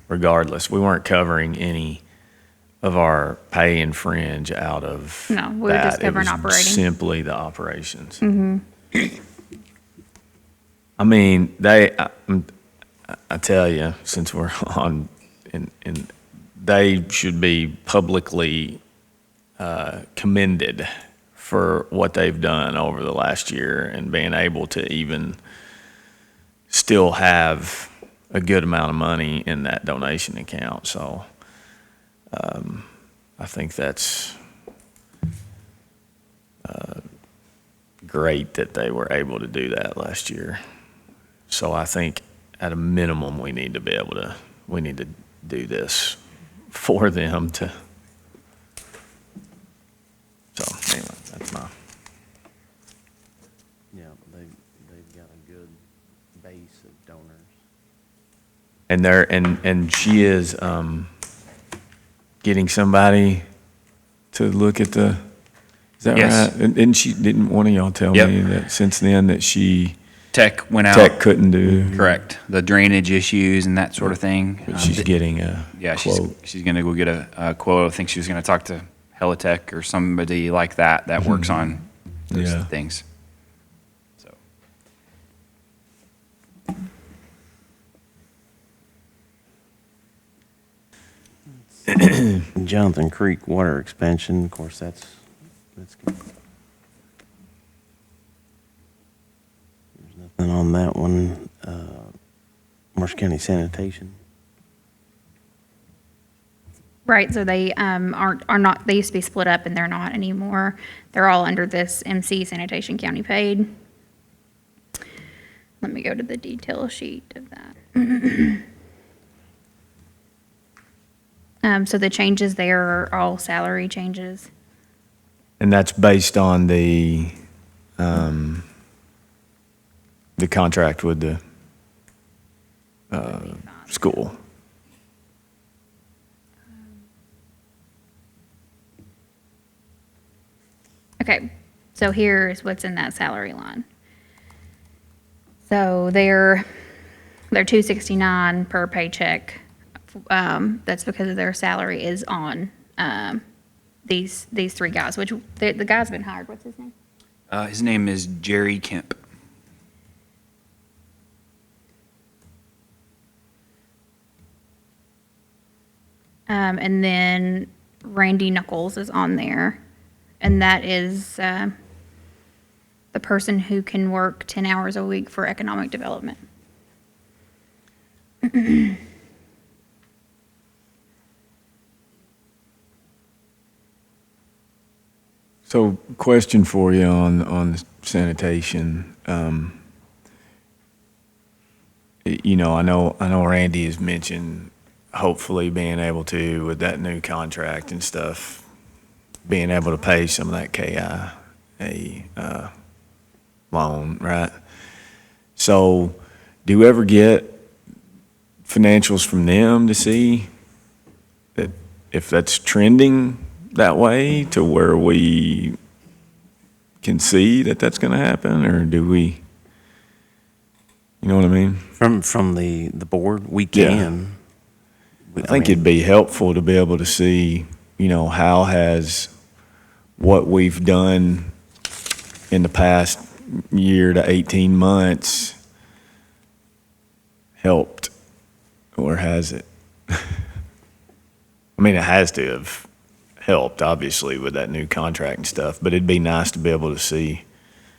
regardless. We weren't covering any of our pay and fringe out of
No, we were just
that. It
covering
was
operating.
simply the operations. I mean, I tell you, since we're on, and they should be publicly commended for what they've done over the last year and being able to even still have a good amount of money in that donation account. So I think that's great that they were able to do that last year. So I think at a minimum, we need to do this for them to. So anyway, that's my.
Yeah, they've got a good base of donors.
And she is getting somebody to look at the. Is that
Yes.
right? And didn't one of y'all tell
Yep.
me that since then that
Tech went out.
Tech couldn't do.
Correct. The drainage issues and that sort of thing.
But she's getting a
Yeah,
quote.
she's going to go get a quote. I think she was going to talk to Helitech or somebody like that works on those
Yeah.
things. So
Jonathan Creek water expansion, of course, that's good. There's nothing on that one. Marsh County Sanitation.
Right, so they are not, they used to be split up and they're not anymore. They're all under this MC Sanitation County Paid. Let me go to the detail sheet of that. So the changes there are all salary changes.
And that's based on the contract with the school.
Okay, so here's what's in that salary line. So they're $269 per paycheck. That's because their salary is on these three guys, which the guy's been hired. What's his name?
His name is Jerry Kemp.
And then Randy Knuckles is on there, and that is the person who can work 10 hours a week for economic development.
So, question for you on sanitation. You know, I know Randy has mentioned hopefully being able to, with that new contract and stuff, being able to pay some of that KIA loan, right? So, do you ever get financials from them to see that if that's trending that way to where we can see that that's going to happen, or do we, you know what I mean?
From the board, we
Yeah.
can.
I think it'd be helpful to be able to see, you know, how has what we've done in the past year to 18 months helped, or has it? I mean, it has to have helped, obviously, with that new contract and stuff, but it'd be nice to be able to see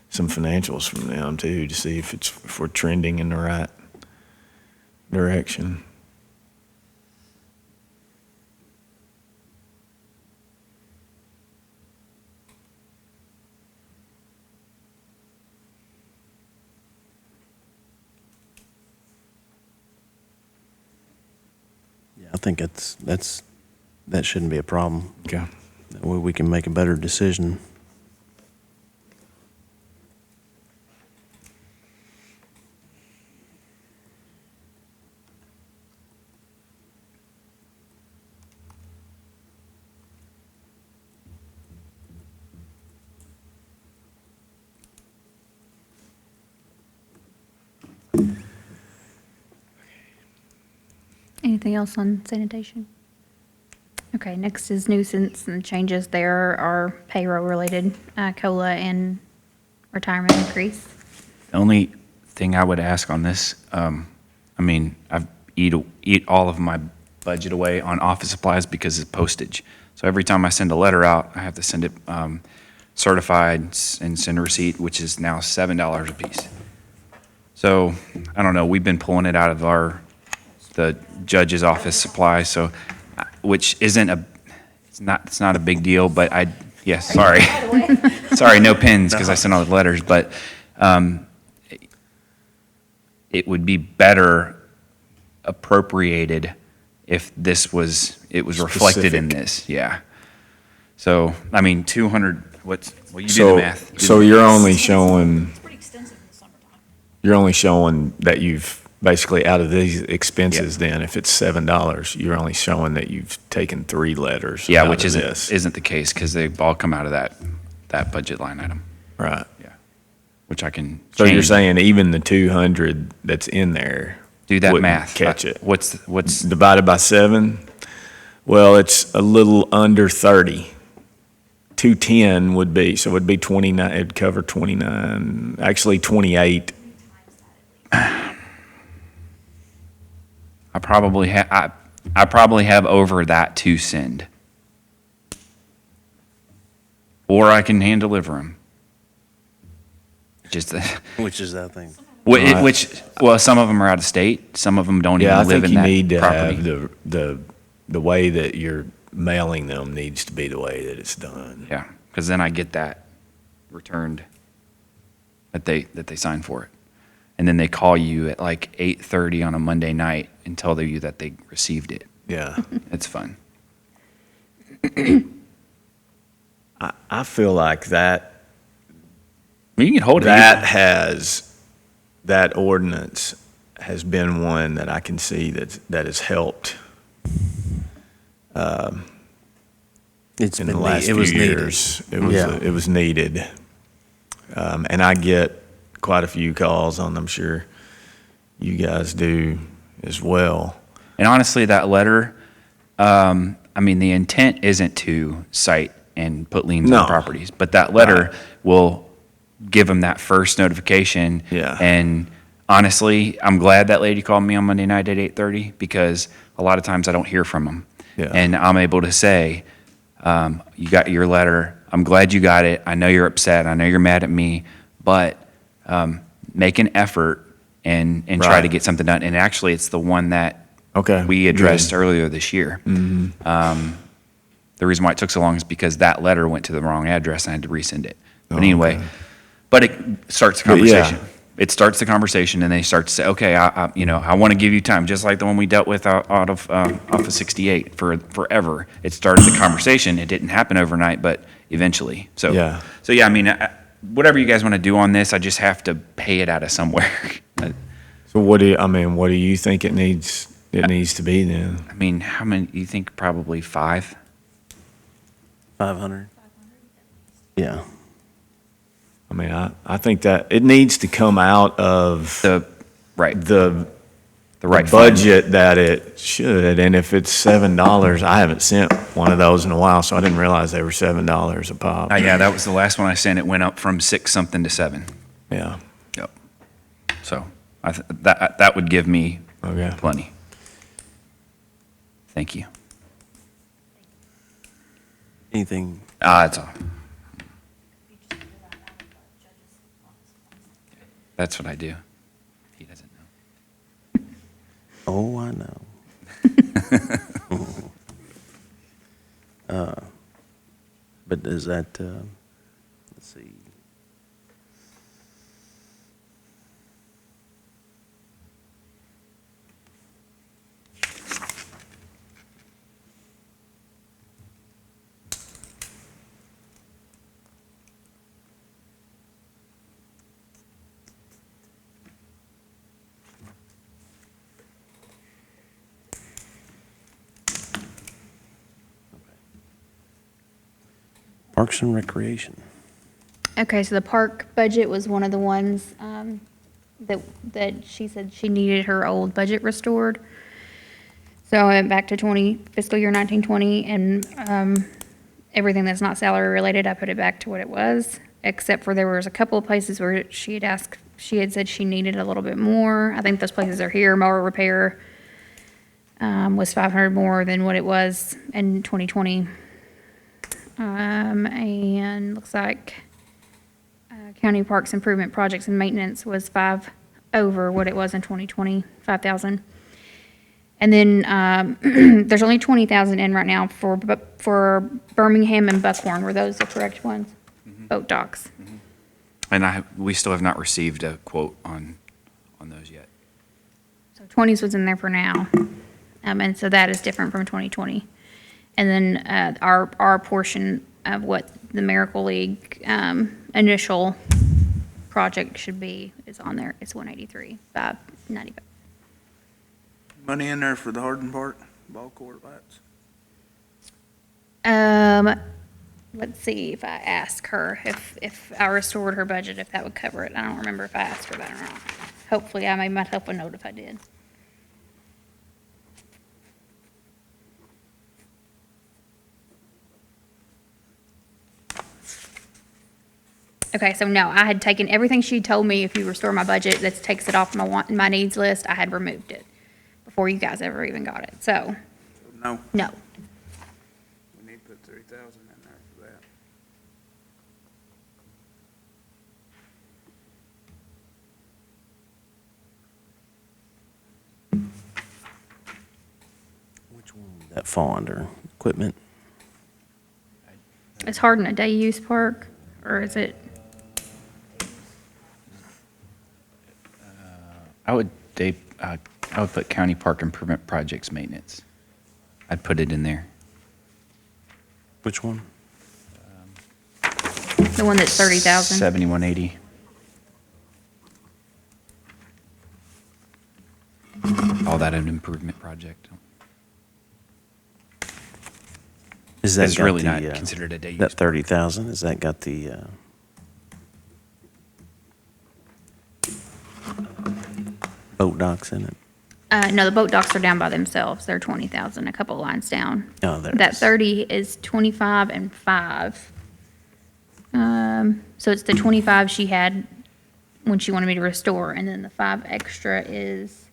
some financials from them too, to see if we're trending in the right direction.
Yeah, I think that shouldn't be a problem.
Okay.
That way we can make a better decision.
Anything else on sanitation? Okay, next is nuisance, and the changes there are payroll related, COLA and retirement increase.
The only thing I would ask on this, I mean, I eat all of my budget away on office supplies because of postage. So every time I send a letter out, I have to send it certified and send a receipt, which is now $7 a piece. So I don't know. We've been pulling it out of the judge's office supply, so which isn't it's not a big deal, but sorry. Sorry, no pins because I sent all the letters, but it would be better appropriated if it was reflected in this. Yeah. So, I mean, 200, you do the math.
So you're only showing,
It's pretty extensive in the summertime.
you're only showing that you've basically out of these expenses, then if it's $7, you're only showing that you've taken 3 letters.
Yeah,
out
which
of this.
isn't the case because they all come out of that budget line item.
Right.
Yeah. Which I can
So you're
change.
saying even the 200 that's in there
Do that
wouldn't
math.
catch it.
What's
Divided by 7? Well, it's a little under 30. 210 would be, so it'd be 29, it'd cover 29, actually 28.
I probably have over that to send. Or I can hand deliver them. Just
Which is that thing.
well, some of them are out of state. Some of them don't
Yeah, I
even live
think
in
you
that
need to
property.
have the way that you're mailing them needs to be the way that it's done.
Yeah, because then I get that returned that they sign for it, and then they call you at like 8:30 on a Monday night and tell you that they received it.
Yeah.
It's fun.
I feel like that
I mean, you can hold
that ordinance has been one that I can see that has helped
It's
in
been
the last
it was
few
needed.
years.
Yeah.
It was needed. And I get quite a few calls on, I'm sure you guys do as well.
And honestly, that letter, I mean, the intent isn't to cite and put liens
No.
on properties. But that letter will give them that first notification.
Yeah.
And honestly, I'm glad that lady called me on Monday night at 8:30 because a lot of times I don't hear from them.
Yeah.
And I'm able to say, you got your letter. I'm glad you got it. I know you're upset. I know you're mad at me, but make an effort and try
Right.
to get something done. And actually, it's the one that
Okay.
we addressed
Good.
earlier this year. The reason why it took so long is because that letter went to the wrong address and I had to resend it. But
Oh,
anyway,
okay.
but it starts the
But yeah.
conversation. It starts the conversation, and they start to say, "Okay, I want to give you time," just like the one we dealt with out of off of 68 for forever. It started the conversation. It didn't happen overnight, but eventually. So
Yeah.
So yeah, I mean, whatever you guys want to do on this, I just have to pay it out of somewhere.
So what do you think it needs to be then?
I mean, how many? You think probably 5?
500? Yeah.
I mean, I think that it needs to come out of
The
the
right fund.
budget that it should. And if it's $7, I haven't sent one of those in a while, so I didn't realize they were $7 a pop.
Yeah, that was the last one I sent. It went up from 6 something to 7.
Yeah.
Yep. So that would give me
Okay.
plenty. Thank you.
Anything?
That's all. That's what I do. He doesn't know.
Oh, I know. But is that, let's see. Parks and Recreation.
Okay, so the park budget was one of the ones that she said she needed her old budget restored. So I went back to fiscal year 1920, and everything that's not salary related, I put it back to what it was, except for there was a couple of places where she had said she needed a little bit more. I think those places are here. Mower repair was 500 more than what it was in 2020. And looks like county parks improvement projects and maintenance was 5 over what it was in 2020, 5,000. And then there's only 20,000 in right now for Birmingham and Buckhorn. Were those the correct ones? Boat docks.
And we still have not received a quote on those yet.
So 20s was in there for now. And so that is different from 2020. And then our portion of what the Miracle League initial project should be is on there. It's 183,595.
Money in there for the Hardin Park ball court lights.
Let's see if I ask her if I restored her budget, if that would cover it. I don't remember if I asked her that or not. Hopefully, I made myself a note if I did. Okay, so no, I had taken everything she told me, if you restore my budget, that takes it off my needs list, I had removed it before you guys ever even got it, so,
No,
no.
we need to put 3,000 in there for that.
Which one would that fall under? Equipment?
It's Hardin a day use park, or is it,
I would put county park improvement projects maintenance. I'd put it in there.
Which one?
the one that's 30,000?
7180. All that an improvement project.
Is that
It's
got
really
the,
not considered a day use.
that 30,000, has that got the, boat docks in it?
No, the boat docks are down by themselves. They're 20,000, a couple lines down.
Oh, there
That
it is.
30 is 25 and 5. So it's the 25 she had when she wanted me to restore, and then the 5 extra is,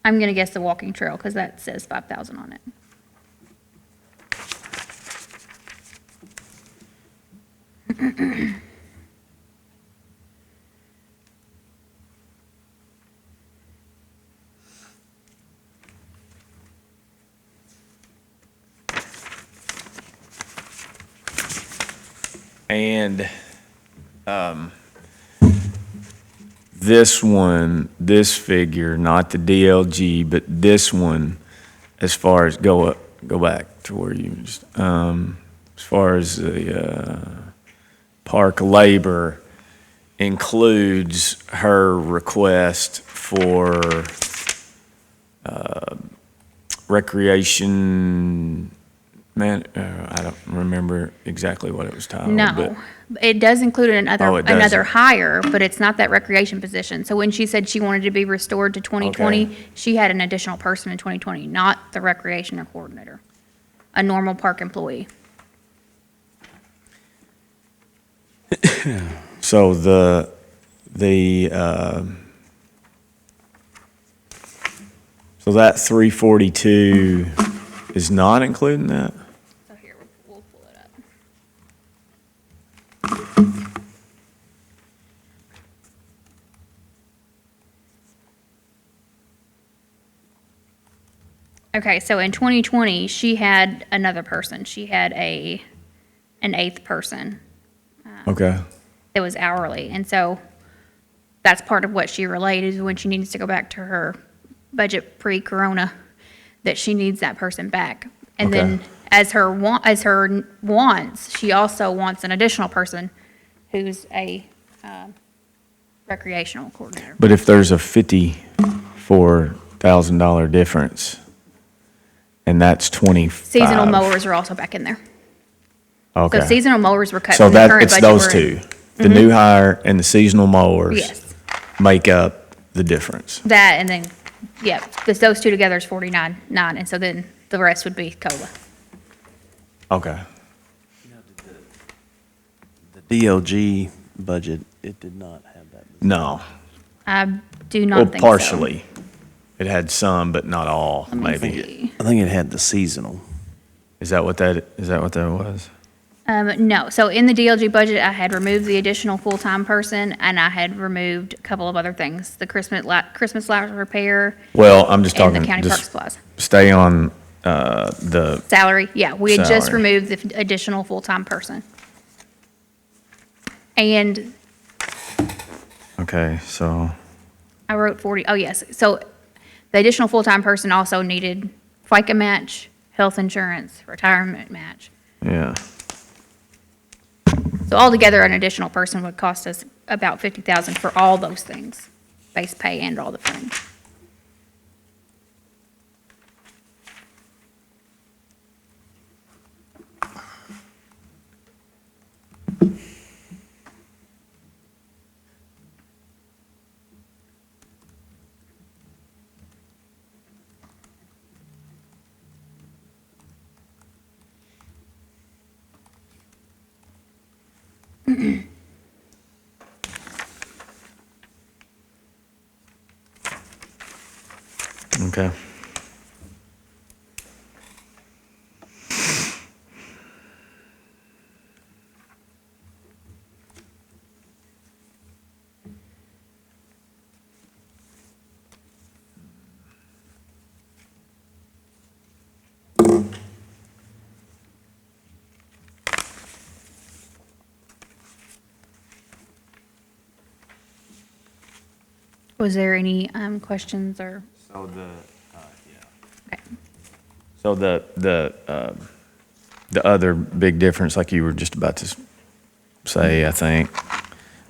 I'm gonna guess the walking trail, because that says 5,000 on it.
And this one, this figure, not the DLG, but this one, as far as go back to where you just, as far as the park labor includes her request for recreation. Man, I don't remember exactly what it was titled.
No,
but
it does include
Oh, it does.
another hire, but it's not that recreation position. So when she said she wanted to be restored to 2020,
Okay.
she had an additional person in 2020, not the recreation or coordinator, a normal park employee.
So so that 342 is not including that?
So here, we'll pull it up. Okay, so in 2020, she had another person. She had an 8th person
Okay.
that was hourly. And so that's part of what she relayed is when she needs to go back to her budget pre-corona, that she needs that person back. And
Okay.
then as her wants, she also wants an additional person who's a recreational coordinator.
But if there's a $54,000 difference, and that's 25.
Seasonal mowers are also back in there.
Okay.
So seasonal mowers were cut
So
from the
that,
current
it's
budget
those
we're in.
two. The new hire and the seasonal mowers.
Yes.
Make up the difference.
That, and then, yeah, those two together is 49.9, and so then the rest would be COLA.
Okay.
The DLG budget, it did not have that.
No.
I do
Well,
not think so.
partially. It had some, but not all,
Let me
maybe.
see.
I think it had the seasonal.
Is that what that was?
No, so in the DLG budget, I had removed the additional full-time person, and I had removed a couple of other things, the Christmas light repair
Well, I'm just
and the
talking,
county park
just
supplies.
stay on, the,
Salary, yeah, we had just
Salary.
removed the additional full-time person. And
okay, so,
I wrote 40, oh yes, so the additional full-time person also needed FICA match, health insurance, retirement match.
yeah.
So altogether, an additional person would cost us about 50,000 for all those things, base pay and all the fringe.
Okay.
Was there any questions or?
So
Okay.
So the other big difference, like you were just about to say, I think,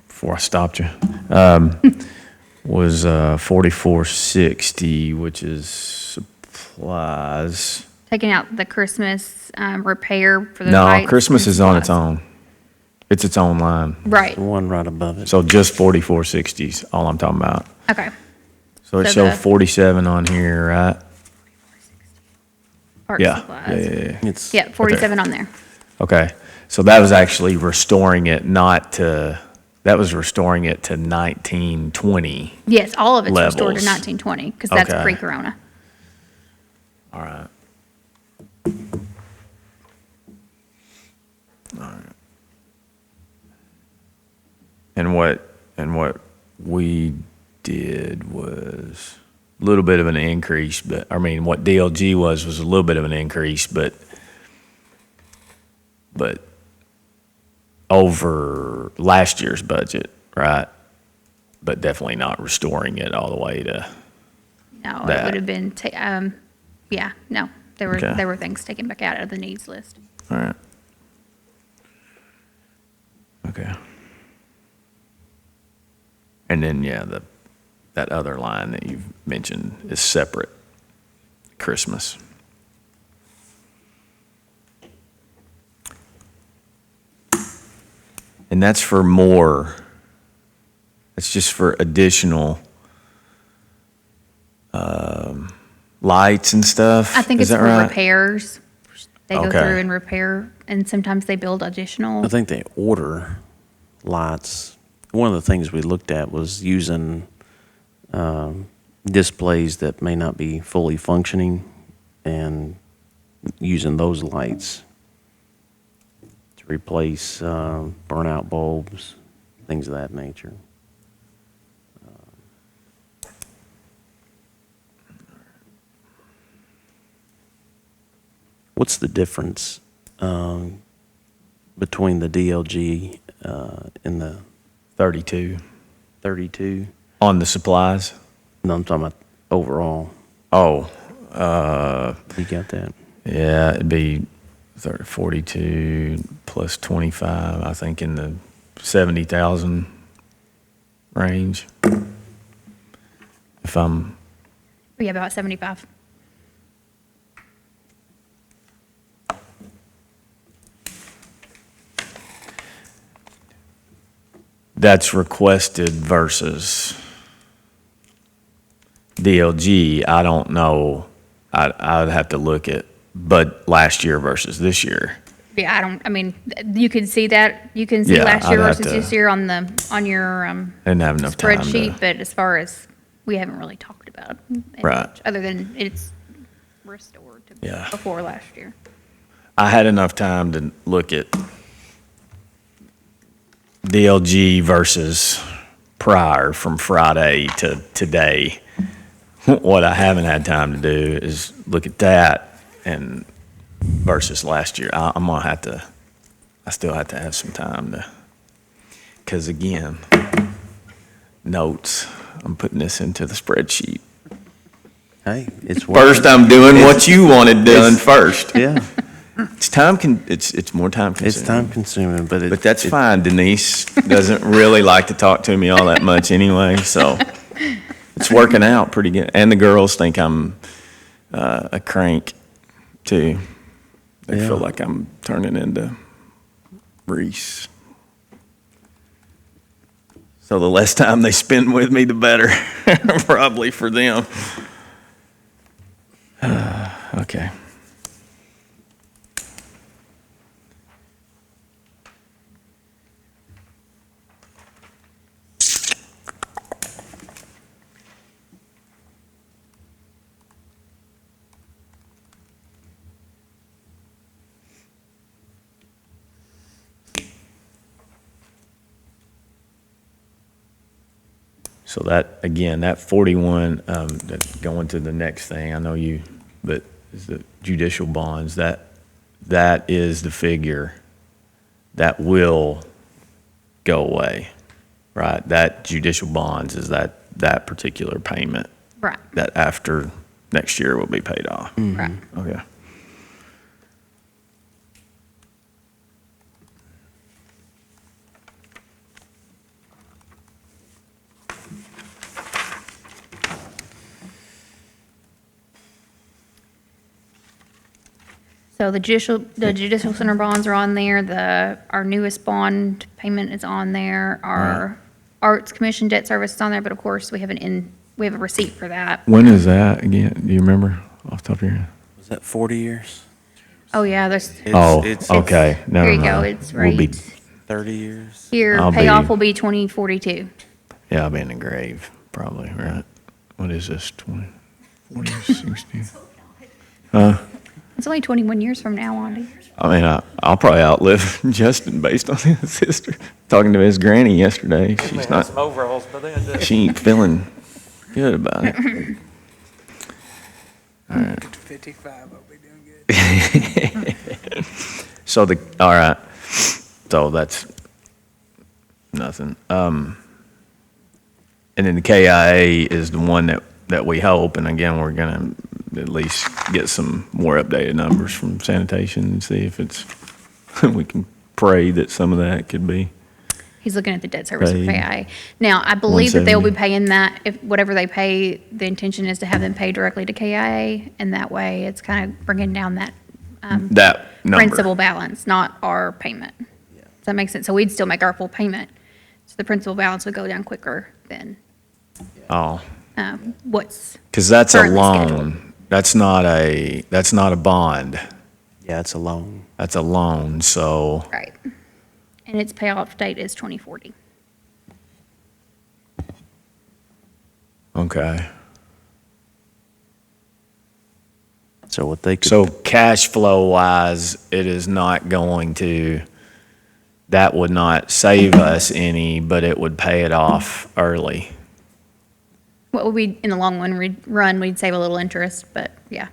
before I stopped you, was 4460, which is supplies.
Taking out the Christmas repair for the
No,
lights
Christmas
and
is on its
supplies.
own. It's its own line.
Right,
The one right above it.
So just 4460 is all I'm talking about.
okay.
So it
So
showed
the-
47 on here, right?
Park
Yeah,
supplies.
yeah.
It's,
Yeah, 47 on there.
Okay, so that was actually restoring it not to, that was restoring it to 1920.
Yes, all of it's restored to
Levels.
1920 because that's
Okay.
pre-corona.
All right. All right. And what we did was a little bit of an increase, but, I mean, what DLG was a little bit of an increase, but over last year's budget, right? But definitely not restoring it all the way to,
No, it
That.
would have been, yeah, no,
Okay.
there were things taken back out of the needs list.
all right. Okay. And then, yeah, that other line that you've mentioned is separate, Christmas. And that's for more, it's just for additional lights and stuff?
I think
Is
it's
that
for
right?
repairs. They go
Okay.
through and repair, and sometimes they build additional.
I think they order lights. One of the things we looked at was using displays that may not be fully functioning and using those lights to replace burnout bulbs, things of that nature. What's the difference between the DLG and the
32
32?
on the supplies.
No, I'm talking about overall.
Oh,
You got that?
yeah, it'd be 42 plus 25, I think in the 70,000 range. If I'm,
Yeah, about 75.
that's requested versus DLG, I don't know. I'd have to look at, but last year versus this year.
Yeah, I mean, you can see that, you can see
Yeah,
last year
I'd have
versus
to-
this year on your
I didn't have enough time
spreadsheet,
to,
but as far as, we haven't really talked about it
Right.
much, other than it's restored to
Yeah.
before last year.
I had enough time to look at DLG versus prior from Friday to today. What I haven't had time to do is look at that and versus last year. I'm gonna have to, I still have to have some time to, because again, notes, I'm putting this into the spreadsheet.
Hey, it's
First, I'm doing what you wanted done first.
Yeah,
It's more time consuming.
it's time consuming, but
But that's fine. Denise doesn't really like to talk to me all that much anyway, so it's working out pretty good. And the girls think I'm a crank too. They
Yeah.
feel like I'm turning into Reese. So the less time they spend with me, the better, probably for them. Okay. So that, again, that 41, going to the next thing, I know you, but is the judicial bonds, that is the figure that will go away, right? That judicial bonds is that particular payment
Right,
that after next year will be paid off.
right.
Okay.
So the judicial center bonds are on there, our newest bond payment is on there, our arts commission debt service is on there, but of course, we have an we have a receipt for that.
When is that again? Do you remember off the top of your head?
Was that 40 years?
Oh, yeah, there's,
It's
Okay. Never
here you go,
mind.
it's
We'll be-
right
30 years?
here,
I'll
payoff
be-
will be 2042.
Yeah, I'll be in the grave, probably, right? What is this, 20, 40, 60? Huh?
It's only 21 years from now, Andy.
I mean, I'll probably outlive Justin based on his sister. Talking to his granny yesterday, she's not,
Some overalls by then.
she ain't feeling good about it.
Get to 55, I'll be doing good.
So all right, so that's nothing. And then the KIA is the one that we hope, and again, we're gonna at least get some more updated numbers from sanitation and see if it's, we can pray that some of that could be.
He's looking at the debt service for
Paid.
KIA. Now, I believe that they will be
170.
paying that, if whatever they pay, the intention is to have them pay directly to KIA, and that way it's kind of bringing down that
That number.
principal balance, not our payment. Does that make sense? So we'd still make our full payment, so the principal balance would go down quicker than
Oh,
what's,
because that's a
Currently
loan.
scheduled.
That's not a bond.
Yeah, it's a loan.
That's a loan, so.
right. And its payoff date is 2040.
Okay.
So what they could.
So cash flow wise, it is not going to, that would not save us any, but it would pay it off early.
What would we, in the long run, we'd save a little interest, but yeah.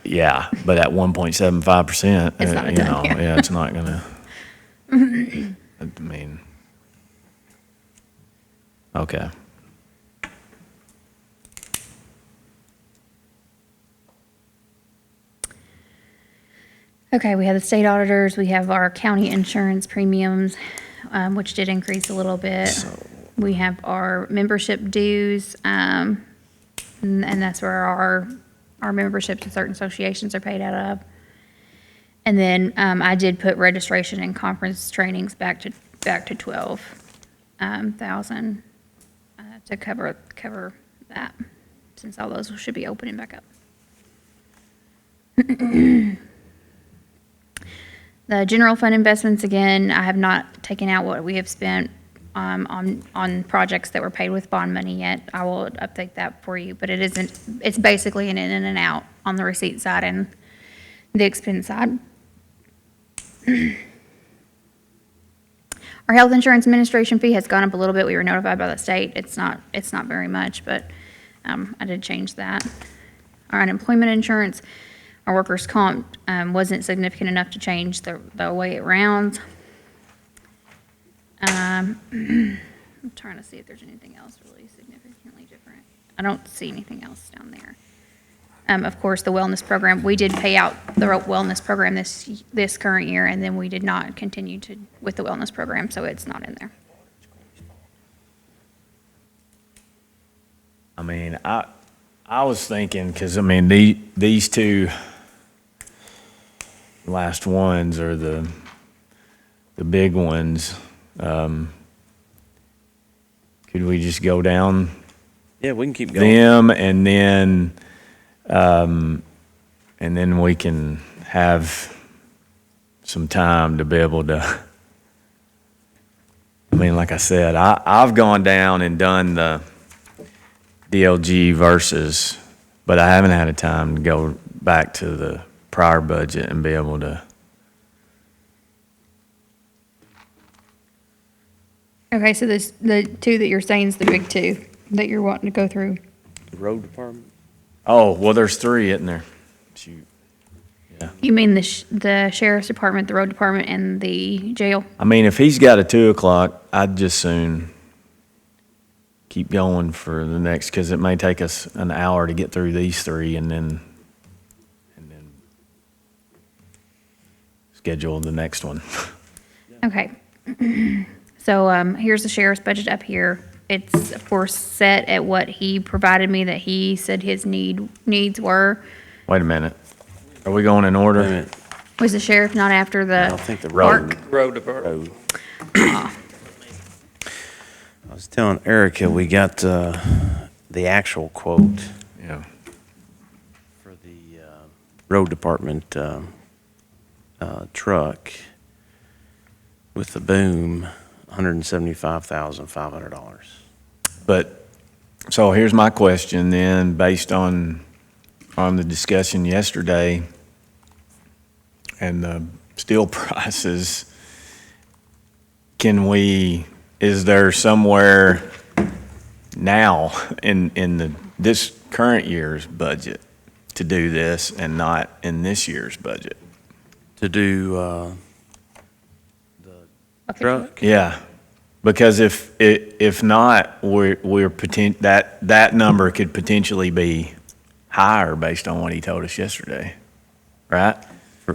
Yeah, but at 1.75%,
It's not a
you
ton,
know,
yeah.
yeah, it's not gonna, I mean, okay.
Okay, we have the state auditors, we have our county insurance premiums, which did increase a little bit. We have our membership dues, and that's where our memberships to certain associations are paid out of. And then, I did put registration and conference trainings back to 12,000, to cover that, since all those should be opening back up. The general fund investments, again, I have not taken out what we have spent on projects that were paid with bond money yet. I will update that for you, but it's basically an in and an out on the receipt side and the expense side. Our health insurance administration fee has gone up a little bit. We were notified by the state. It's not very much, but I did change that. Our unemployment insurance, our workers' comp wasn't significant enough to change the way it rounds. I'm trying to see if there's anything else really significantly different. I don't see anything else down there. Of course, the wellness program, we did pay out the wellness program this current year, and then we did not continue with the wellness program, so it's not in there.
I mean, I was thinking, because I mean, these two last ones are the big ones. Could we just go down
Yeah, we can keep going.
them and then we can have some time to be able to, I mean, like I said, I've gone down and done the DLG versus, but I haven't had a time to go back to the prior budget and be able to.
Okay, so the two that you're saying is the big two that you're wanting to go through.
The road department?
Oh, well, there's three, isn't there? Shoot.
You mean the sheriff's department, the road department, and the jail?
I mean, if he's got a 2:00, I'd just soon keep going for the next, because it may take us an hour to get through these three and then schedule the next one.
Okay. So here's the sheriff's budget up here. It's, of course, set at what he provided me that he said his needs were.
Wait a minute. Are we going in
Wait a
order?
minute.
Was the sheriff not after the
I think the
park?
Road department.
Road. I was telling Erica, we got the the actual quote
Yeah.
for the road department truck with the boom, $175,500.
But, so here's my question then, based on the discussion yesterday and the steel prices, is there somewhere now in this current year's budget to do this and not in this year's budget?
To do the truck?
Yeah, because if not, that number could potentially be higher based on what he told us yesterday, right?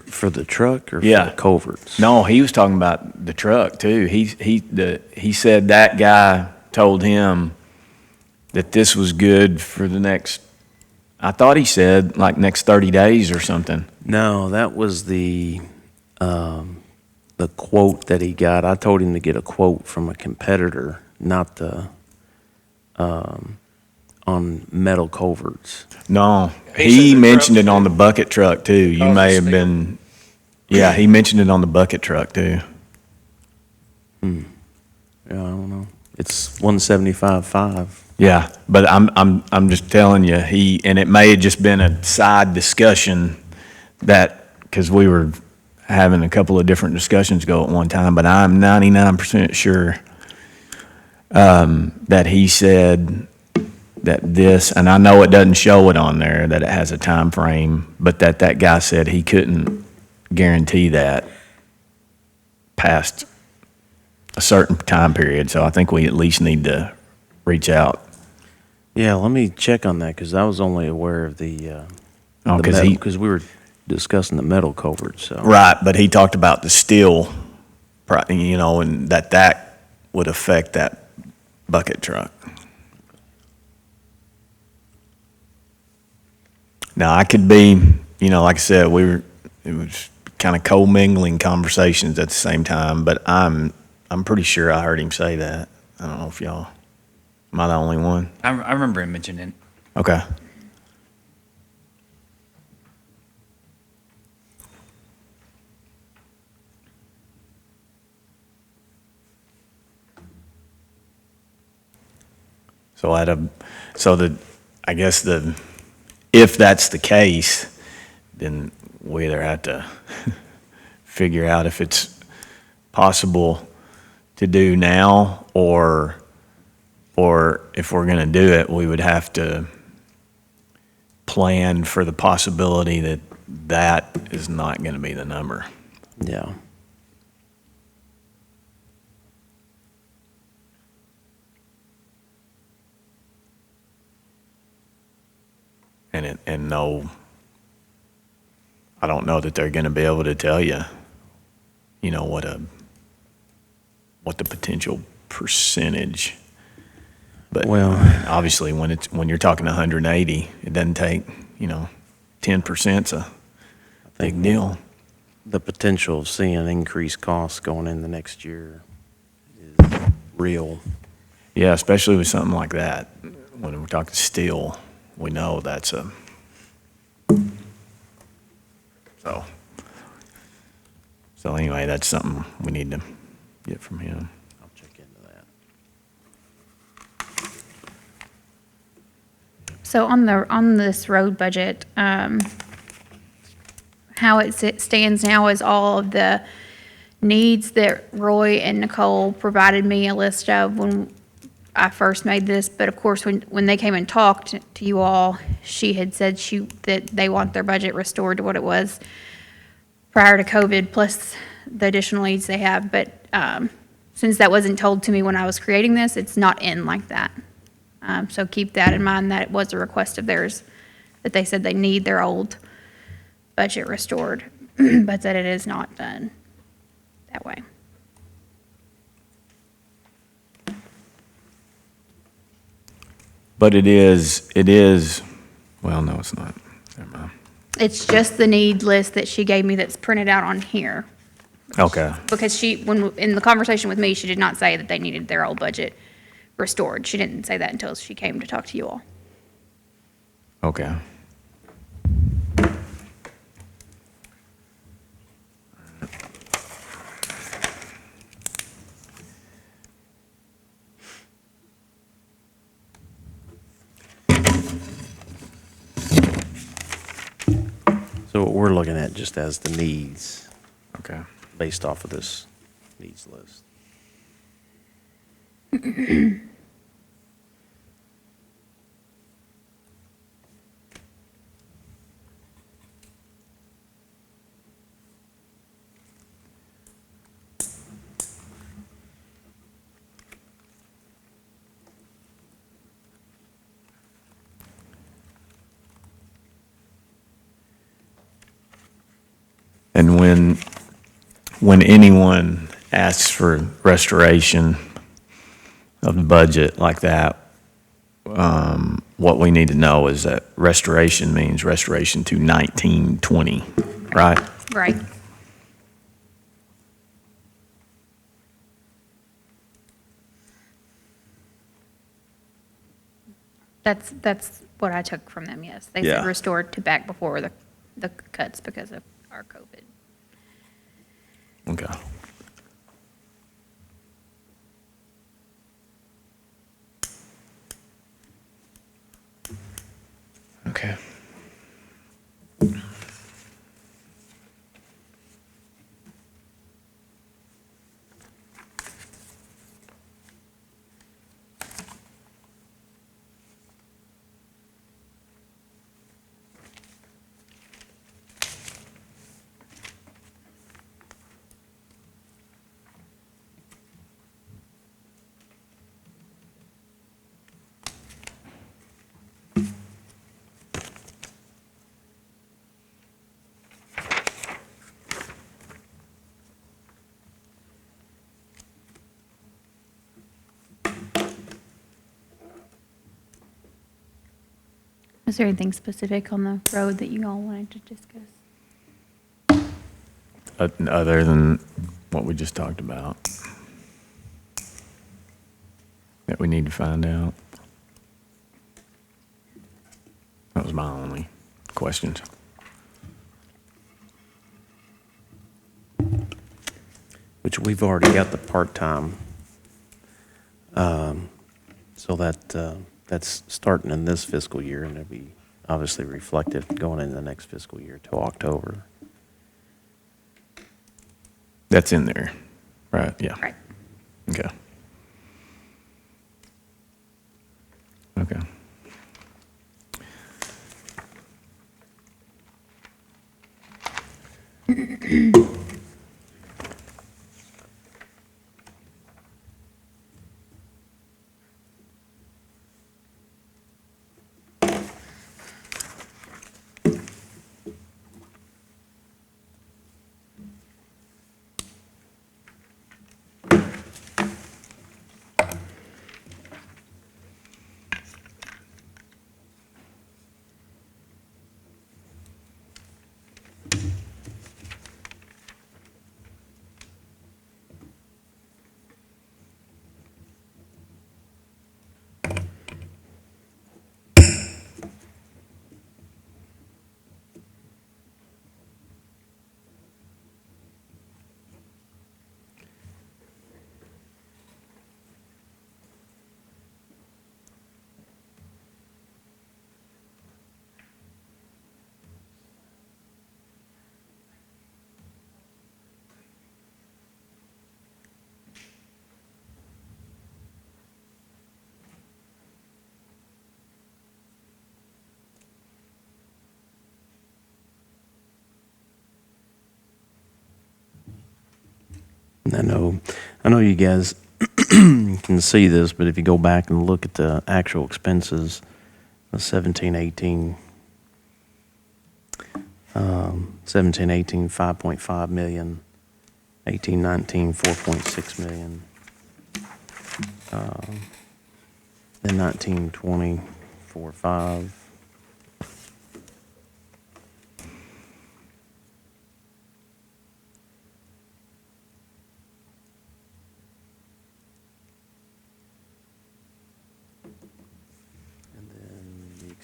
For the truck or for
Yeah.
the culverts?
No, he was talking about the truck too. He said that guy told him that this was good for the next, I thought he said like next 30 days or something.
No, that was the quote that he got. I told him to get a quote from a competitor, not the, on metal culverts.
No,
He
he
said the
mentioned
truck
it on the bucket truck too. You
Oh,
may
the
have
steel.
been, yeah, he mentioned it on the bucket truck too.
Yeah, I don't know. It's 175.5.
Yeah, but I'm just telling you, and it may have just been a side discussion because we were having a couple of different discussions go at one time, but I'm 99% sure that he said that this, and I know it doesn't show it on there, that it has a time frame, but that guy said he couldn't guarantee that past a certain time period, so I think we at least need to reach out.
Yeah, let me check on that because I was only aware of
Oh, 'cause he-
because we were discussing the metal culverts. So
Right, but he talked about the steel, and that would affect that bucket truck. Now, I could be, like I said, it was kind of co-mingling conversations at the same time, but I'm pretty sure I heard him say that. I don't know if am I the only one?
I remember him mentioning it.
Okay. So I guess if that's the case, then we either have to figure out if it's possible to do now, or if we're going to do it, we would have to plan for the possibility that is not going to be the number.
yeah,
And no, I don't know that they're going to be able to tell you, what the potential percentage. But
Well-
obviously, when you're talking 180, it doesn't take 10%'s a big deal.
the potential of seeing increased costs going in the next year is real.
Yeah, especially with something like that. When we're talking steel, we know that's so anyway, that's something we need to get from him.
I'll check into that.
So on this road budget, how it stands now is all of the needs that Roy and Nicole provided me a list of when I first made this. But of course, when they came and talked to you all, she had said that they want their budget restored to what it was prior to COVID, plus the additional needs they have. But since that wasn't told to me when I was creating this, it's not in like that. So keep that in mind, that it was a request of theirs, that they said they need their old budget restored, but that it is not done that way.
But it is, well, no, it's not. Never mind.
It's just the need list that she gave me that's printed out on here.
Okay.
Because in the conversation with me, she did not say that they needed their old budget restored. She didn't say that until she came to talk to you all.
Okay.
So what we're looking at just as the needs
Okay.
based off of this needs list.
And when anyone asks for restoration of the budget like that, what we need to know is that restoration means restoration to 1920, right?
Right. That's what I took from them, yes. They
Yeah.
said restored to back before the cuts because of our COVID.
Okay. Okay.
Was there anything specific on the road that you all wanted to discuss?
Other than what we just talked about that we need to find out. That was my only questions.
Which we've already got the part-time. So that's starting in this fiscal year, and it'll be obviously reflected going into the next fiscal year till October.
That's in there, right? Yeah.
Right.
Okay. Okay.
And I know you guys can see this, but if you go back and look at the actual expenses, the 1718, 5.5 million, 1819, 4.6 million, then 1920, 4.5.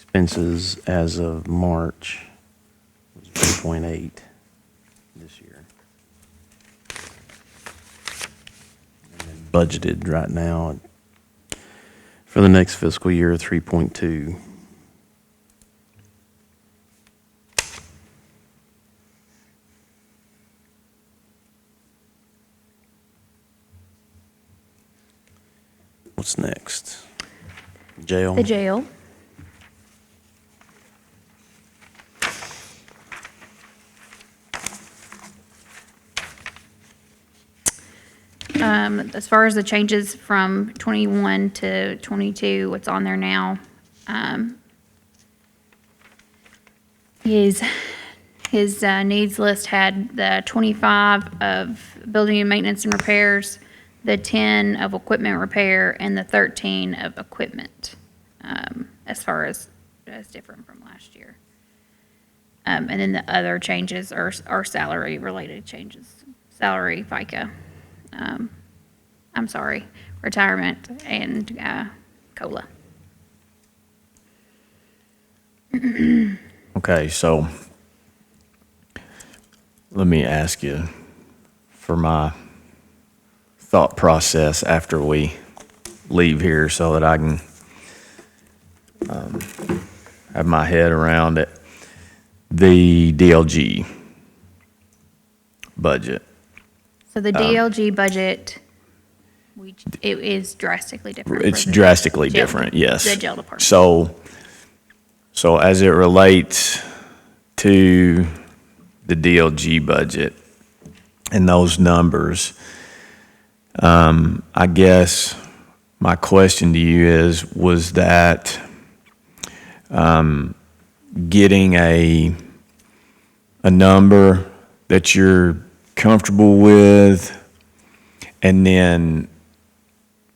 expenses as of March was 3.8 this year. And then budgeted right now for the next fiscal year, 3.2. What's next? Jail?
The jail. As far as the changes from 21 to 22, what's on there now, his needs list had the 25 of building and maintenance and repairs, the 10 of equipment repair, and the 13 of equipment, as far as different from last year. And then the other changes are salary-related changes, salary, FICA, retirement, and COLA.
Okay, so let me ask you for my thought process after we leave here so that I can have my head around it. The DLG budget.
So the DLG budget, it is drastically different. for
It's
the
drastically
jail-
different, yes.
The jail department.
So as it relates to the DLG budget and those numbers, I guess my question to you is, was that getting a number that you're comfortable with and then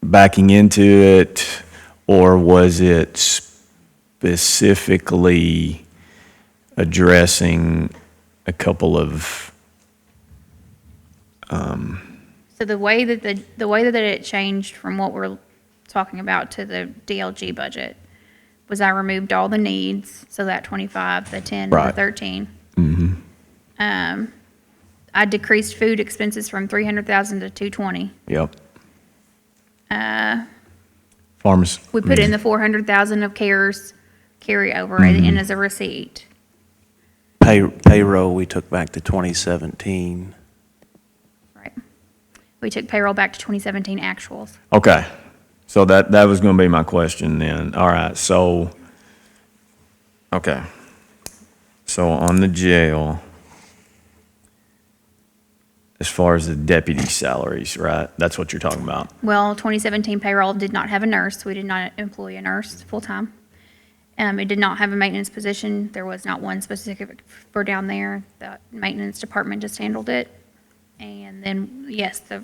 backing into it, or was it specifically addressing a couple of
So the way that it changed from what we're talking about to the DLG budget was I removed all the needs, so that 25, the 10, and the
Right.
13. I decreased food expenses from 300,000 to 220.
Yep. Farmers.
We put in the 400,000 of CARES carryover in as a receipt.
Payroll, we took back to 2017.
Right. We took payroll back to 2017 actuals.
Okay. So that was going to be my question then. All right. So, okay. So on the jail, as far as the deputy salaries, right? That's what you're talking about.
Well, 2017 payroll did not have a nurse. We did not employ a nurse full-time. It did not have a maintenance position. There was not one specific for down there. The maintenance department just handled it. And then, yes, the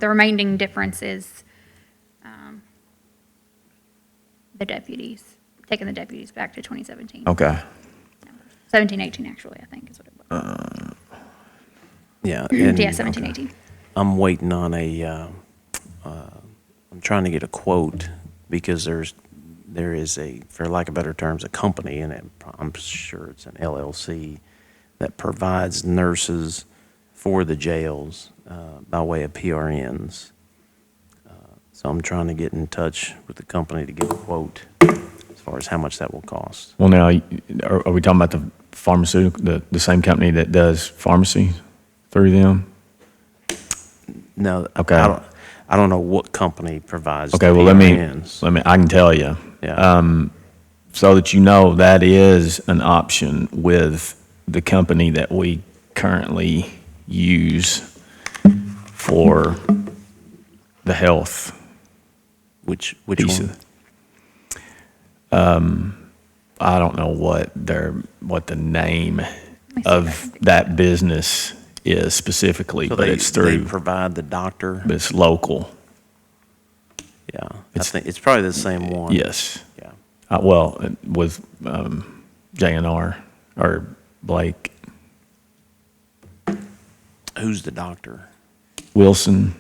remaining difference is the deputies, taking the deputies back to 2017.
Okay.
17, 18, actually, I think is what it was.
Yeah. and-
Yeah, 17, 18.
I'm waiting on I'm trying to get a quote because there is a, for lack of better terms, a company, and I'm sure it's an LLC that provides nurses for the jails by way of PRNs. So I'm trying to get in touch with the company to get a quote as far as how much that will cost.
Well, now, are we talking about the pharmaceutical, the same company that does pharmacy through them?
No,
Okay.
I don't know what company provides
Okay,
the
well,
PRNs.
I can tell you.
Yeah.
So that you know, that is an option with the company that we currently use for the health
Which
piece
one?
of. I don't know what the name of that business is specifically,
So
but
they,
it's through,
they provide the doctor.
but it's local.
Yeah, I think it's probably the same one.
Yes.
Yeah.
With J&R or Blake
Who's the doctor?
Wilson.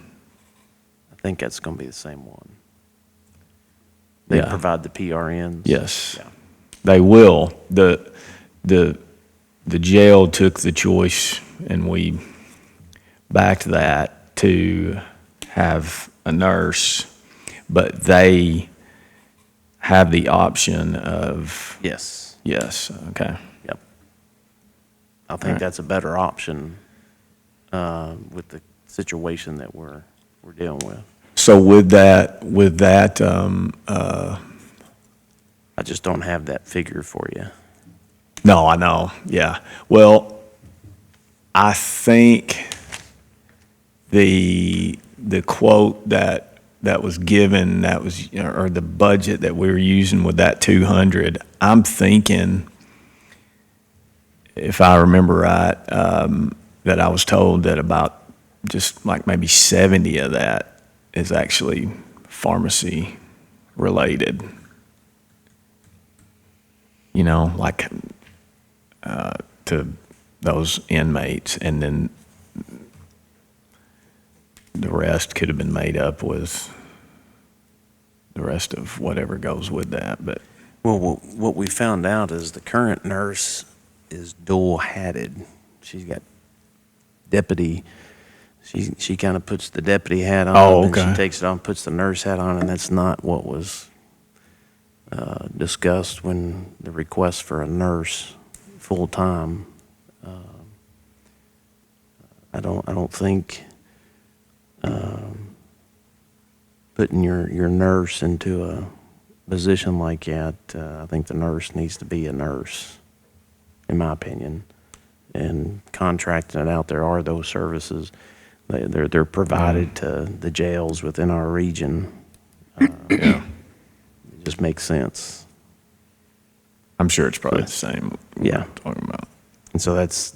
I think that's going to be the same one. They
Yeah.
provide the PRNs.
Yes.
Yeah.
They will. The jail took the choice, and we backed that, to have a nurse, but they have the option of,
Yes.
yes, okay.
Yep. I think
Alright.
that's a better option with the situation that we're dealing with.
So with that,
I just don't have that figure for you.
no, I know, yeah. Well, I think the quote that was given, that was, or the budget that we were using with that 200, I'm thinking, if I remember right, that I was told that about just like maybe 70 of that is actually pharmacy related. Like to those inmates, and then the rest could have been made up with the rest of whatever goes with that. But
Well, what we found out is the current nurse is dual-hatted. She's got deputy. She kind of puts the deputy hat on,
Oh,
and
okay.
she takes it on, puts the nurse hat on, and that's not what was discussed when the request for a nurse full-time. I don't think putting your nurse into a position like that, I think the nurse needs to be a nurse, in my opinion. And contracting it out, there are those services. They're provided to the jails within our region.
yeah,
It just makes sense.
I'm sure it's probably the same.
Yeah.
we're talking about.
And so that's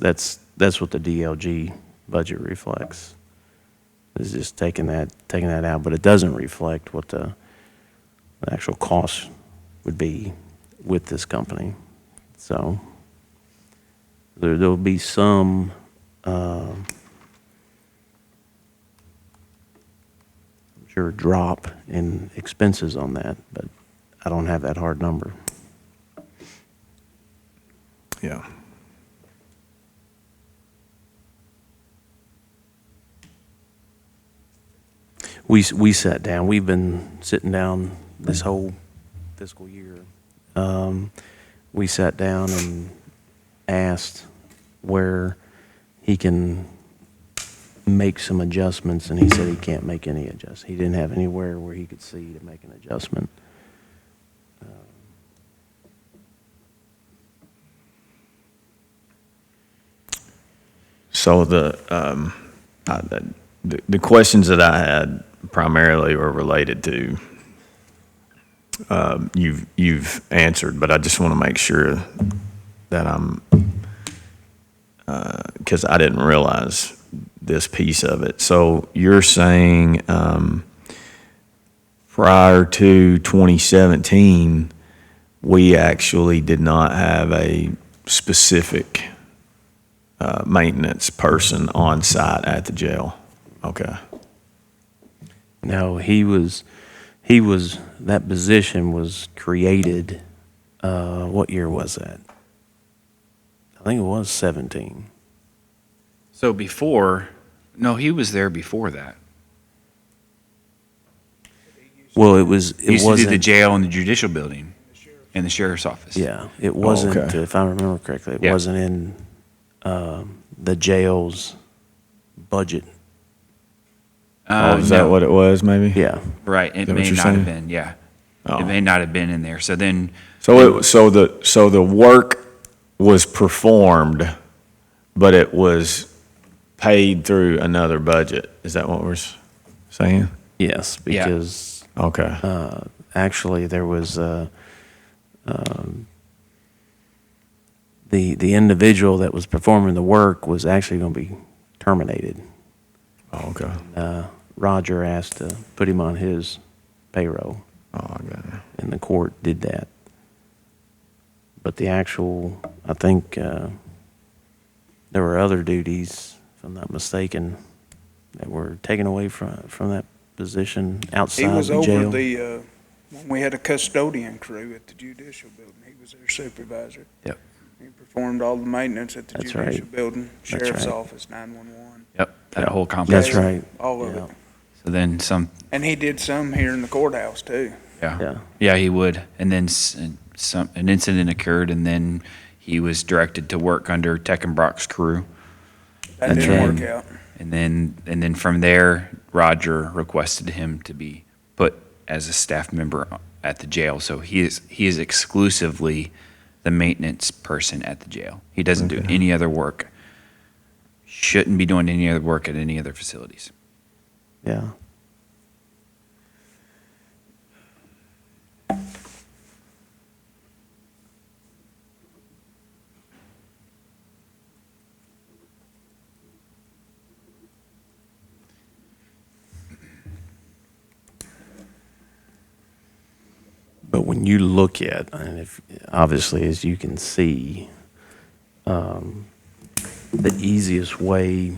what the DLG budget reflects. Is just taking that out, but it doesn't reflect what the actual cost would be with this company. So there'll be some I'm sure drop in expenses on that, but I don't have that hard number.
Yeah.
We sat down. We've been sitting down this whole fiscal year. We sat down and asked where he can make some adjustments, and he said he can't make any adjustments. He didn't have anywhere where he could see to make an adjustment.
So the questions that I had primarily were related to, you've answered, but I just want to make sure that I'm, because I didn't realize this piece of it. So you're saying prior to 2017, we actually did not have a specific maintenance person on site at the jail. Okay.
No, that position was created, what year was that? I think it was 17.
So he was there before that.
Well, it
He used to do the
wasn't,
jail and the judicial building and the sheriff's office.
yeah, it wasn't,
okay.
if I remember correctly, it
Yeah.
wasn't in the jail's budget.
Is that
No.
what it was, maybe?
Yeah.
Right. It
Is that what
may
you're
not
saying?
have been. Yeah.
Oh.
It may not have been in there. So then,
So the work was performed, but it was paid through another budget. Is that what we're saying?
Yes,
Yeah.
because
Okay.
actually there was the individual that was performing the work was actually going to be terminated.
Oh, okay.
Roger asked to put him on his payroll,
Oh, I got it.
and the court did that. But the actual, I think there were other duties, if I'm not mistaken, that were taken away from that position
He
outside
was
the
over
jail.
when we had a custodian crew at the judicial building. He was their supervisor.
Yep.
He performed all the maintenance at the
That's
judicial
right.
building, sheriff's
right.
office, 911.
Yep, that whole complex.
That's right.
All of
Yeah.
it.
So then some,
And he did some here in the courthouse too.
Yeah.
yeah, he would. And then an incident occurred, and then he was directed to work under Tech and Brock's crew.
That
That's
didn't
right.
work out.
And then from there, Roger requested him to be put as a staff member at the jail. So he is exclusively the maintenance person at the jail. He doesn't do any other work. Shouldn't be doing any other work at any other facilities.
Yeah. But when you look at, and if obviously as you can see, the easiest way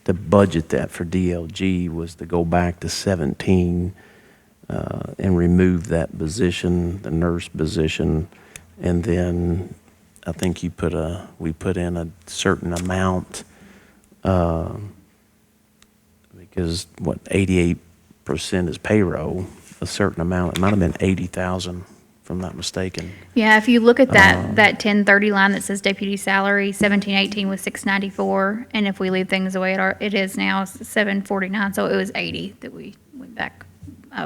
to budget that for DLG was to go back to 17 and remove that position, the nurse position, and then I think we put in a certain amount because 88% is payroll, a certain amount. It might have been 80,000, if I'm not mistaken.
Yeah, if you look at that 1030 line that says deputy salary, 1718 was 694, and if we leave things the way it is now, it's 749. So it was 80 that we went back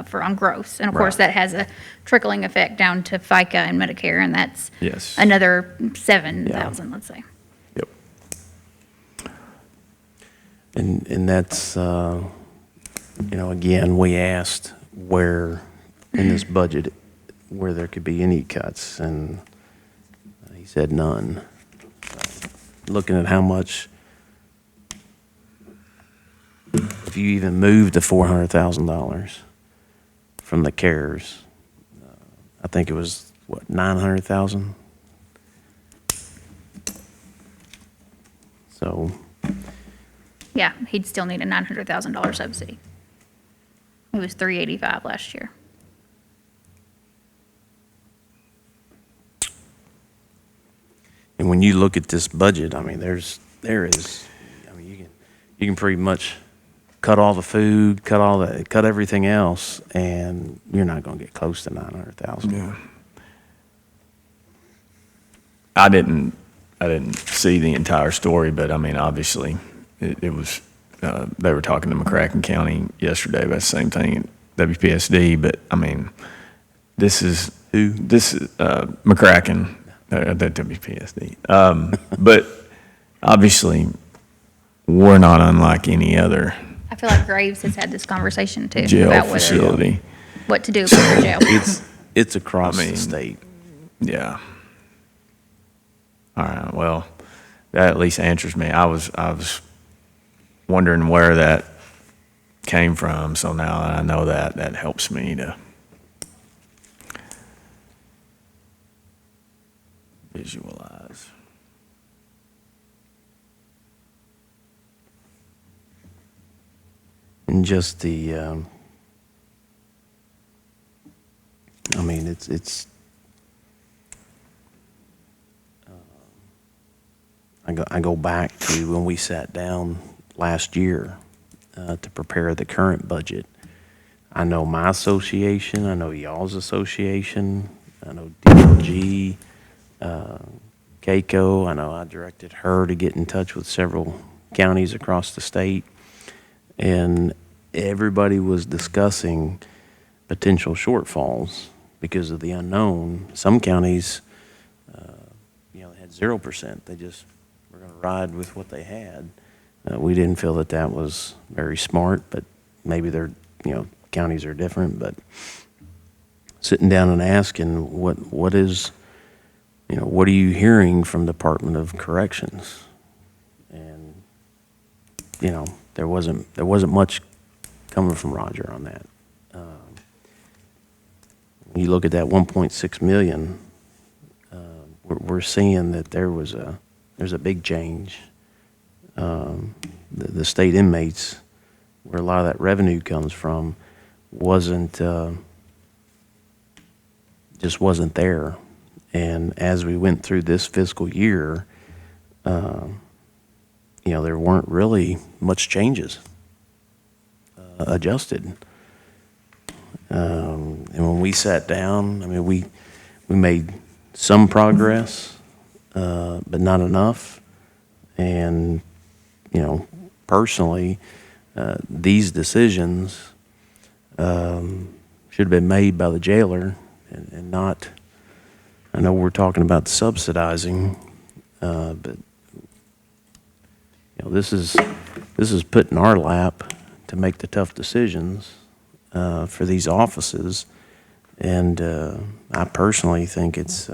for on gross, and of course that has a trickling effect down to FICA and Medicare, and that's
Yes.
another 7,000, let's say.
Yep.
And that's, again, we asked where in this budget, where there could be any cuts, and he said none. Looking at how much, if you even moved the $400,000 from the CARES, I think it was, 900,000? So,
Yeah, he'd still need a $900,000 subsidy. It was 385 last year.
and when you look at this budget, I mean, you can pretty much cut all the food, cut everything else, and you're not going to get close to 900,000.
Yeah. I didn't see the entire story, but I mean, obviously, it was. They were talking to McCracken County yesterday about the same thing at WPSD, but I mean, this is McCracken at WPSD. But obviously, we're not unlike any other
I feel like Graves has had this conversation too.
jail
about whether-
facility.
What to do about the jail.
It's across
I mean,
the state.
Yeah. All right. Well, that at least answers me. I was wondering where that came from. So now that I know that, that helps me to visualize.
And just the, I mean, it's, I go back to when we sat down last year to prepare the current budget. I know my association, I know y'all's association, I know DLG, Keiko, I know I directed her to get in touch with several counties across the state. And everybody was discussing potential shortfalls because of the unknown. Some counties, they had 0%. They just were going to ride with what they had. We didn't feel that was very smart, but maybe counties are different. But sitting down and asking, what are you hearing from Department of Corrections? And there wasn't much coming from Roger on that. When you look at that 1.6 million, we're seeing that there's a big change. The state inmates, where a lot of that revenue comes from, wasn't just wasn't there. And as we went through this fiscal year, there weren't really much changes adjusted. And when we sat down, I mean, we made some progress, but not enough. And, personally, these decisions should have been made by the jailer and not, I know we're talking about subsidizing, but this is put in our lap to make the tough decisions for these offices, and I personally think it's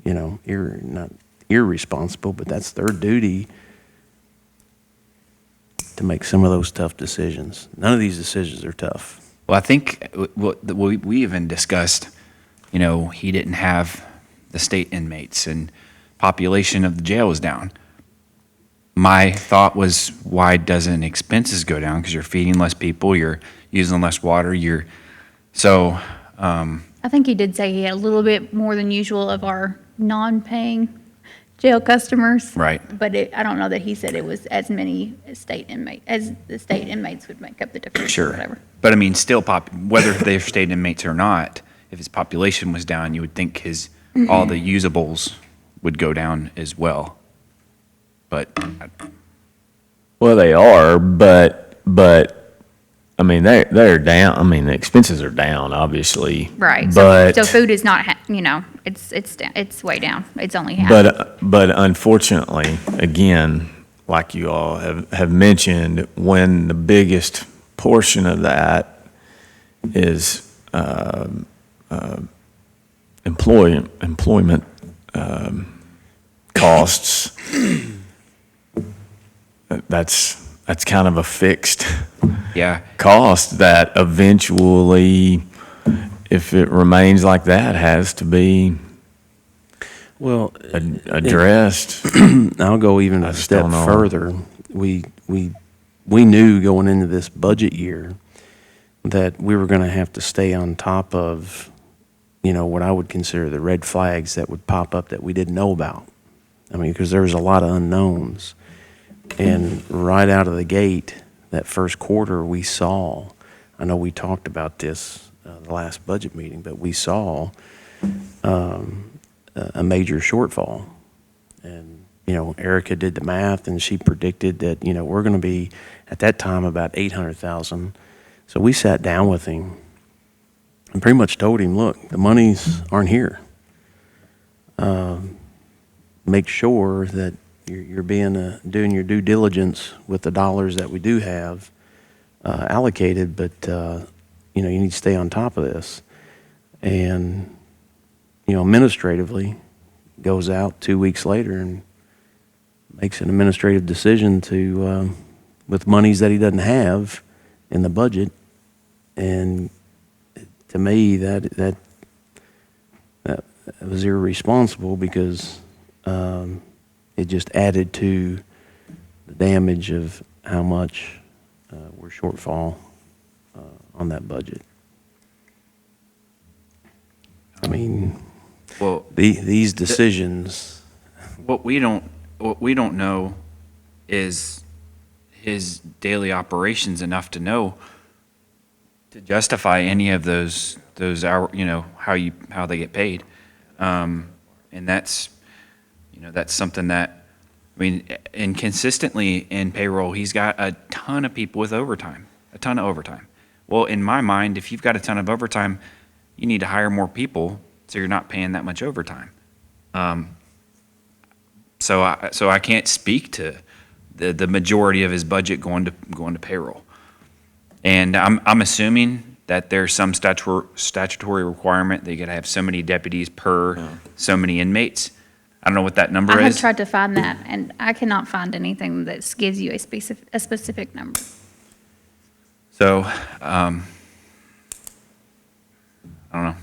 not irresponsible, but that's their duty to make some of those tough decisions. None of these decisions are tough.
Well, I think we even discussed, he didn't have the state inmates and population of the jail was down. My thought was, why doesn't expenses go down? Because you're feeding less people, you're using less water,
I think he did say he had a little bit more than usual of our non-paying jail customers.
Right.
But I don't know that he said it was as many as the state inmates would make up the difference or whatever.
But I mean, still, whether they're state inmates or not, if his population was down, you would think all the usables would go down as well. But
Well, they are, but I mean, they're down. I mean, the expenses are down, obviously.
Right.
But
So food is not, it's down, it's way down. It's only half.
but unfortunately, again, like you all have mentioned, when the biggest portion of that is employment costs, that's kind of a fixed
yeah,
cost that eventually, if it remains like that, has to be addressed.
I'll go even a
just
step
don't know.
further. We knew going into this budget year that we were going to have to stay on top of, what I would consider the red flags that would pop up that we didn't know about. I mean, because there was a lot of unknowns. And right out of the gate, that first quarter, we saw, I know we talked about this the last budget meeting, but we saw a major shortfall. And, Erica did the math, and she predicted that, we're going to be, at that time, about 800,000. So we sat down with him and pretty much told him, look, the monies aren't here. Make sure that you're doing your due diligence with the dollars that we do have allocated, but you need to stay on top of this. And administratively, goes out 2 weeks later and makes an administrative decision to with monies that he doesn't have in the budget. And to me, that was irresponsible, because it just added to the damage of how much we're shortfall on that budget. I mean,
well,
these decisions.
what we don't know is his daily operations enough to know to justify any of those hour, how they get paid, and that's something that, I mean, and consistently in payroll, he's got a ton of people with overtime, a ton of overtime. Well, in my mind, if you've got a ton of overtime, you need to hire more people so you're not paying that much overtime. So I can't speak to the majority of his budget going to payroll. And I'm assuming that there's some statutory requirement that you got to have so many deputies per so many inmates. I don't know what that number
I have
is.
tried to find that, and I cannot find anything that gives you a specific number.
So, I don't know.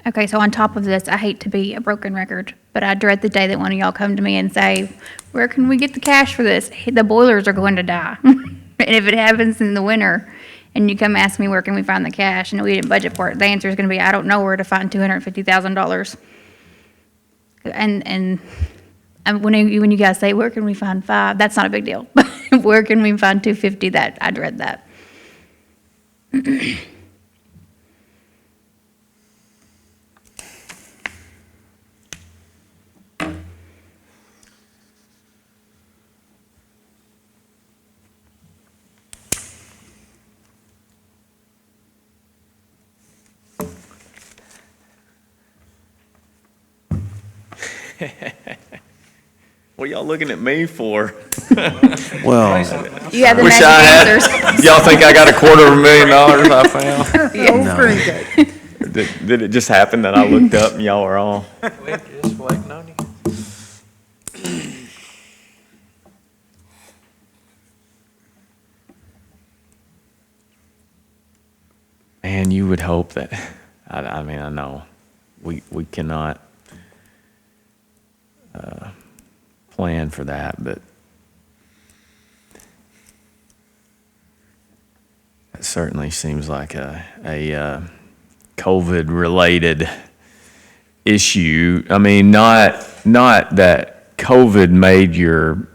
Okay, so on top of this, I hate to be a broken record, but I dread the day that one of y'all come to me and say, where can we get the cash for this? The boilers are going to die. And if it happens in the winter and you come ask me where can we find the cash, and we didn't budget for it, the answer is going to be I don't know where to find $250,000. And when you guys say where can we find five, that's not a big deal. But where can we find 250? That I'd read that.
What are y'all looking at me for?
Well,
You have the
Wish
magic
I had.
answers.
Y'all think I got $250,000 I found?
no.
Did it just happen that I looked up and y'all were all?
We're just waiting on you.
Man, you would hope that, I mean, I know we cannot plan for that, but it certainly seems like a COVID-related issue. I mean, not that COVID made your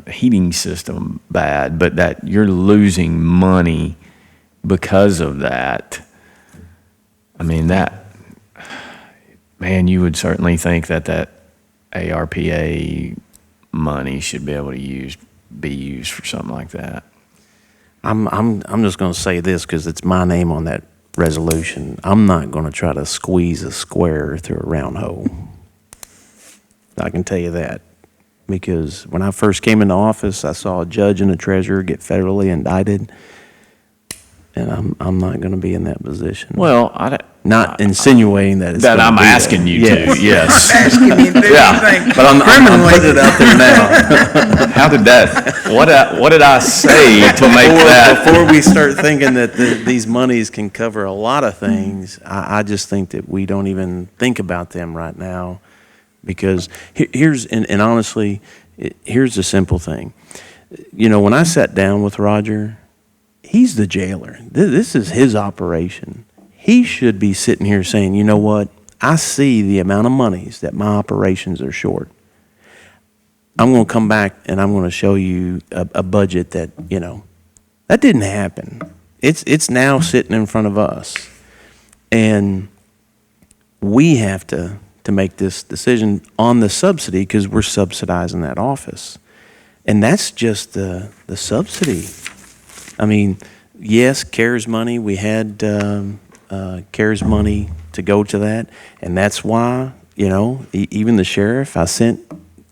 heating system bad, but that you're losing money because of that. I mean, man, you would certainly think that ARPA money should be able to be used for something like that.
I'm just going to say this because it's my name on that resolution. I'm not going to try to squeeze a square through a round hole. I can tell you that. Because when I first came into office, I saw a judge and a treasurer get federally indicted. And I'm not going to be in that position.
Well,
Not insinuating that it's
that
gonna
I'm
be
asking you
Yes.
to, yes.
Asking you to do
Yeah,
anything
but I'm putting it out there
criminally.
now. How did that, what did I say to make that?
Before we start thinking that these monies can cover a lot of things, I just think that we don't even think about them right now. Because and honestly, here's the simple thing. You know, when I sat down with Roger, he's the jailer. This is his operation. He should be sitting here saying, you know what? I see the amount of monies that my operations are short. I'm going to come back and I'm going to show you a budget that, you know, that didn't happen. It's now sitting in front of us. And we have to make this decision on the subsidy because we're subsidizing that office. And that's just the subsidy. I mean, yes, CARES money, we had CARES money to go to that. And that's why, you know, even the sheriff,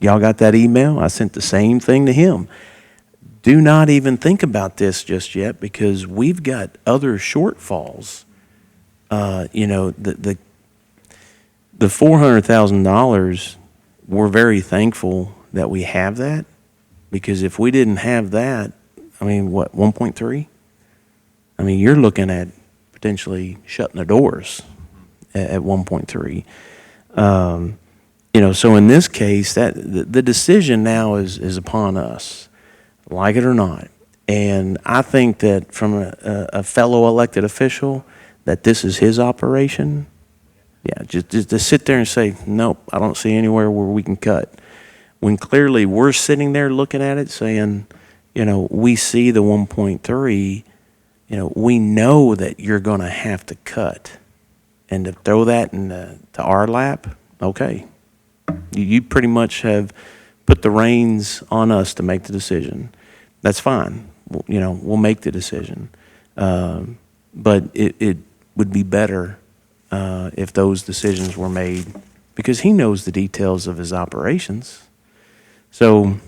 y'all got that email? I sent the same thing to him. Do not even think about this just yet because we've got other shortfalls. You know, the $400,000, we're very thankful that we have that because if we didn't have that, I mean, what, 1.3? I mean, you're looking at potentially shutting the doors at 1.3. You know, so in this case, that the decision now is upon us, like it or not. And I think that from a fellow elected official, that this is his operation. Yeah, just to sit there and say, nope, I don't see anywhere where we can cut. When clearly we're sitting there looking at it saying, you know, we see the 1.3, you know, we know that you're going to have to cut. And to throw that to our lap, okay. You pretty much have put the reins on us to make the decision. That's fine. You know, we'll make the decision. But it would be better if those decisions were made because he knows the details of his operations. So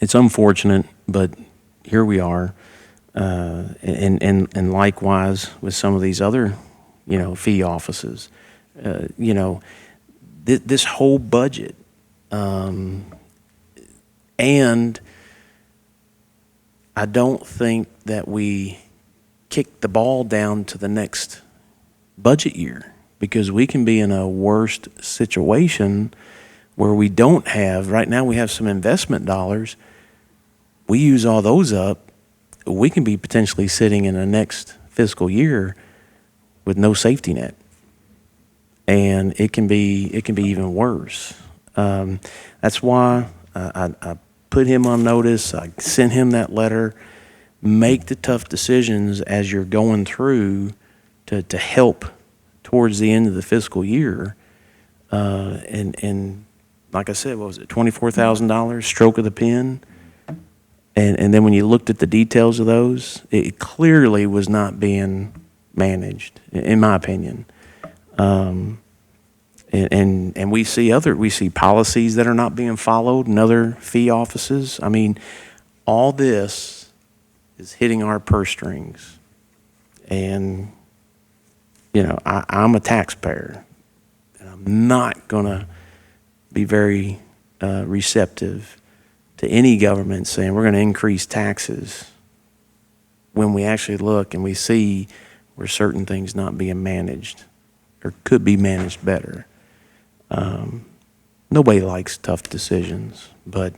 it's unfortunate, but here we are. And likewise with some of these other, you know, fee offices. You know, this whole budget, and I don't think that we kick the ball down to the next budget year because we can be in a worst situation where we don't have, right now we have some investment dollars. We use all those up we can be potentially sitting in the next fiscal year with no safety net. And it can be even worse. That's why I put him on notice. I sent him that letter. Make the tough decisions as you're going through to help towards the end of the fiscal year. And like I said, what was it, $24,000, stroke of the pen? And then when you looked at the details of those, it clearly was not being managed, in my opinion. And we see policies that are not being followed in other fee offices. I mean, all this is hitting our purse strings. And, I'm a taxpayer. And I'm not going to be very receptive to any government saying we're going to increase taxes when we actually look and we see where certain things not being managed or could be managed better. Nobody likes tough decisions, but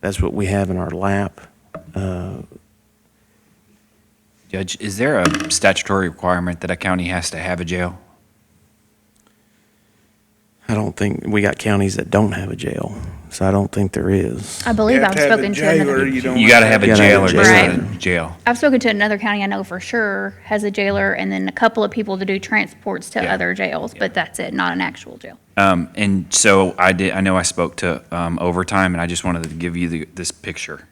that's what we have in our lap.
Judge, is there a statutory requirement that a county has to have a jail?
I don't think, we got counties that don't have a jail, so I don't think there is.
I believe
You have
I've
to have a
spoken to
jailer,
another.
you don't
You got to have a
gotta
jail
have
or
a
just
jail.
not a jail.
I've spoken to another county I know for sure has a jailer, and then a couple of people to do transports to
Yeah.
other jails, but that's it, not an actual jail.
And so I know I spoke to overtime, and I just wanted to give you this picture.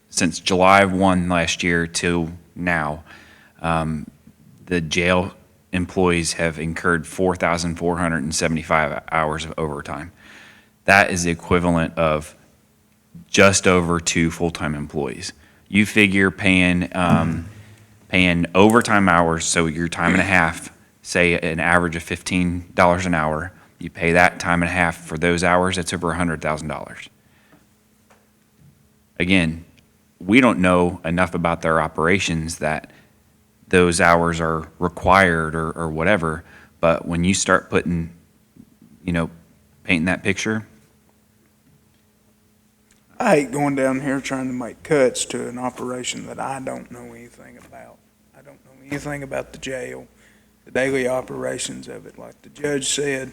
Since July 1 last year till now, the jail employees have incurred 4,475 hours of overtime. That is the equivalent of just over 2 full-time employees. You figure paying overtime hours, so your time and a half, say an average of $15 an hour, you pay that time and a half for those hours, that's over $100,000. Again, we don't know enough about their operations that those hours are required or whatever, but when you start putting, painting that picture,
I hate going down here trying to make cuts to an operation that I don't know anything about. I don't know anything about the jail, the daily operations of it. Like the judge said,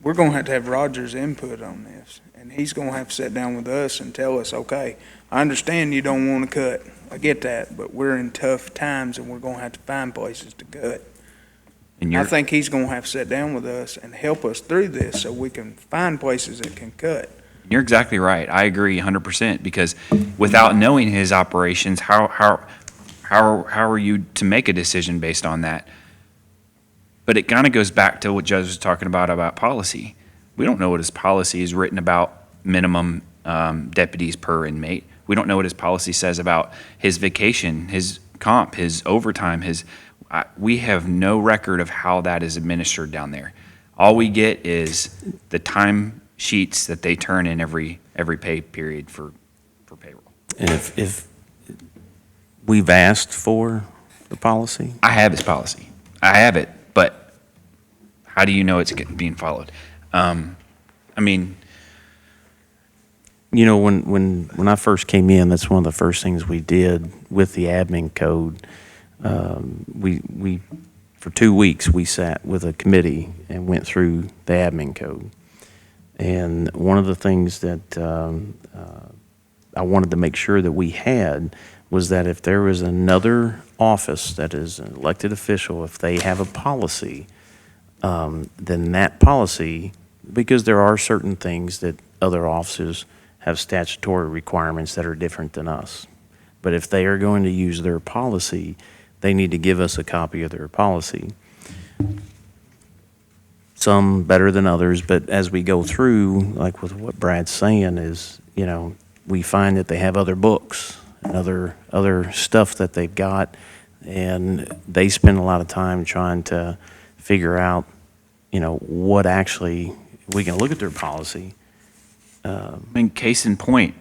we're going to have Roger's input on this, and he's going to have to sit down with us and tell us, okay, I understand you don't want to cut. I get that, but we're in tough times, and we're going to have to find places to cut.
and
I
you're,
think he's going to have to sit down with us and help us through this so we can find places that can cut.
you're exactly right. I agree 100%, because without knowing his operations, how are you to make a decision based on that? But it kind of goes back to what Judge was talking about policy. We don't know what his policy is written about minimum deputies per inmate. We don't know what his policy says about his vacation, his comp, his overtime, we have no record of how that is administered down there. All we get is the time sheets that they turn in every pay period for payroll.
And if we've asked for the policy,
I have his policy. I have it, but how do you know it's being followed?
when I first came in, that's one of the first things we did with the admin code. We for 2 weeks we sat with a committee and went through the admin code. And one of the things that I wanted to make sure that we had was that if there was another office that is an elected official, if they have a policy, then that policy, because there are certain things that other offices have statutory requirements that are different than us. But if they are going to use their policy, they need to give us a copy of their policy. Some better than others, but as we go through, like with what Brad's saying is, we find that they have other books and other stuff that they've got, and they spend a lot of time trying to figure out, what actually, we can look at their policy.
Case in point,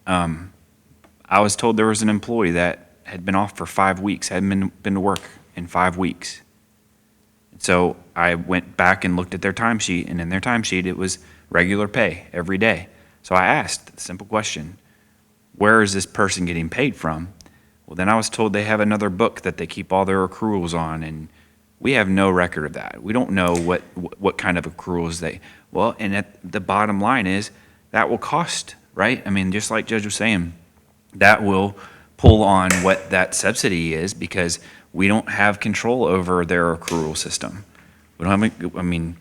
I was told there was an employee that had been off for 5 weeks, hadn't been to work in 5 weeks. So I went back and looked at their timesheet, and in their timesheet, it was regular pay every day. So I asked the simple question, where is this person getting paid from? Well, then I was told they have another book that they keep all their accruals on, and we have no record of that. We don't know what kind of accruals they, well, and at the bottom line is that will cost, right? I mean, just like Judge was saying, that will pull on what that subsidy is because we don't have control over their accrual system. We don't have, I mean,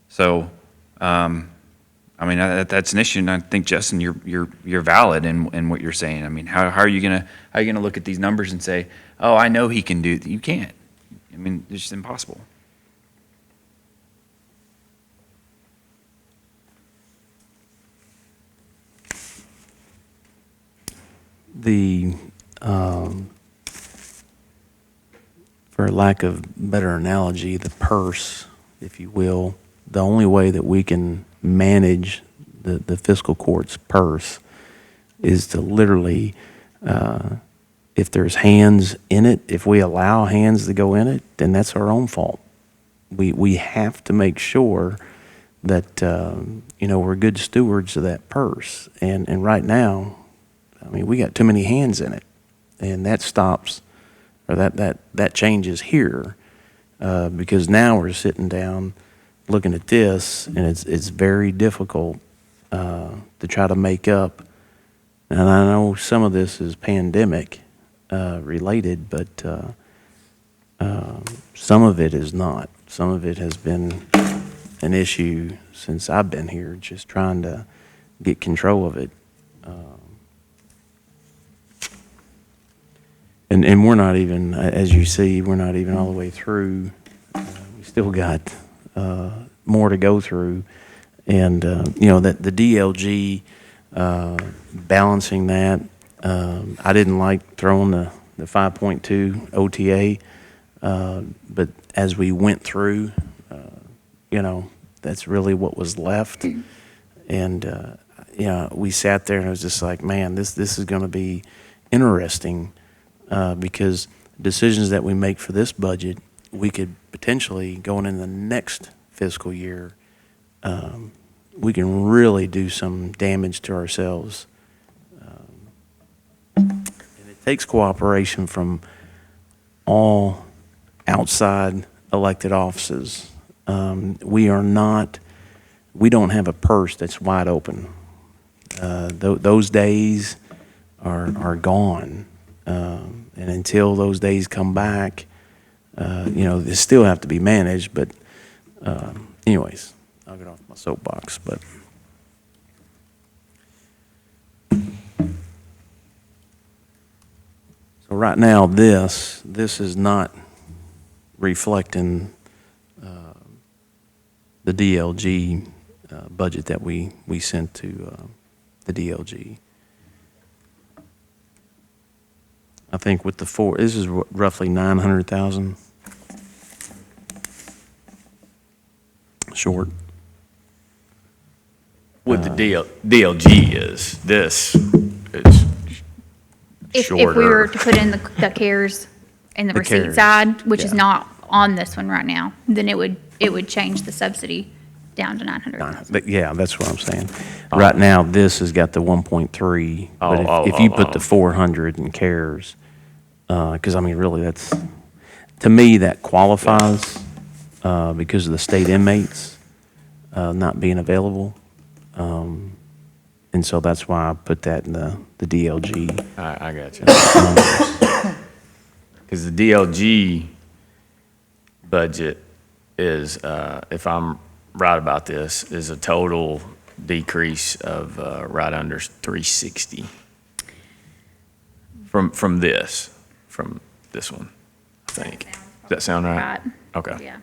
so, that's an issue, and I think, Justin, you're valid in what you're saying. I mean, how are you gonna look at these numbers and say, oh, I know he can do, you can't. I mean, it's just impossible.
The, for lack of better analogy, the purse, if you will, the only way that we can manage the fiscal court's purse is to literally, if there's hands in it, if we allow hands to go in it, then that's our own fault. We have to make sure that, we're good stewards of that purse. And right now, I mean, we got too many hands in it, and that stops, or that changes here, because now we're sitting down looking at this, and it's very difficult to try to make up. And I know some of this is pandemic related, but some of it is not. Some of it has been an issue since I've been here, just trying to get control of it. And we're not even, as you see, we're not even all the way through. We still got more to go through. And, that the DLG, balancing that, I didn't like throwing the 5.2 OTA, but as we went through, that's really what was left. And, we sat there and it was just like, man, this is going to be interesting. Because decisions that we make for this budget, we could potentially, going into the next fiscal year, we can really do some damage to ourselves. And it takes cooperation from all outside elected offices. We don't have a purse that's wide open. Those days are gone. And until those days come back, they still have to be managed. But anyways, I'll get off my soapbox. But so right now, this is not reflecting the DLG budget that we sent to the DLG. I think with the four, this is roughly 900,000 short.
What the DLG is, this is
If
shorter.
we were to put in the CARES and the
The
receipt
CARES,
side, which is
yeah.
not on this one right now, then it would change the subsidy down to 900,000.
But yeah, that's what I'm saying. Right now, this has got the 1.3, but if you put the 400 in CARES, because I mean, really, that's, to me, that qualifies because of the state inmates not being available. And so that's why I put that in the DLG.
I got you. Because the DLG budget is, if I'm right about this, is a total decrease of right under 360 from this one, I think. Does that sound right? Okay.
Yeah.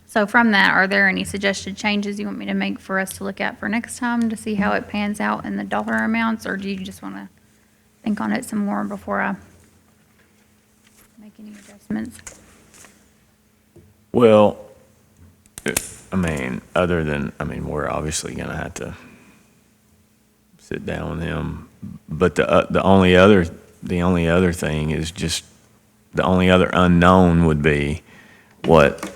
So from that, are there any suggested changes you want me to make for us to look at for next time to see how it pans out in the dollar amounts? Or do you just want to think on it some more before I make any adjustments?
Well, I mean, other than, I mean, we're obviously gonna have to sit down with him, but the only other thing is just, the only other unknown would be what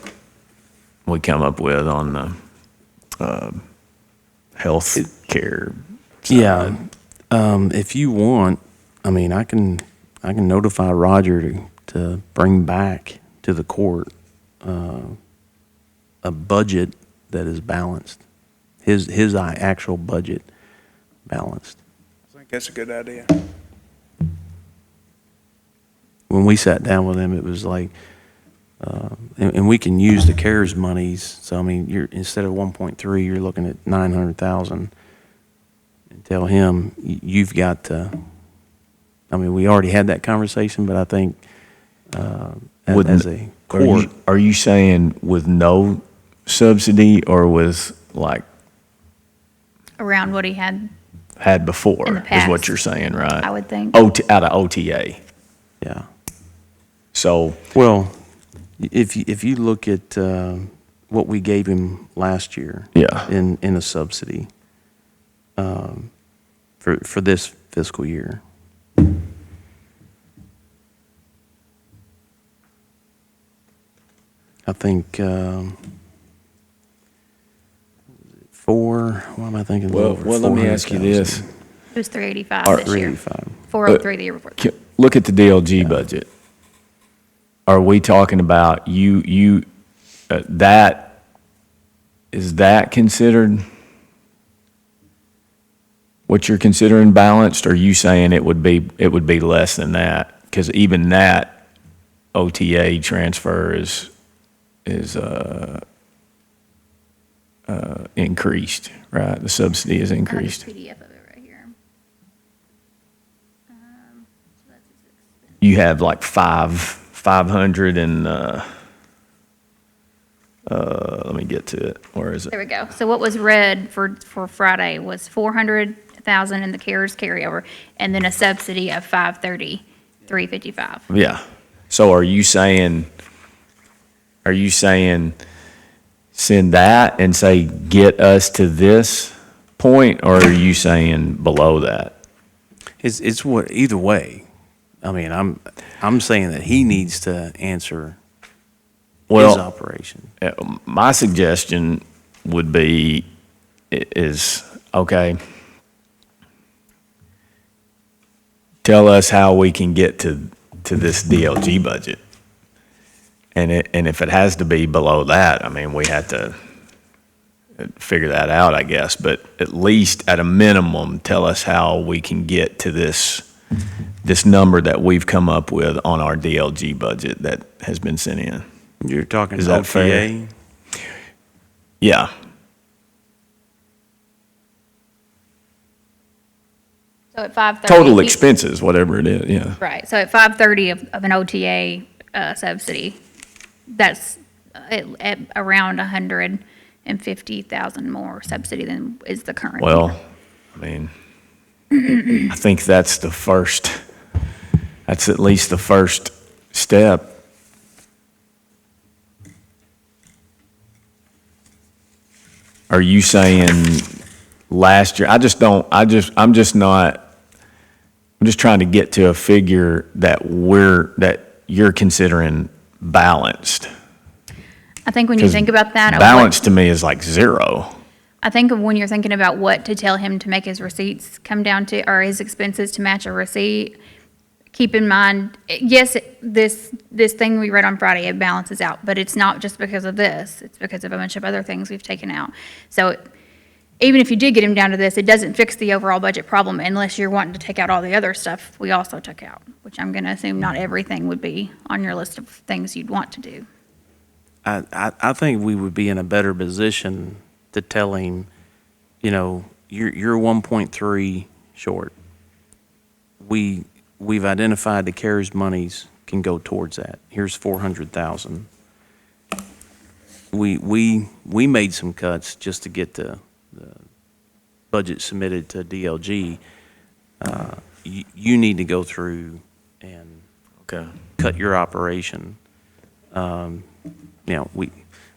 we come up with on the health care side.
Yeah. If you want, I mean, I can notify Roger to bring back to the court a budget that is balanced. His actual budget balanced.
I think that's a good idea.
When we sat down with him, it was like, and we can use the CARES monies. So I mean, you're, instead of 1.3, you're looking at 900,000. And tell him you've got to. I mean, we already had that conversation, but I think as a court,
Are you saying with no subsidy or with like
Around what he had,
had before?
In the
Is what
past.
you're saying, right?
I would think.
Out of OTA.
yeah.
So
Well, if you look at what we gave him last year,
yeah,
in a subsidy for this fiscal year. I think what am I thinking?
well, let me ask you this.
It was 385
Or
this year.
385.
403 the year before.
Look at the DLG budget. Are we talking about that, is that considered what you're considering balanced? Or are you saying it would be less than that? Because even that OTA transfer is increased, right? The subsidy is
I have a
increased.
PDF of it right here. So that's his expense.
You have like 500 and, let me get to it. Where is it?
There we go. So what was read for Friday was 400,000 in the CARES carryover, and then a subsidy of 530,355.
Yeah. So are you saying send that and say, get us to this point, or are you saying below that?
It's what either way. I mean, I'm saying that he needs to answer his operation.
My suggestion would be, is, okay, tell us how we can get to this DLG budget. And if it has to be below that, I mean, we have to figure that out, I guess. But at least at a minimum, tell us how we can get to this number that we've come up with on our DLG budget that has been sent in.
You're talking
Is that
OTA?
fair? Yeah.
So at 530.
Total expenses, whatever it is, yeah.
Right. So at 530 of an OTA subsidy, that's at around 150,000 more subsidy than is the current.
Well,
year.
I mean, I think that's at least the first step. Are you saying last year? I'm just trying to get to a figure that you're considering balanced.
I think when you think about that,
Balance to me is like zero.
I think of when you're thinking about what to tell him to make his receipts come down to, or his expenses to match a receipt, keep in mind, yes, this thing we read on Friday, it balances out, but it's not just because of this. It's because of a bunch of other things we've taken out. So even if you did get him down to this, it doesn't fix the overall budget problem unless you're wanting to take out all the other stuff we also took out, which I'm going to assume not everything would be on your list of things you'd want to do.
I think we would be in a better position to tell him, you know, you're 1.3 short. We've identified the CARES monies can go towards that. Here's 400,000. We made some cuts just to get the budget submitted to DLG. You need to go through and
Okay.
cut your operation. You know,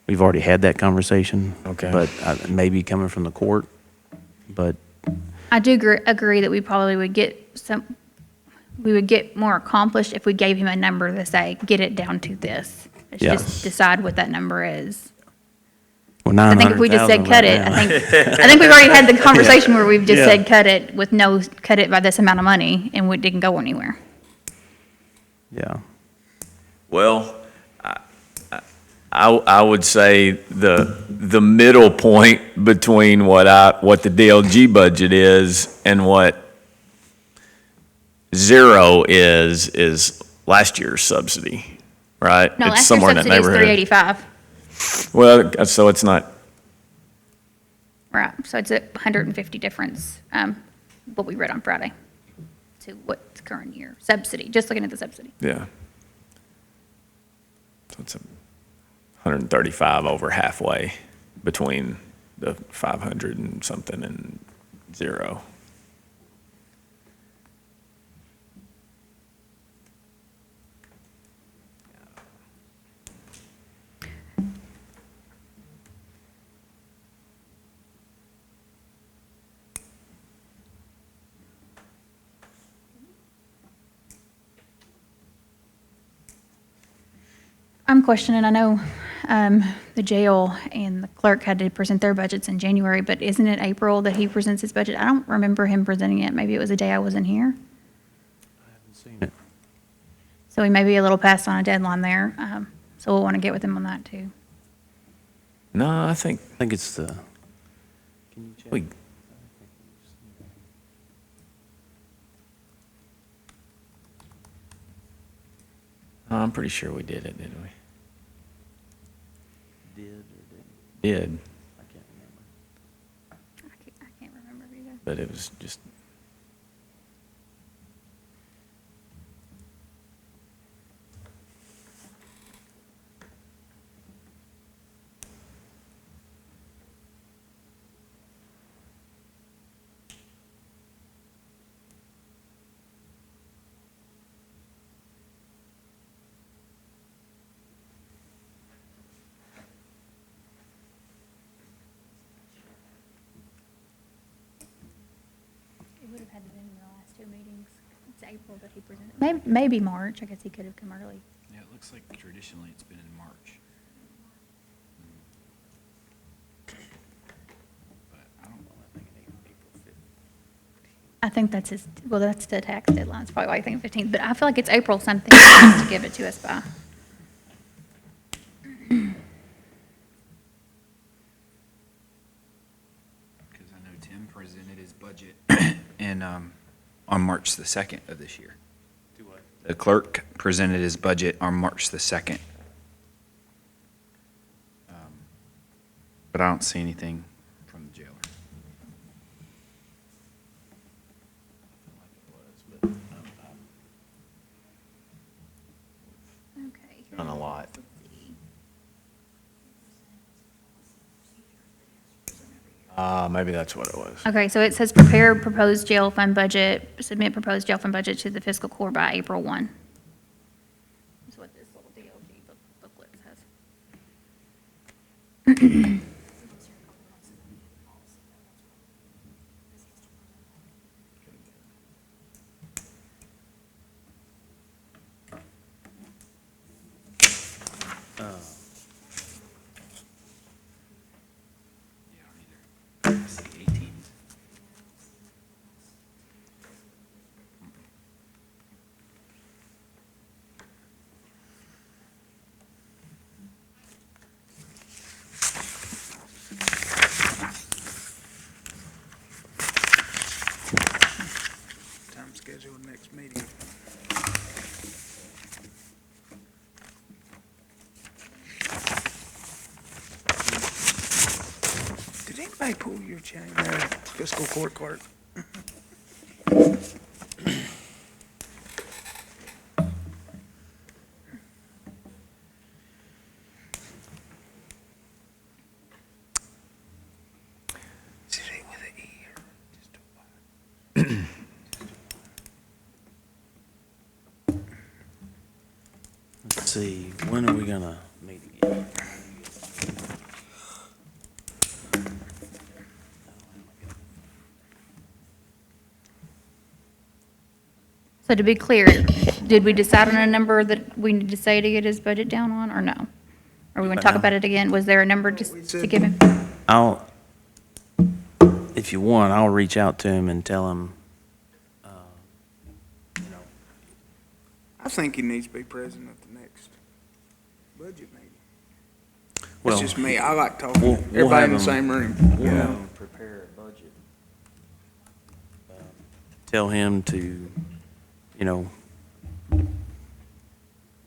we've already had that conversation.
Okay.
But maybe coming from the court, but
I do agree that we probably would we would get more accomplished if we gave him a number to say, get it down to this. Let's
Yeah.
just decide what that number is.
well,
I think if we just said
900,000
cut
right
it,
now.
I think we've already had the conversation where we've just
Yeah.
said cut it with no, cut it by this amount of money, and we didn't go anywhere.
Yeah.
Well, I would say the middle point between what the DLG budget is and what zero is last year's subsidy, right?
No,
It's
last year's
somewhere in that
subsidy is
neighborhood.
$385.
Well, so it's not,
Right, so it's a 150 difference, what we read on Friday, to what's current year, subsidy, just looking at the subsidy.
yeah. So it's 135 over halfway between the 500 and something and zero.
I'm questioning, I know the jail and the clerk had to present their budgets in January, but isn't it April that he presents his budget? I don't remember him presenting it. Maybe it was the day I wasn't here.
Seen it.
So we may be a little past on a deadline there. So we'll want to get with him on that too.
No, I think
I think it's the, can you check?
we, I'm pretty sure we did it, didn't we?
Did or didn't?
Did,
I can't remember.
I can't remember either.
but it was just,
It would have had to been in the last two meetings. It's April that he presented. Maybe March. I guess he could have come early.
Yeah, it looks like traditionally it's been in March. But I don't know.
I think that's his, well, that's the tax deadline. It's probably why I think 15th, but I feel like it's April something he wants to give it to us by.
Because I know Tim presented his budget in, on March the 2nd of this year. The clerk presented his budget on March the 2nd. But I don't see anything from the jailer.
Okay.
done a lot. Maybe that's what it was.
Okay, so it says prepare proposed jail fund budget, submit proposed jail fund budget to the fiscal court by April 1. That's what this little DLG booklet says.
Yeah, I see 18.
Time scheduled next meeting. Did anybody pull your chain there, fiscal court clerk? Is it with an E or just a Y?
Let's see, when are we gonna meet again?
So to be clear, did we decide on a number that we need to say to get his budget down on, or no? Or we want to talk about it again? Was there a number just to give him?
If you want, I'll reach out to him and tell him,
I think he needs to be present at the next budget meeting.
well,
It's just me. I like talking to
we'll
everybody in the
have
same room.
we'll have him prepare a budget. Tell him to,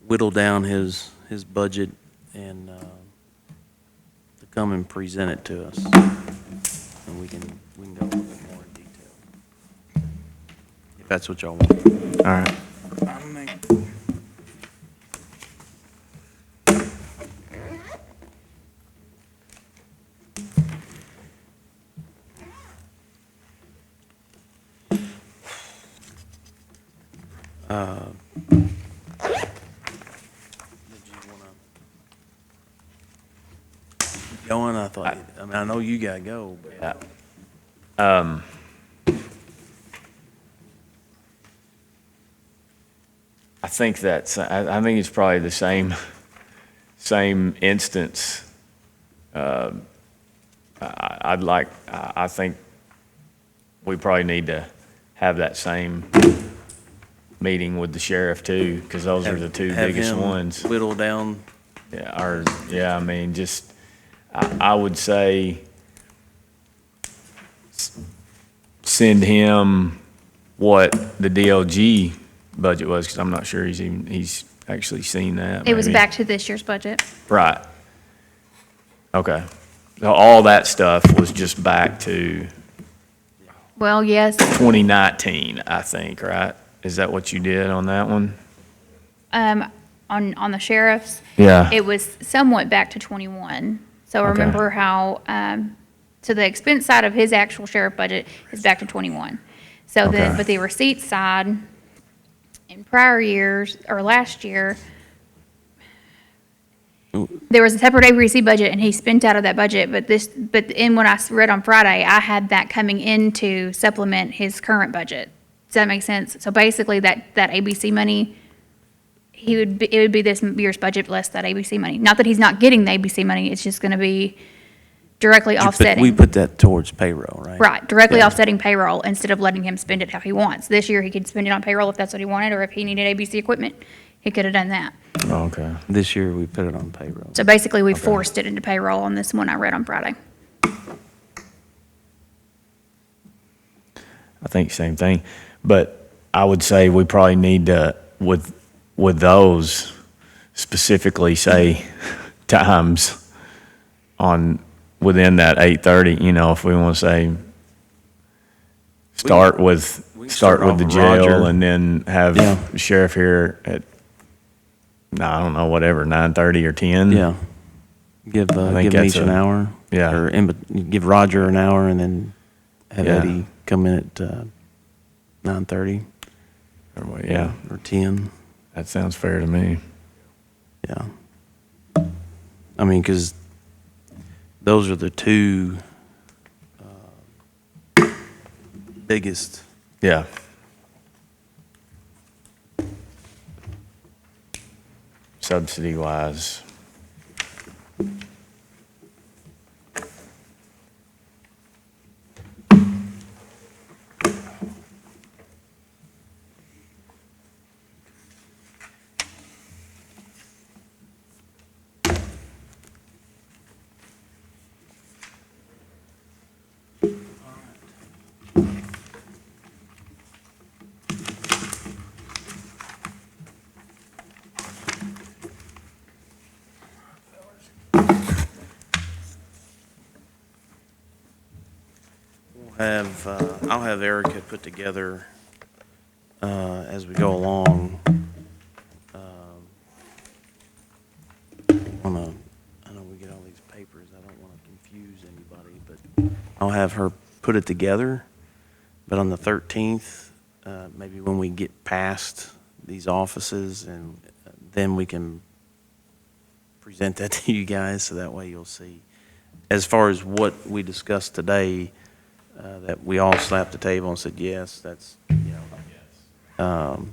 whittle down his budget and to come and present it to us. And we can go a little bit more in detail. If that's what y'all want.
All right.
I mean,
Did you wanna keep going? I know you gotta go, but.
I think I think it's probably the same instance. I think we probably need to have that same meeting with the sheriff too, because those are the two
Have
biggest
him
ones.
Whittle down.
I mean, just, I would say, send him what the DLG budget was, because I'm not sure he's actually seen that.
It was
maybe.
back to this year's budget.
Right. Okay. So all that stuff was just back to
Well, yes,
2019, I think, right? Is that what you did on that one?
on the sheriff's,
Yeah.
it was somewhat back to 21. So
Okay.
remember how, so the expense side of his actual sheriff budget is back to 21. So
Okay.
then, but the receipt side, in prior years, or last year, there was a separate ABC budget, and he spent out of that budget, but in what I read on Friday, I had that coming in to supplement his current budget. Does that make sense? So basically, that ABC money, it would be this year's budget less that ABC money. Not that he's not getting the ABC money, it's just gonna be directly offsetting.
We put that towards payroll, right?
Right, directly
Yeah.
offsetting payroll instead of letting him spend it how he wants. This year, he could spend it on payroll if that's what he wanted, or if he needed ABC equipment, he could have done that.
Oh, okay.
This year, we put it on payroll.
So basically, we forced it into payroll on this one I read on Friday.
I think same thing. But I would say we probably need to, with those, specifically say times on, within that 8:30, if we want to say, start with
we can start
the
off with
jail
Roger.
and then have
Yeah.
the sheriff here at, I don't know, whatever, 9:30 or 10.
Yeah. Give
think
them
that's
each an hour.
Yeah.
Or give Roger an hour and then have
Yeah.
Eddie come in at 9:30
Yeah,
or 10.
that sounds fair to me.
Yeah. I mean, because those are the two biggest.
Yeah. Subsidy wise.
I'll have Erica put together, as we go along, I know we get all these papers, I don't want to confuse anybody, but I'll have her put it together, but on the 13th, maybe when we get past these offices, and then we can present that to you guys, so that way you'll see. As far as what we discussed today, that we all slapped the table and said, yes, that's, Um,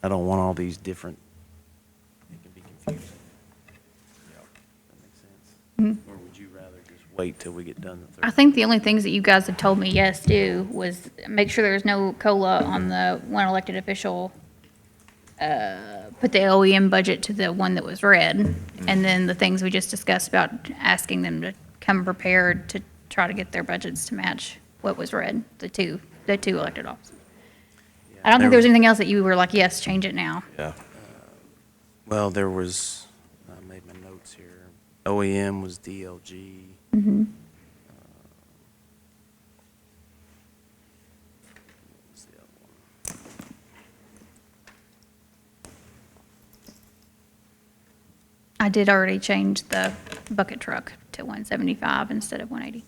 I don't want all these different, it can be confusing. That makes sense? Or would you rather just wait till we get done the third?
I think the only things that you guys have told me yes do was make sure there's no COLA on the one elected official, put the OEM budget to the one that was red, and then the things we just discussed about asking them to come prepared to try to get their budgets to match what was red, the two elected officers. I don't think there was anything else that you were like, yes, change it now.
Yeah.
Well, there was, I made my notes here. OEM was DLG.
Mm-hmm.
What was the other one?
I did already change the bucket truck to 175 instead of 180.